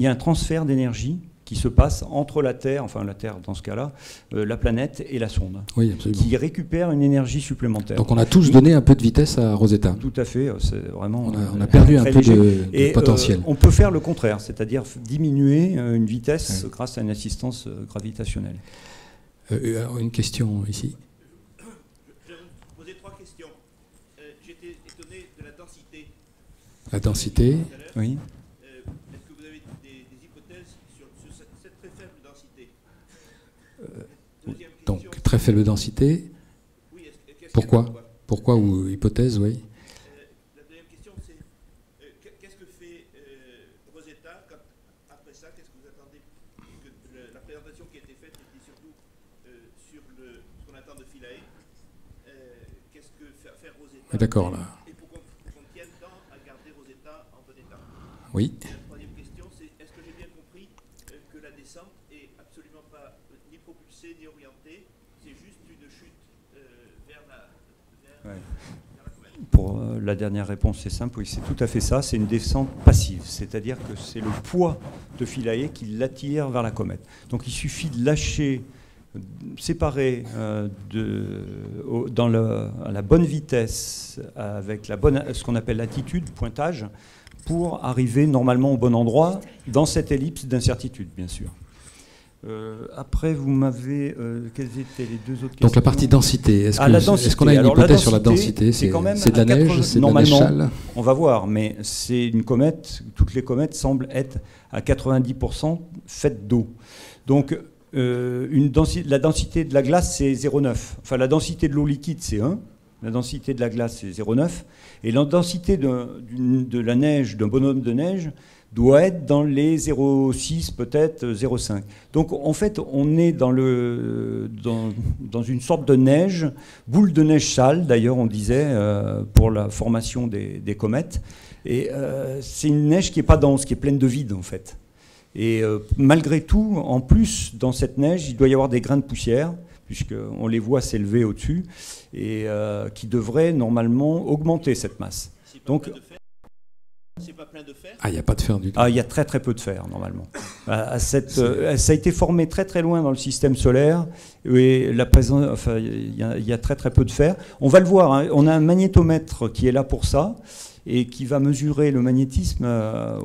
a un transfert d'énergie qui se passe entre la Terre dans ce cas-là, la planète et la sonde, qui récupère une énergie supplémentaire. Donc on a tous donné un peu de vitesse à Rosetta. Tout à fait, c'est vraiment... On a perdu un peu de potentiel. On peut faire le contraire, c'est-à-dire diminuer une vitesse grâce à une assistance gravitationnelle. Une question ici. Je vais vous poser 3 questions. J'étais étonné de la densité. La densité, oui. Donc, très faible densité. Oui, Pourquoi ou hypothèse, oui. La deuxième question, c'est qu'est-ce que fait Rosetta après ça? Qu'est-ce que vous attendez? La présentation qui a été faite était surtout sur ce qu'on attend de Philae. Qu'est-ce que faire Rosetta? D'accord, là. Et pour qu'on tienne tant à garder Rosetta en bon état. Oui. Et la troisième question, c'est est-ce que j'ai bien compris que la descente est absolument pas ni propulsée ni orientée, c'est juste une chute vers la comète? Pour la dernière réponse, c'est simple, oui, c'est tout à fait ça, c'est une descente passive, c'est-à-dire que c'est le poids de Philae qui l'attire vers la comète. Donc il suffit de lâcher, séparer à la bonne vitesse, avec ce qu'on appelle l'attitude, pointage, pour arriver normalement au bon endroit dans cette ellipse d'incertitude, bien sûr. Après, vous m'avez... quelles étaient les 2 autres questions? Donc la partie densité, est-ce qu'on a une hypothèse sur la densité? C'est de la neige, c'est de la neige sale? On va voir, mais c'est une comète, toutes les comètes semblent être à 90% faites d'eau. Donc la densité de la glace, c'est 0,9. Enfin, la densité de l'eau liquide, c'est 1. La densité de la glace, c'est 0,9. Et la densité de la neige, d'un bonhomme de neige, doit être dans les 0,6, peut-être 0,5. Donc, en fait, on est dans une sorte de neige, boule de neige sale, d'ailleurs, on disait, pour la formation des comètes. Et c'est une neige qui n'est pas dense, qui est pleine de vide, en fait. Et malgré tout, en plus, dans cette neige, il doit y avoir des grains de poussière, puisqu'on les voit s'élever au-dessus, et qui devraient normalement augmenter cette masse. Donc, c'est pas plein de fer ? Ah, il n'y a pas de fer du tout. Ah, il y a très très peu de fer, normalement. Ça a été formé très très loin dans le système solaire, et il y a très très peu de fer. On va le voir, hein, on a un magnétomètre qui est là pour ça, et qui va mesurer le magnétisme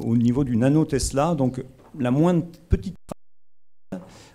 au niveau du nanotesla, donc la moindre petite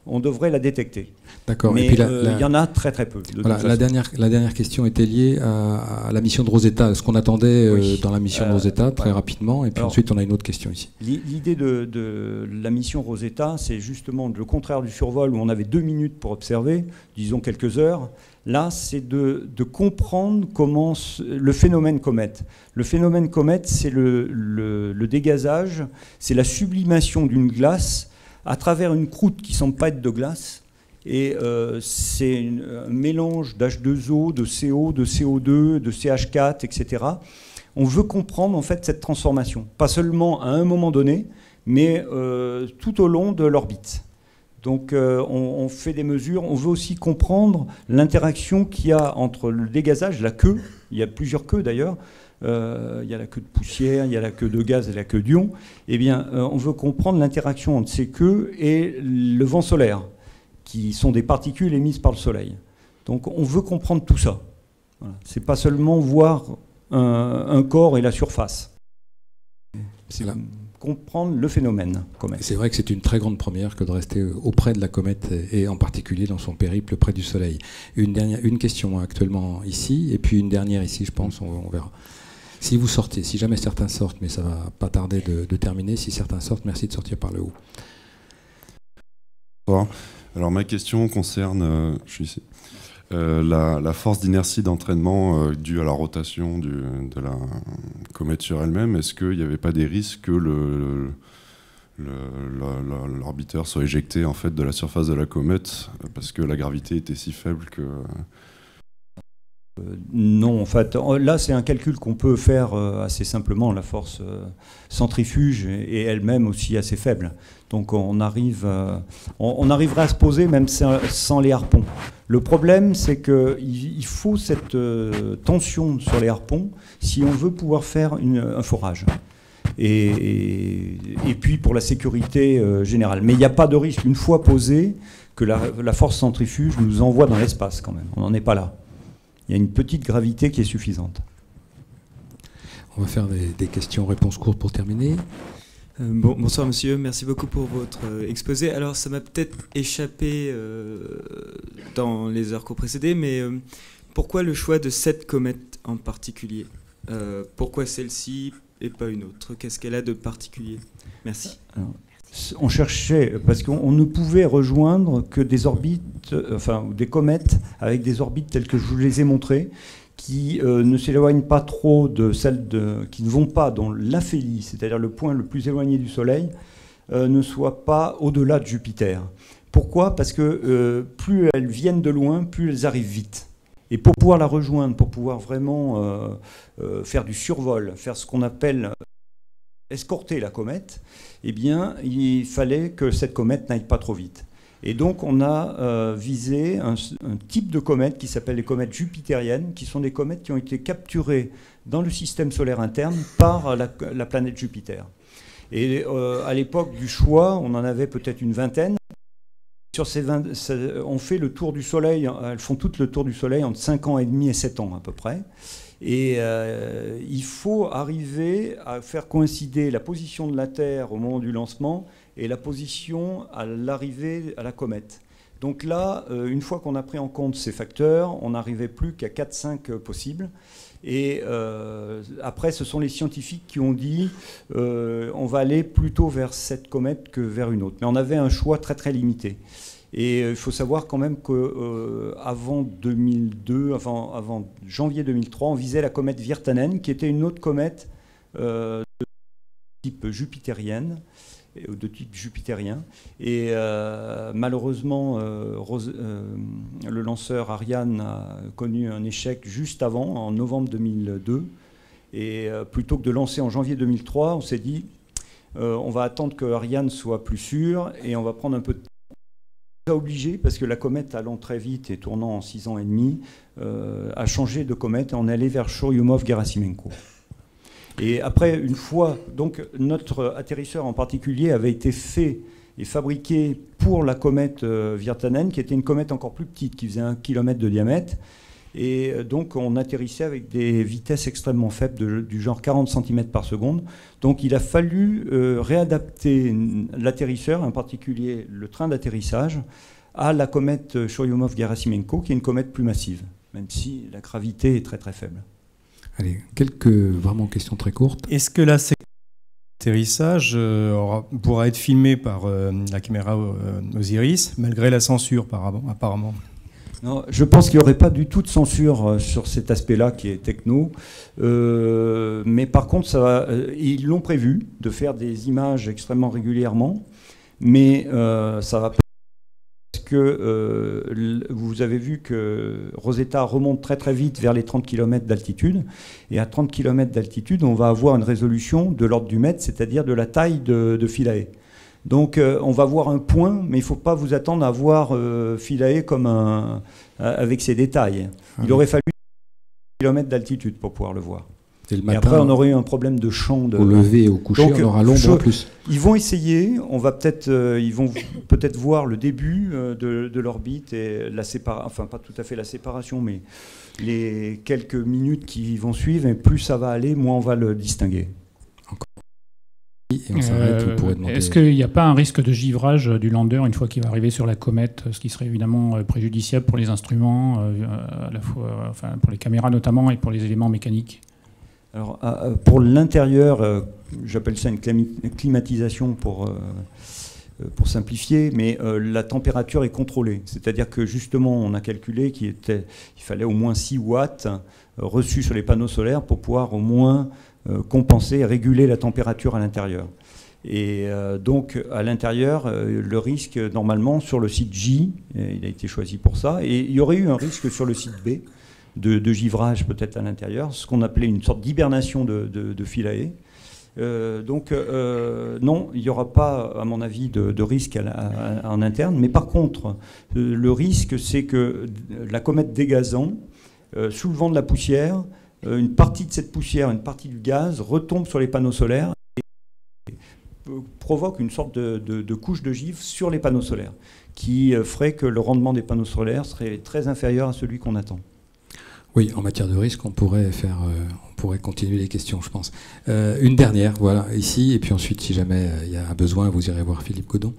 on devrait la détecter. D'accord. Mais il y en a très très peu. Voilà, la dernière question était liée à la mission de Rosetta. Ce qu'on attendait dans la mission de Rosetta, très rapidement. Et puis ensuite, on a une autre question ici. L'idée de la mission Rosetta, c'est justement le contraire du survol où on avait 2 minutes pour observer, disons quelques heures. Là, c'est de comprendre comment le phénomène comète. Le phénomène comète, c'est le dégazage, c'est la sublimation d'une glace à travers une croûte qui ne semble pas être de glace. Et c'est un mélange d'H2O, de CO, de CO2, de CH4, etc. On veut comprendre en fait cette transformation, pas seulement à un moment donné, mais tout au long de l'orbite. Donc on fait des mesures, on veut aussi comprendre l'interaction qu'il y a entre le dégazage, la queue, il y a plusieurs queues d'ailleurs, il y a la queue de poussière, il y a la queue de gaz et la queue d'ion. Eh bien, on veut comprendre l'interaction entre ces queues et le vent solaire, qui sont des particules émises par le Soleil. Donc on veut comprendre tout ça. Voilà. C'est pas seulement voir un corps et la surface. C'est comprendre le phénomène comète. C'est vrai que c'est une très grande première que de rester auprès de la comète et en particulier dans son périple près du Soleil. Une question actuellement ici et puis une dernière ici, je pense, on verra. Si vous sortez, si jamais certains sortent, mais ça va pas tarder de terminer, si certains sortent, merci de sortir par le haut. Bon. Alors ma question concerne la force d'inertie d'entraînement due à la rotation de la comète sur elle-même. Est-ce qu'il n'y avait pas des risques que l'orbiteur soit éjecté en fait de la surface de la comète parce que la gravité était si faible que... Non, en fait, là c'est un calcul qu'on peut faire assez simplement. La force centrifuge est elle-même aussi assez faible. Donc on arriverait à se poser même sans les harpons. Le problème, c'est qu'il faut cette tension sur les harpons si on veut pouvoir faire un forage. Et puis pour la sécurité générale. Mais il n'y a pas de risque, une fois posé, que la force centrifuge nous envoie dans l'espace quand même. On n'en est pas là. Il y a une petite gravité qui est suffisante. On va faire des questions-réponses courtes pour terminer. Bonsoir monsieur, merci beaucoup pour votre exposé. Alors ça m'a peut-être échappé dans les heures précédées, mais pourquoi le choix de cette comète en particulier ? Pourquoi celle-ci et pas une autre ? Qu'est-ce qu'elle a de particulier ? Merci. Alors, on cherchait, parce qu'on ne pouvait rejoindre que des orbites, des comètes avec des orbites telles que je vous les ai montrées, qui ne s'éloignent pas trop de celles qui ne vont pas dans l'aphélie, c'est-à-dire le point le plus éloigné du Soleil, ne soit pas au-delà de Jupiter. Pourquoi ? Parce que plus elles viennent de loin, plus elles arrivent vite. Et pour pouvoir la rejoindre, pour pouvoir vraiment faire du survol, faire ce qu'on appelle escorter la comète, eh bien, il fallait que cette comète n'aille pas trop vite. Et donc, on a visé un type de comète qui s'appelle les comètes jupitériennes, qui sont des comètes qui ont été capturées dans le système solaire interne par la planète Jupiter. Et à l'époque du choix, on en avait peut-être une vingtaine. Sur ces 20, on fait le tour du Soleil, elles font toutes le tour du Soleil entre 5 ans et demi et 7 ans à peu près. Et il faut arriver à faire coïncider la position de la Terre au moment du lancement et la position à l'arrivée à la comète. Donc là, une fois qu'on a pris en compte ces facteurs, on n'arrivait plus qu'à 4-5 possibles. Et après, ce sont les scientifiques qui ont dit on va aller plutôt vers cette comète que vers une autre. Mais on avait un choix très très limité. Et il faut savoir quand même qu'avant 2002, avant janvier 2003, on visait la comète Virtanen, qui était une autre comète de type jupitérienne, de type jupitérien. Et malheureusement, le lanceur Ariane a connu un échec juste avant, en novembre 2002. Et plutôt que de lancer en janvier 2003, on s'est dit, on va attendre que Ariane soit plus sûr et on va prendre un peu de temps. On a obligé, parce que la comète allant très vite et tournant en 6 ans et demi, a changé de comète et on est allé vers Churyumov-Gerasimenko. Et après, une fois, donc notre atterrisseur en particulier avait été fait et fabriqué pour la comète Virtanen, qui était une comète encore plus petite, qui faisait 1 km de diamètre. Et donc on atterrissait avec des vitesses extrêmement faibles, du genre 40 cm par seconde. Donc il a fallu réadapter l'atterrisseur, en particulier le train d'atterrissage, à la comète Churyumov-Gerasimenko, qui est une comète plus massive, même si la gravité est très très faible. Allez, quelques vraiment questions très courtes. Est-ce que la séquence d'atterrissage pourra être filmée par la caméra Osiris, malgré la censure apparemment? Non, je pense qu'il n'y aurait pas du tout de censure sur cet aspect-là qui est techno. Mais par contre, ils l'ont prévu de faire des images extrêmement régulièrement. Mais ça va pas. Parce que vous avez vu que Rosetta remonte très très vite vers les 30 km d'altitude. Et à 30 km d'altitude, on va avoir une résolution de l'ordre du mètre, c'est-à-dire de la taille de Philae. Donc on va voir un point, mais il ne faut pas vous attendre à voir Philae comme avec ses détails. Il aurait fallu 1 km d'altitude pour pouvoir le voir. Et le matin, après, on aurait eu un problème de champ. Au lever et au coucher, donc, on aura l'ombre en plus. Ils vont essayer, ils vont peut-être voir le début de l'orbite et la séparation, enfin pas tout à fait la séparation, mais les quelques minutes qui vont suivre, et plus ça va aller, moins on va le distinguer. Est-ce qu'il n'y a pas un risque de givrage du lander une fois qu'il va arriver sur la comète, ce qui serait évidemment préjudiciable pour les instruments, à la fois, enfin, pour les caméras notamment et pour les éléments mécaniques? Alors, pour l'intérieur, j'appelle ça une climatisation pour simplifier, mais la température est contrôlée. C'est-à-dire que justement, on a calculé qu'il fallait au moins 6 watts reçus sur les panneaux solaires pour pouvoir au moins compenser et réguler la température à l'intérieur. Et donc à l'intérieur, le risque normalement sur le site J, il a été choisi pour ça, et il y aurait eu un risque sur le site B de givrage peut-être à l'intérieur, ce qu'on appelait une sorte d'hibernation de Philae. Donc non, il n'y aura pas à mon avis de risque en interne, mais par contre le risque c'est que la comète dégazant, soulevant de la poussière, une partie de cette poussière, une partie du gaz retombe sur les panneaux solaires et provoque une sorte de couche de givre sur les panneaux solaires qui ferait que le rendement des panneaux solaires serait très inférieur à celui qu'on attend. Oui, en matière de risque, on pourrait continuer les questions, je pense. Une dernière, voilà, ici, et puis ensuite, si jamais il y a un besoin, vous irez voir Philippe Godon.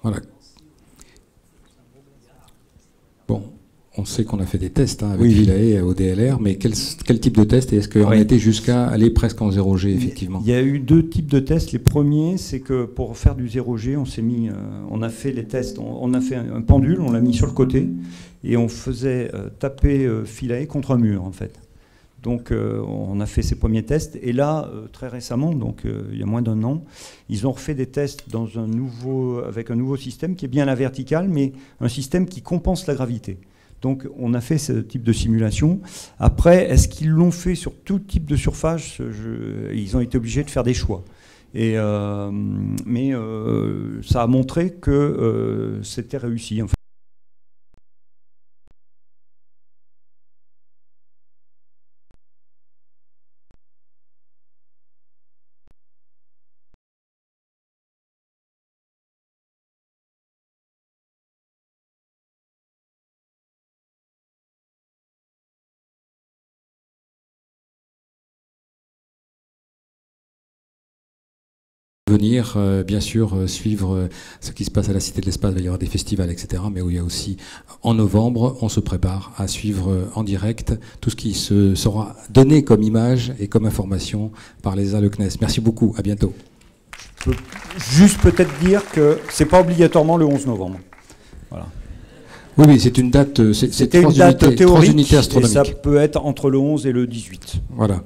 Voilà. Bon, on sait qu'on a fait des tests avec Philae au DLR, mais quel type de test? Et est-ce qu'on était jusqu'à aller presque en 0G, effectivement? Il y a eu 2 types de tests. Les premiers, c'est que pour faire du 0G, on a fait les tests, on a fait un pendule, on l'a mis sur le côté, et on faisait taper Philae contre un mur, en fait. Donc on a fait ces premiers tests, et là, très récemment, donc il y a moins d'1 an, ils ont refait des tests avec un nouveau système qui est bien à la verticale, mais un système qui compense la gravité. Donc on a fait ce type de simulation. Après, est-ce qu'ils l'ont fait sur tout type de surface? Ils ont été obligés de faire des choix. Mais ça a montré que c'était réussi, en fait. venir, bien sûr, suivre ce qui se passe à la Cité de l'Espace. Il va y avoir des festivals, etc. Mais où il y a aussi, en novembre, on se prépare à suivre en direct tout ce qui se sera donné comme image et comme information par l'ESA, le CNES. Merci beaucoup, à bientôt. Je peux juste peut-être dire que c'est pas obligatoirement le 11 novembre. Voilà. Oui, c'est une date, c'était une date théorique, astronomique. et ça peut être entre le 11 et le 18. Voilà.